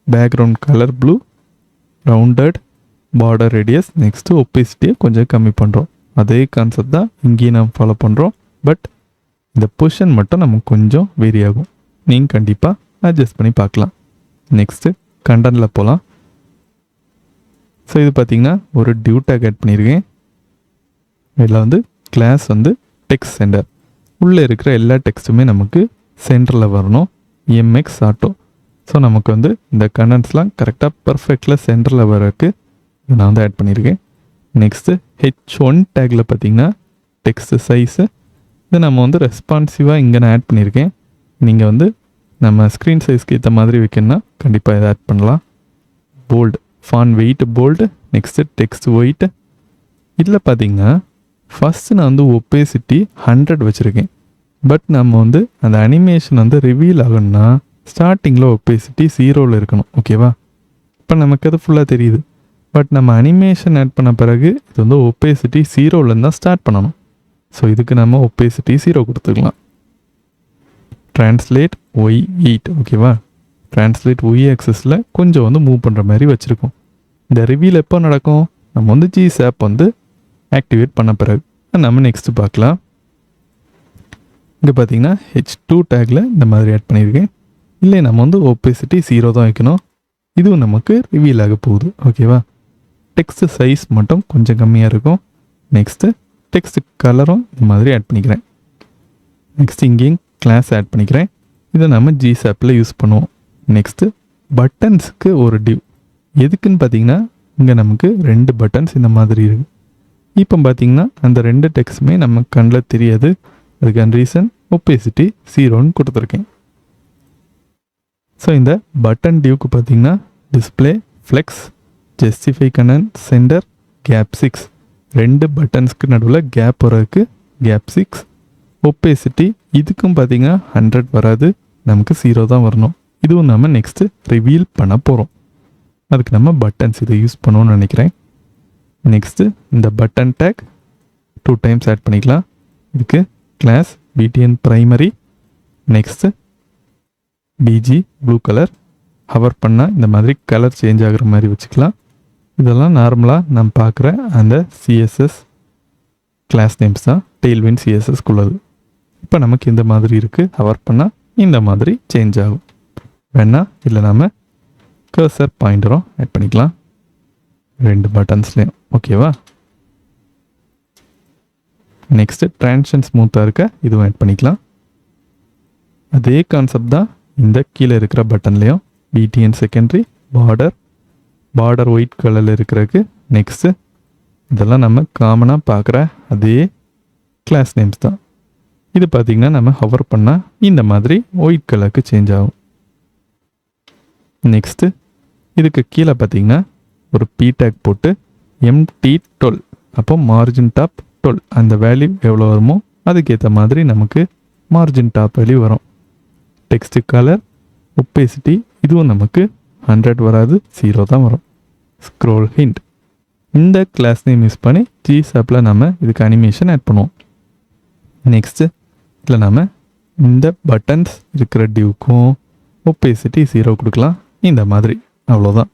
background colour blue, rounded border radius. Next ஒப்பேசிட்டியை கொஞ்சம் கம்மி பண்ணுறோம். அதே கான்செப்ட் தான் இங்கேயும் நம்ம ஃபாலோ பண்ணுறோம். பட் இந்த பொசிஷன் மட்டும் நமக்கு கொஞ்சம் வேரி ஆகும். நீங்கள் கண்டிப்பாக அட்ஜஸ்ட் பண்ணி பார்க்கலாம். நெக்ஸ்ட்டு கண்டென்ட்டில் போகலாம். ஸோ இது பார்த்திங்கன்னா ஒரு டியூ டேக் ஆட் பண்ணியிருக்கேன். இதில் வந்து கிளாஸ் வந்து டெக்ஸ்ட் சென்டர். உள்ளே இருக்கிற எல்லா டெக்ஸ்ட்டுமே நமக்கு சென்டரில் வரணும். MX auto. ஸோ நமக்கு வந்து இந்த கண்டென்ட்ஸ்லாம் கரெக்டாக பர்ஃபெக்டில் சென்டரில் வரக்கு நான் வந்து ஆட் பண்ணியிருக்கேன். நெக்ஸ்ட்டு H1 டேக்கில் பார்த்திங்கன்னா டெக்ஸ்ட் சைஸு இது நம்ம வந்து ரெஸ்பான்சிவாக இங்கே நான் ஆட் பண்ணியிருக்கேன். நீங்கள் வந்து நம்ம ஸ்க்ரீன் சைஸ்க்கு ஏற்ற மாதிரி வைக்கணும்னா கண்டிப்பாக இதை ஆட் பண்ணலாம். Bold font weight bold. Next text white. இதில் பார்த்திங்கன்னா ஃபஸ்ட்டு நான் வந்து ஒப்பேசிட்டி 100 வச்சுருக்கேன். பட் நம்ம வந்து அந்த அனிமேஷன் வந்து ரிவீல் ஆகணும்னா ஸ்டார்டிங்கில் ஒப்பேசிட்டி 0ல் இருக்கணும். ஓகேவா? இப்போ நமக்கு அது ஃபுல்லாக தெரியுது. பட் நம்ம அனிமேஷன் ஆட் பண்ண பிறகு இது வந்து ஒப்பேசிட்டி 0லேருந்து தான் ஸ்டார்ட் பண்ணணும். ஸோ இதுக்கு நம்ம ஒப்பேசிட்டி 0 கொடுத்துக்கலாம். Translate Y8. ஓகேவா? ட்ரான்ஸ்லேட் Y ஆக்சஸில் கொஞ்சம் வந்து மூவ் பண்ணுற மாதிரி வச்சுருக்கோம். இந்த ரிவீல் எப்போ நடக்கும்? நம்ம வந்து ஜிசாப் வந்து ஆக்டிவேட் பண்ண பிறகு. நம்ம நெக்ஸ்ட்டு பார்க்கலாம். இங்கே பார்த்தீங்கன்னா H2 டேக்கில் இந்த மாதிரி ஆட் பண்ணியிருக்கேன். இல்லை நம்ம வந்து ஒப்பேசிட்டி 0 தான் வைக்கணும். இதுவும் நமக்கு ரிவீல் ஆக போகுது. ஓகேவா? டெக்ஸ்ட் சைஸ் மட்டும் கொஞ்சம் கம்மியாக இருக்கும். நெக்ஸ்ட்டு டெக்ஸ்ட் கலரும் இந்த மாதிரி ஆட் பண்ணிக்கிறேன். நெக்ஸ்ட் இங்கேயும் கிளாஸ் ஆட் பண்ணிக்கிறேன். இதை நம்ம ஜிசாப்பில் யூஸ் பண்ணுவோம். நெக்ஸ்ட்டு பட்டன்ஸுக்கு ஒரு டிவ். எதுக்குன்னு பார்த்தீங்கன்னா இங்கே நமக்கு 2 பட்டன்ஸ் இந்த மாதிரி இருக்குது. இப்போ பார்த்தீங்கன்னா அந்த 2 டெக்ஸ்ட்டுமே நம்ம கண்ணில் தெரியாது. அதுக்கான ரீசன் ஒப்பேசிட்டி 0ன்னு கொடுத்துருக்கேன். ஸோ இந்த பட்டன் டியூக்கு பார்த்தீங்கன்னா display, flex, justify கனன், centre, gap 6 2 பட்டன்ஸ்க்கு நடுவில் கேப் வர்றதுக்கு கேப் 6. ஒப்பேசிட்டி இதுக்கும் பார்த்தீங்கன்னா 100 வராது, நமக்கு 0 தான் வரணும். இதுவும் நம்ம நெக்ஸ்ட்டு ரிவீல் பண்ண போகிறோம். அதுக்கு நம்ம பட்டன்ஸ் இதை யூஸ் பண்ணணும்னு நினைக்கிறேன். நெக்ஸ்ட்டு இந்த பட்டன் டேக் 2 டைம்ஸ் ஆட் பண்ணிக்கலாம். இதுக்கு class BTN primary, next BG blue colour. Hover பண்ணால் இந்த மாதிரி கலர் சேஞ்ச் ஆகிற மாதிரி வச்சுக்கலாம். இதெல்லாம் நார்மலாக நம்ம பார்க்குற அந்த CSS கிளாஸ் நேம்ஸ் தான், டெய்ல்விண்ட் CSSக்குள்ளது. இப்போ நமக்கு இந்த மாதிரி இருக்குது. ஹவர் பண்ணால் இந்த மாதிரி சேஞ்ச் ஆகும். வேணா இல்லை நம்ம கர்சர் பாயிண்டரும் ஆட் பண்ணிக்கலாம் 2 பட்டன்ஸ்லேயும். ஓகேவா? நெக்ஸ்ட்டு ட்ரான்சிஷன் ஸ்மூத்தாக இருக்க இதுவும் ஆட் பண்ணிக்கலாம். அதே கான்செப்ட் தான் இந்த கீழே இருக்கிற பட்டன்லேயும். BTN செகண்டரி, பார்டர் ஒயிட் கலரில் இருக்கிறதுக்கு. நெக்ஸ்ட்டு இதெல்லாம் நம்ம காமனாக பார்க்குற அதே கிளாஸ் நேம்ஸ் தான். இது பார்த்திங்கன்னா நம்ம ஹவர் பண்ணால் இந்த மாதிரி ஒயிட் கலருக்கு சேஞ்ச் ஆகும். நெக்ஸ்ட்டு இதுக்கு கீழே பார்த்திங்கன்னா ஒரு P டேக் போட்டு MT12, அப்போ மார்ஜின் டாப் 12, அந்த வேல்யூ எவ்வளோ வருமோ அதுக்கேற்ற மாதிரி நமக்கு மார்ஜின் டாப் வேல்யூ வரும். டெக்ஸ்ட் கலர், ஒப்பேசிட்டி இதுவும் நமக்கு 100 வராது, 0 தான் வரும். ஸ்க்ரோல் ஹிண்ட் இந்த கிளாஸ் நேம் யூஸ் பண்ணி GSAPல நம்ம இதுக்கு அனிமேஷன் ஆட் பண்ணுவோம். நெக்ஸ்ட்டு இதில் நம்ம இந்த பட்டன்ஸ் இருக்கிற டியூக்கும் ஒப்பேசிட்டி 0 கொடுக்கலாம். இந்த மாதிரி அவ்வளோதான்.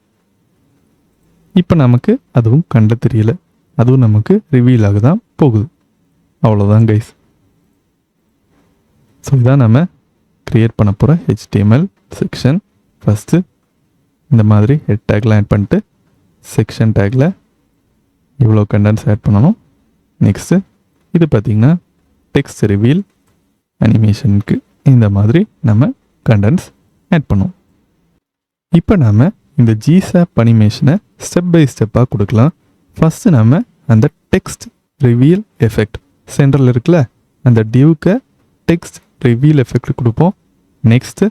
இப்போ நமக்கு அதுவும் கண்ட தெரியல, அதுவும் நமக்கு ரிவீல் ஆக தான் போகுது. அவ்வளோதான் கைஸ். ஸோ இதான் நம்ம க்ரியேட் பண்ண போகிற HTML செக்ஷன். ஃபஸ்ட்டு இந்த மாதிரி ஹெட் டேக்லாம் ஆட் பண்ணிட்டு செக்ஷன் டேக்கில் இவ்வளோ கண்டென்ட்ஸ் ஆட் பண்ணணும். நெக்ஸ்ட்டு இது பார்த்திங்கன்னா டெக்ஸ்ட் ரிவீல் அனிமேஷனுக்கு இந்த மாதிரி நம்ம கண்டென்ட்ஸ் ஆட் பண்ணுவோம். இப்போ நம்ம இந்த GSAP அனிமேஷனை ஸ்டெப் பை ஸ்டெப்பாக கொடுக்கலாம். ஃபஸ்ட்டு நம்ம அந்த டெக்ஸ்ட் ரிவீல் எஃபெக்ட் சென்டரில் இருக்குல்ல, அந்த டியூக்கு டெக்ஸ்ட் ரிவீல் எஃபெக்ட் கொடுப்போம். நெக்ஸ்ட்டு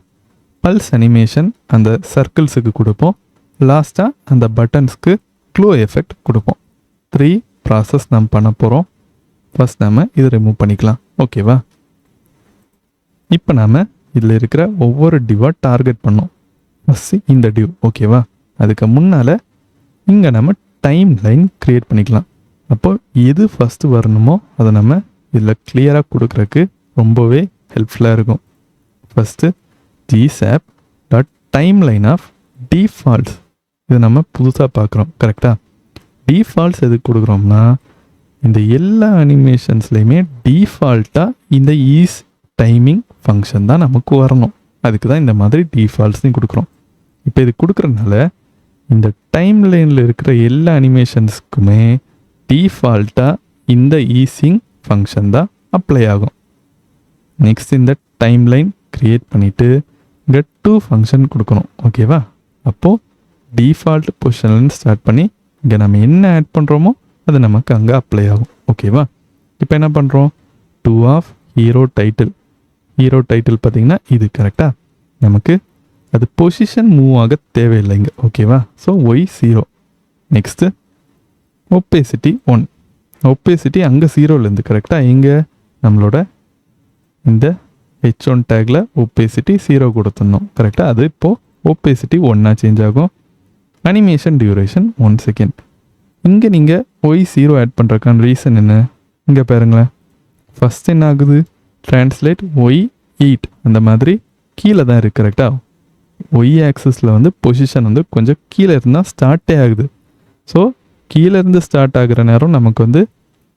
பல்ஸ் அனிமேஷன் அந்த சர்க்கிள்ஸுக்கு கொடுப்போம். லாஸ்ட்டாக அந்த பட்டன்ஸ்க்கு க்ளோ எஃபெக்ட் கொடுப்போம். 3 ப்ராசஸ் நம்ம பண்ண போகிறோம். ஃபஸ்ட் நம்ம இதை ரிமூவ் பண்ணிக்கலாம். ஓகேவா? இப்போ நாம் இதில் இருக்கிற ஒவ்வொரு டியூவாக டார்கெட் பண்ணோம். ஃபஸ்ட்டு இந்த டியூ. ஓகேவா? அதுக்கு முன்னால் இங்கே நம்ம டைம் லைன் க்ரியேட் பண்ணிக்கலாம். அப்போது எது ஃபஸ்ட்டு வரணுமோ அதை நம்ம இதில் கிளியராக கொடுக்குறக்கு ரொம்பவே ஹெல்ப்ஃபுல்லாக இருக்கும். ஃபஸ்ட்டு GSAP.timeline ஆஃப் டிஃபால்ட்ஸ், இது நம்ம புதுசாக பார்க்குறோம். கரெக்டாக? டிஃபால்ட்ஸ் எதுக்கு கொடுக்குறோம்னா இந்த எல்லா அனிமேஷன்ஸ்லையுமே டிஃபால்ட்டாக இந்த ஈஸ் டைமிங் ஃபங்க்ஷன் தான் நமக்கு வரணும். அதுக்கு தான் இந்த மாதிரி டிஃபால்ட்ஸ்னு கொடுக்குறோம். இப்போ இது கொடுக்குறதுனால இந்த டைம் லைனில் இருக்கிற எல்லா அனிமேஷன்ஸ்க்குமே டிஃபால்ட்டாக இந்த ஈஸிங் ஃபங்க்ஷன் தான் அப்ளை ஆகும். நெக்ஸ்ட் இந்த டைம் லைன் க்ரியேட் பண்ணிவிட்டு இங்கே 2 ஃபங்க்ஷன் கொடுக்கணும். ஓகேவா? அப்போது டிஃபால்ட் பொசிஷன்லேருந்து ஸ்டார்ட் பண்ணி இங்கே நம்ம என்ன ஆட் பண்ணுறோமோ அது நமக்கு அங்கே அப்ளை ஆகும். ஓகேவா? இப்போ என்ன பண்ணுறோம்? 2 ஆஃப் ஹீரோ டைட்டில் பார்த்திங்கன்னா இது கரெக்டாக நமக்கு அது பொசிஷன் மூவ் ஆக தேவையில்லைங்க. ஓகேவா? So Y0. நெக்ஸ்ட்டு ஒப்பேசிட்டி 1. ஒப்பேசிட்டி அங்கே 0லேருந்து கரெக்டாக இங்கே நம்மளோட இந்த H1 டேக்கில் ஒப்பேசிட்டி 0 கொடுத்துடணும். கரெக்டாக? அது இப்போது ஒப்பேசிட்டி 1 சேஞ்ச் ஆகும். Animation duration 1 second. இங்கே நீங்கள் Y0 ஆட் பண்ணுறதுக்கான ரீசன் என்ன? இங்கே பாருங்களேன். ஃபஸ்ட் என்ன ஆகுது? ட்ரான்ஸ்லேட் Y8 அந்த மாதிரி கீழே தான் இருக்குது. கரெக்டாக? Y ஆக்சஸில் வந்து பொசிஷன் வந்து கொஞ்சம் கீழே இருந்தால் ஸ்டார்ட்டே ஆகுது. ஸோ கீழே இருந்து ஸ்டார்ட் ஆகிற நேரம் நமக்கு வந்து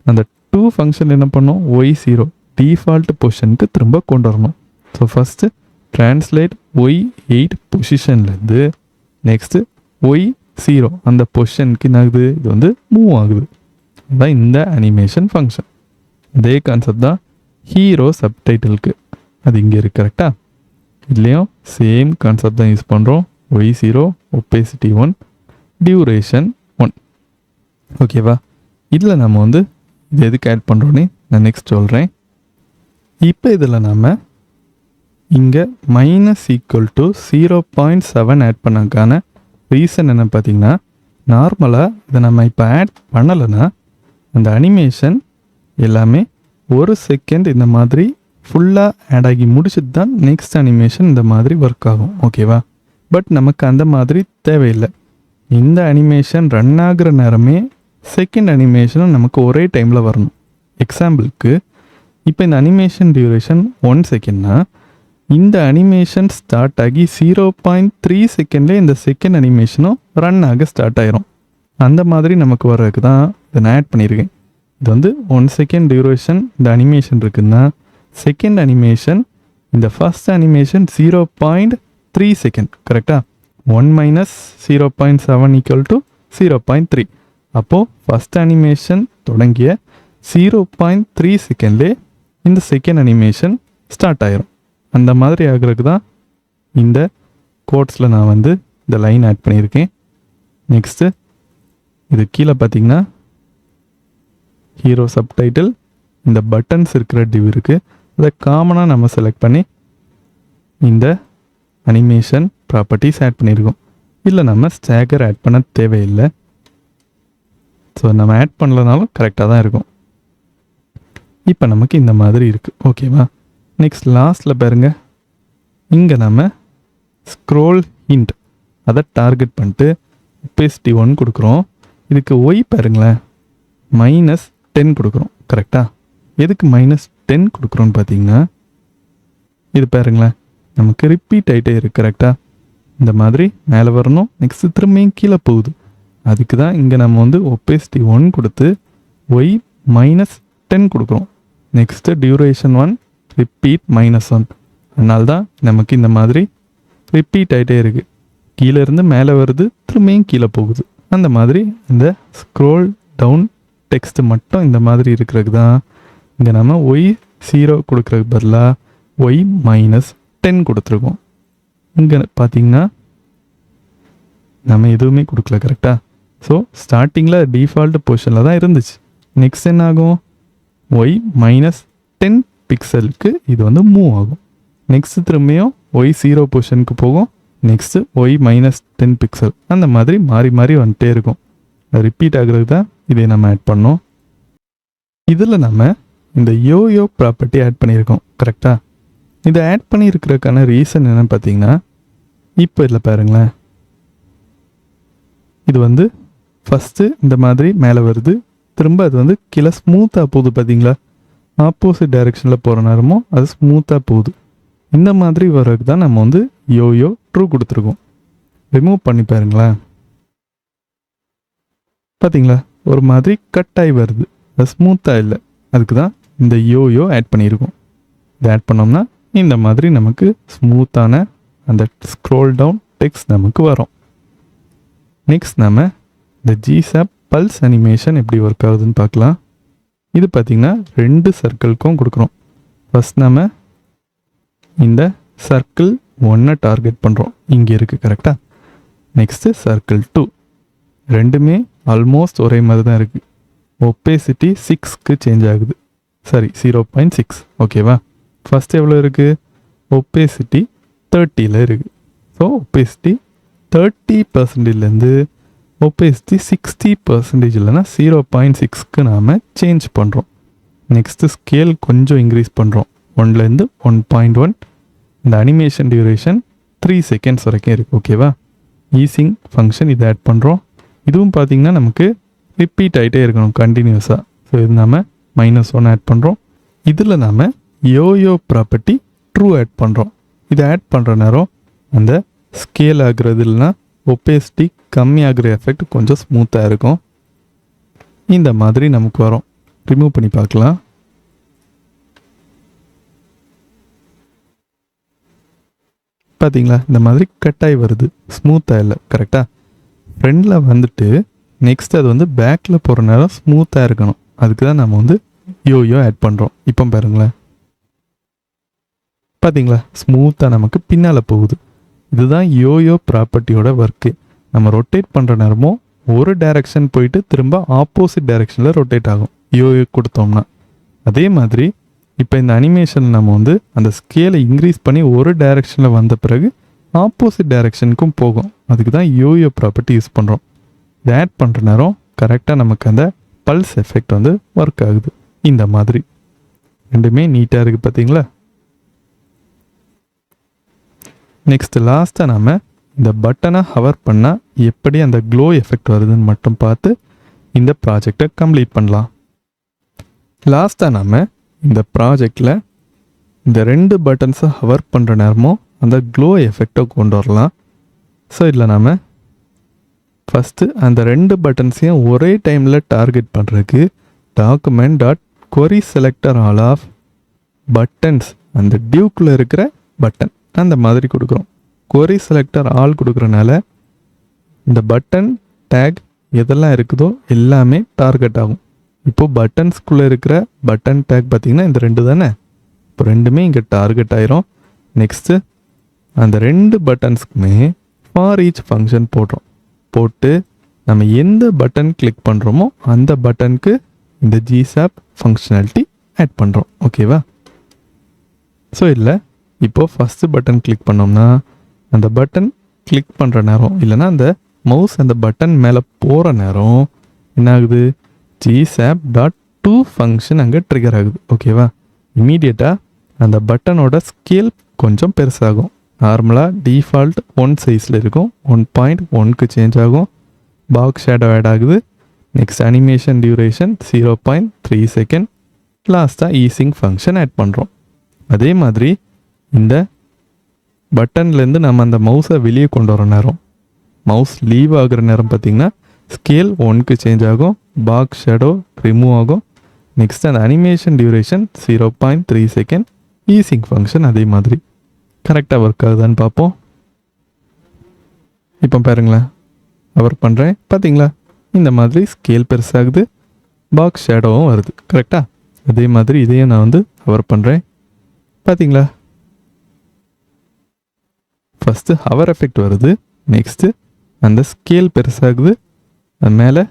அந்த 2 ஃபங்க்ஷன் என்ன பண்ணோம்? Y0 டிஃபால்ட் பொசிஷனுக்கு திரும்ப கொண்டு வரணும். ஸோ ஃபஸ்ட்டு ட்ரான்ஸ்லேட் Y8 பொசிஷன்லேருந்து நெக்ஸ்ட்டு Y0 அந்த பொசிஷனுக்கு என்ன ஆகுது? இது வந்து மூவ் ஆகுது. அதுதான் இந்த அனிமேஷன் ஃபங்க்ஷன். இதே கான்செப்ட் தான் ஹீரோ சப்டைட்டிலுக்கு. அது இங்கே இருக்குது. கரெக்டாக? இதுலேயும் சேம் கான்செப்ட் தான் யூஸ் பண்ணுறோம். Y0 ஒப்பேசிட்டி 1 duration 1. ஓகேவா? இதில் நம்ம வந்து இது எதுக்கு ஆட் பண்ணுறோன்னு நான் நெக்ஸ்ட் சொல்கிறேன். இப்போ இதில் நம்ம இங்கே -=0.7 ஆட் பண்ணதுக்கான ரீசன் என்ன பார்த்தீங்கன்னா, நார்மலாக இதை நம்ம இப்போ ஆட் பண்ணலைன்னா அந்த அனிமேஷன் எல்லாமே 1 செகண்ட் இந்த மாதிரி ஃபுல்லாக ஆட் ஆகி முடிச்சுட்டு தான் நெக்ஸ்ட் அனிமேஷன் இந்த மாதிரி ஒர்க் ஆகும். ஓகேவா? பட் நமக்கு அந்த மாதிரி தேவையில்லை. இந்த அனிமேஷன் ரன் ஆகுற நேரமே செகண்ட் அனிமேஷனும் நமக்கு ஒரே டைமில் வரணும். எக்ஸாம்பிளுக்கு இப்போ இந்த அனிமேஷன் டியூரேஷன் 1 செகண்ட்னா இந்த அனிமேஷன் ஸ்டார்ட் ஆகி 0.3 செகண்ட்லேயே இந்த செகண்ட் அனிமேஷனும் ரன் ஆக ஸ்டார்ட் ஆயிரும். அந்த மாதிரி நமக்கு வர்றதுக்கு தான் இதை நான் ஆட் பண்ணியிருக்கேன். இது வந்து 1 செகண்ட் டியூரேஷன் இந்த அனிமேஷன் இருக்குதுன்னா செகண்ட் அனிமேஷன் இந்த ஃபர்ஸ்ட் அனிமேஷன் 0.3 செகண்ட். கரெக்டாக? 1 - 0.7 = 0.3. அப்போது ஃபஸ்ட் அனிமேஷன் தொடங்கிய 0.3 செகண்ட்லே இந்த செகண்ட் அனிமேஷன் ஸ்டார்ட் ஆயிரும். அந்த மாதிரி ஆகிறதுக்கு தான் இந்த கோட்ஸில் நான் வந்து இந்த லைன் ஆட் பண்ணியிருக்கேன். நெக்ஸ்ட்டு இது கீழே பார்த்தீங்கன்னா ஹீரோ சப்டைட்டில் இந்த பட்டன்ஸ் இருக்கிற டிவ் இருக்குது. அதை காமனாக நம்ம செலக்ட் பண்ணி இந்த அனிமேஷன் ப்ராப்பர்ட்டிஸ் ஆட் பண்ணியிருக்கோம். இல்லை நம்ம ஸ்டாகர் ஆட் பண்ண தேவையில்லை. ஸோ நம்ம ஆட் பண்ணலனாலும் கரெக்டாக தான் இருக்கும். இப்போ நமக்கு இந்த மாதிரி இருக்குது. ஓகேவா? நெக்ஸ்ட் லாஸ்ட்டில் பாருங்கள், இங்கே நம்ம ஸ்க்ரோல் ஹிண்ட் அதை டார்கெட் பண்ணிட்டு opacity 1 கொடுக்குறோம். இதுக்கு ஒய் பாருங்களேன் -10 கொடுக்குறோம். கரெக்டாக? எதுக்கு -10 கொடுக்குறோன்னு பார்த்தீங்கன்னா, இது பாருங்களேன் நமக்கு ரிப்பீட் ஆகிட்டே இருக்குது. கரெக்டாக? இந்த மாதிரி மேலே வரணும், நெக்ஸ்ட்டு திரும்பியும் கீழே போகுது. அதுக்கு தான் இங்கே நம்ம வந்து opacity 1 கொடுத்து ஒய் -10 கொடுக்குறோம். Next duration 1 repeat -1. அதனால தான் நமக்கு இந்த மாதிரி ரிப்பீட் ஆகிட்டே இருக்குது. கீழே இருந்து மேலே வருது, திரும்பியும் கீழே போகுது. அந்த மாதிரி இந்த ஸ்க்ரோல் டவுன் டெக்ஸ்ட் மட்டும் இந்த மாதிரி இருக்கிறதுக்கு தான் இங்கே நம்ம y0 கொடுக்குறதுக்கு பதிலாக y-10 கொடுத்துருக்கோம். இங்கே பார்த்தீங்கன்னா நம்ம எதுவுமே கொடுக்கல. கரெக்டாக? ஸோ ஸ்டார்டிங்கில் டிஃபால்ட் பொசிஷனில் தான் இருந்துச்சு. நெக்ஸ்ட் என்ன ஆகும்? y-10 பிக்சலுக்கு இது வந்து மூவ் ஆகும். நெக்ஸ்ட் திரும்பியும் y0 பொசிஷனுக்கு போகும். Next y-10 pixel. அந்த மாதிரி மாறி மாறி வந்துட்டே இருக்கும். ரிப்பீட் ஆகிறது தான் இதை நம்ம ஆட் பண்ணோம். இதில் நம்ம இந்த யோயோ ப்ராப்பர்ட்டி ஆட் பண்ணியிருக்கோம். கரெக்டாக? இதை ஆட் பண்ணியிருக்கிறதுக்கான ரீசன் என்னன்னு பார்த்தீங்கன்னா, இப்போ இதில் பாருங்களேன், இது வந்து ஃபஸ்ட்டு இந்த மாதிரி மேலே வருது, திரும்ப அது வந்து கீழே ஸ்மூத்தாக போகுது. பார்த்தீங்களா? ஆப்போசிட் டைரெக்ஷனில் போகிற நேரமும் அது ஸ்மூத்தாக போகுது. இந்த மாதிரி வர்றதுக்கு தான் நம்ம வந்து யோயோ ட்ரூ கொடுத்துருக்கோம். ரிமூவ் பண்ணி பாருங்களேன், பார்த்தீங்களா ஒரு மாதிரி கட் ஆகி வருது, அது ஸ்மூத்தாக இல்லை. அதுக்கு தான் இந்த யோயோ ஆட் பண்ணியிருக்கோம். இதை ஆட் பண்ணோம்னா இந்த மாதிரி நமக்கு ஸ்மூத்தான அந்த ஸ்க்ரோல் டவுன் டெக்ஸ்ட் நமக்கு வரும். நெக்ஸ்ட் நம்ம இந்த ஜிசாப் பல்ஸ் அனிமேஷன் எப்படி ஒர்க் ஆகுதுன்னு பார்க்கலாம். இது பார்த்திங்கன்னா 2 சர்க்கிள்க்கும் கொடுக்குறோம். ஃபஸ்ட் நம்ம இந்த சர்க்கிள் 1 டார்கெட் பண்ணுறோம், இங்கே இருக்குது. கரெக்டாக? நெக்ஸ்ட்டு சர்க்கிள் 2 ரெண்டுமே ஆல்மோஸ்ட் ஒரே மாதிரி தான் இருக்குது. ஒப்பேசிட்டி 6க்கு சேஞ்ச் ஆகுது. சரி, 0.6. ஓகேவா? ஃபஸ்ட் எவ்வளோ இருக்குது? ஒப்பேசிட்டி 30ல் இருக்குது. ஸோ ஒப்பேசிட்டி 30%லேருந்து ஒப்பேசிட்டி 60% இல்லைன்னா 0.6க்கு நாம் சேஞ்ச் பண்ணுறோம். நெக்ஸ்ட்டு ஸ்கேல் கொஞ்சம் இன்க்ரீஸ் பண்ணுறோம், 1லேருந்து 1.1. இந்த அனிமேஷன் டியூரேஷன் 3 செகண்ட்ஸ் வரைக்கும் இருக்குது. ஓகேவா? ஈஸிங் ஃபங்க்ஷன் இதை ஆட் பண்ணுறோம். இதுவும் பார்த்திங்கன்னா நமக்கு ரிப்பீட் ஆகிட்டே இருக்கணும் கண்டினியூஸாக. ஸோ இது நாம் -1 ஆட் பண்ணுறோம். இதில் நாம் யோயோ ப்ராப்பர்ட்டி ட்ரூ ஆட் பண்ணுறோம். இதை ஆட் பண்ணுற நேரம் அந்த ஸ்கேல் ஆகுறது இல்லைனா ஒப்பேசிட்டி கம்மி ஆகிற எஃபெக்ட் கொஞ்சம் ஸ்மூத்தாக இருக்கும். இந்த மாதிரி நமக்கு வரும். ரிமூவ் பண்ணி பார்க்கலாம். பார்த்தீங்களா? இந்த மாதிரி கட்டாகி வருது, ஸ்மூத்தாக இல்லை. கரெக்டாக? ஃப்ரண்டில் வந்துட்டு நெக்ஸ்ட் அது வந்து பேக்கில் போகிற நேரம் ஸ்மூத்தாக இருக்கணும். அதுக்கு தான் நம்ம வந்து யோயோ ஆட் பண்ணுறோம். இப்போ பாருங்களேன், பார்த்தீங்களா? ஸ்மூத்தாக நமக்கு பின்னால் போகுது. இதுதான் யோயோ ப்ராப்பர்ட்டியோட ஒர்க்கு. நம்ம ரொட்டேட் பண்ணுற நேரமும் ஒரு டைரக்ஷன் போயிட்டு திரும்ப ஆப்போசிட் டைரக்ஷனில் ரொட்டேட் ஆகும் யோயோ கொடுத்தோம்னா. அதே மாதிரி இப்போ இந்த அனிமேஷன் நம்ம வந்து அந்த ஸ்கேலை இன்க்ரீஸ் பண்ணி ஒரு டைரக்ஷனில் வந்த பிறகு ஆப்போசிட் டைரக்ஷனுக்கும் போகும். அதுக்கு தான் யோயோ ப்ராப்பர்ட்டி யூஸ் பண்ணுறோம். இதை ஆட் பண்ணுற நேரம் கரெக்டாக நமக்கு அந்த பல்ஸ் எஃபெக்ட் வந்து ஒர்க் ஆகுது. இந்த மாதிரி ரெண்டுமே நீட்டாக இருக்குது பார்த்தீங்களா. நெக்ஸ்ட் லாஸ்ட்டாக நாம் இந்த பட்டனை ஹவர் பண்ணால் எப்படி அந்த க்ளோ எஃபெக்ட் வருதுன்னு மட்டும் பார்த்து இந்த ப்ராஜெக்டை கம்ப்ளீட் பண்ணலாம். லாஸ்ட்டாக நாம் இந்த ப்ராஜெக்டில் இந்த 2 பட்டன்ஸை ஹவர் பண்ணுற நேரமும் அந்த க்ளோ எஃபெக்டை கொண்டு வரலாம். ஸோ இதில் நாம் ஃபஸ்ட்டு அந்த 2 பட்டன்ஸையும் ஒரே டைமில் டார்கெட் பண்ணுறதுக்கு document.query selector all of buttons அந்த டியூக்குள்ளே இருக்கிற பட்டன் அந்த மாதிரி கொடுக்குறோம். query selector all கொடுக்குறனால இந்த பட்டன் டேக் எதெல்லாம் இருக்குதோ எல்லாமே டார்கெட் ஆகும். இப்போது பட்டன்ஸ்குள்ளே இருக்கிற பட்டன் டேக் பார்த்திங்கன்னா இந்த 2 தானே, இப்போ 2மே இங்கே டார்கெட் ஆயிரும். நெக்ஸ்ட்டு அந்த 2 பட்டன்ஸ்க்குமே ஃபார் ஈச் ஃபங்க்ஷன் போட்டு நம்ம எந்த பட்டன் கிளிக் பண்ணுறோமோ அந்த பட்டனுக்கு இந்த GSAP ஃபங்க்ஷனாலிட்டி ஆட் பண்ணுறோம். ஓகேவா. ஸோ இல்லை இப்போது ஃபஸ்ட்டு பட்டன் கிளிக் பண்ணோம்னா அந்த பட்டன் கிளிக் பண்ணுற நேரம் இல்லைனா அந்த மவுஸ் அந்த பட்டன் மேலே போகிற நேரம் என்ன ஆகுது, GSAP.to ஃபங்க்ஷன் அங்கே ட்ரிகர் ஆகுது. ஓகேவா. இமீடியட்டாக அந்த பட்டனோட ஸ்கேல் கொஞ்சம் பெருசாகும். நார்மலாக டிஃபால்ட் 1 சைஸில் இருக்கும், 1.1க்கு சேஞ்ச் ஆகும். பாக்ஸ் ஷேடோ ஆட் ஆகுது. Next animation duration 0.3 second. லாஸ்ட்டாக ஈஸிங் ஃபங்க்ஷன் ஆட் பண்ணுறோம். அதே மாதிரி இந்த பட்டன்லேருந்து நம்ம அந்த மவுஸை வெளியே கொண்டு வர நேரம், மவுஸ் லீவ் ஆகுற நேரம் பார்த்திங்கன்னா ஸ்கேல் 1க்கு சேஞ்ச் ஆகும், பாக்ஸ் ஷேடோ ரிமூவ் ஆகும். நெக்ஸ்ட் அந்த animation duration 0.3 second. Easing function அதே மாதிரி கரெக்டாக ஒர்க் ஆகுதான்னு பார்ப்போம். இப்போ பாருங்களேன், ஒர்க் பண்ணுறேன் பார்த்தீங்களா. இந்த மாதிரி ஸ்கேல் பெருசாகுது, பாக்ஸ் ஷேடோவும் வருது. கரெக்டாக அதே மாதிரி இதையும் நான் வந்து ஹவர் பண்ணுறேன் பார்த்தீங்களா. ஃபஸ்ட்டு ஹவர் எஃபெக்ட் வருது, நெக்ஸ்ட்டு அந்த ஸ்கேல் பெருசாகுது, அது மேலே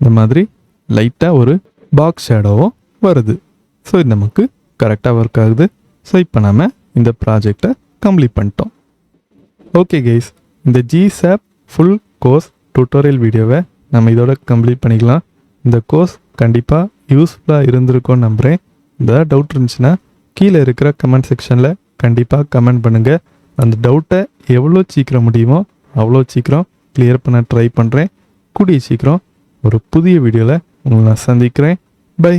இந்த மாதிரி லைட்டாக ஒரு பாக்ஸ் ஷேடோவும் வருது. ஸோ இது நமக்கு கரெக்டாக ஒர்க் ஆகுது. ஸோ இப்போ நம்ம இந்த ப்ராஜெக்டை கம்ப்ளீட் பண்ணிட்டோம். ஓகே கைஸ், இந்த GSAP ஃபுல் கோர்ஸ் டுட்டோரியல் வீடியோவை நம்ம இதோட கம்ப்ளீட் பண்ணிக்கலாம். இந்த கோர்ஸ் கண்டிப்பாக யூஸ்ஃபுல்லாக இருந்திருக்கும்னு நம்புகிறேன். ஏதாவது டவுட் இருந்துச்சுன்னா கீழே இருக்கிற கமெண்ட் செக்ஷனில் கண்டிப்பாக கமெண்ட் பண்ணுங்கள். அந்த டவுட்டை எவ்வளோ சீக்கிரம் முடியுமோ அவ்வளோ சீக்கிரம் கிளியர் பண்ண ட்ரை பண்ணுறேன். கூடிய சீக்கிரம் ஒரு புதிய வீடியோவில் உங்களை நான் சந்திக்கிறேன். பை.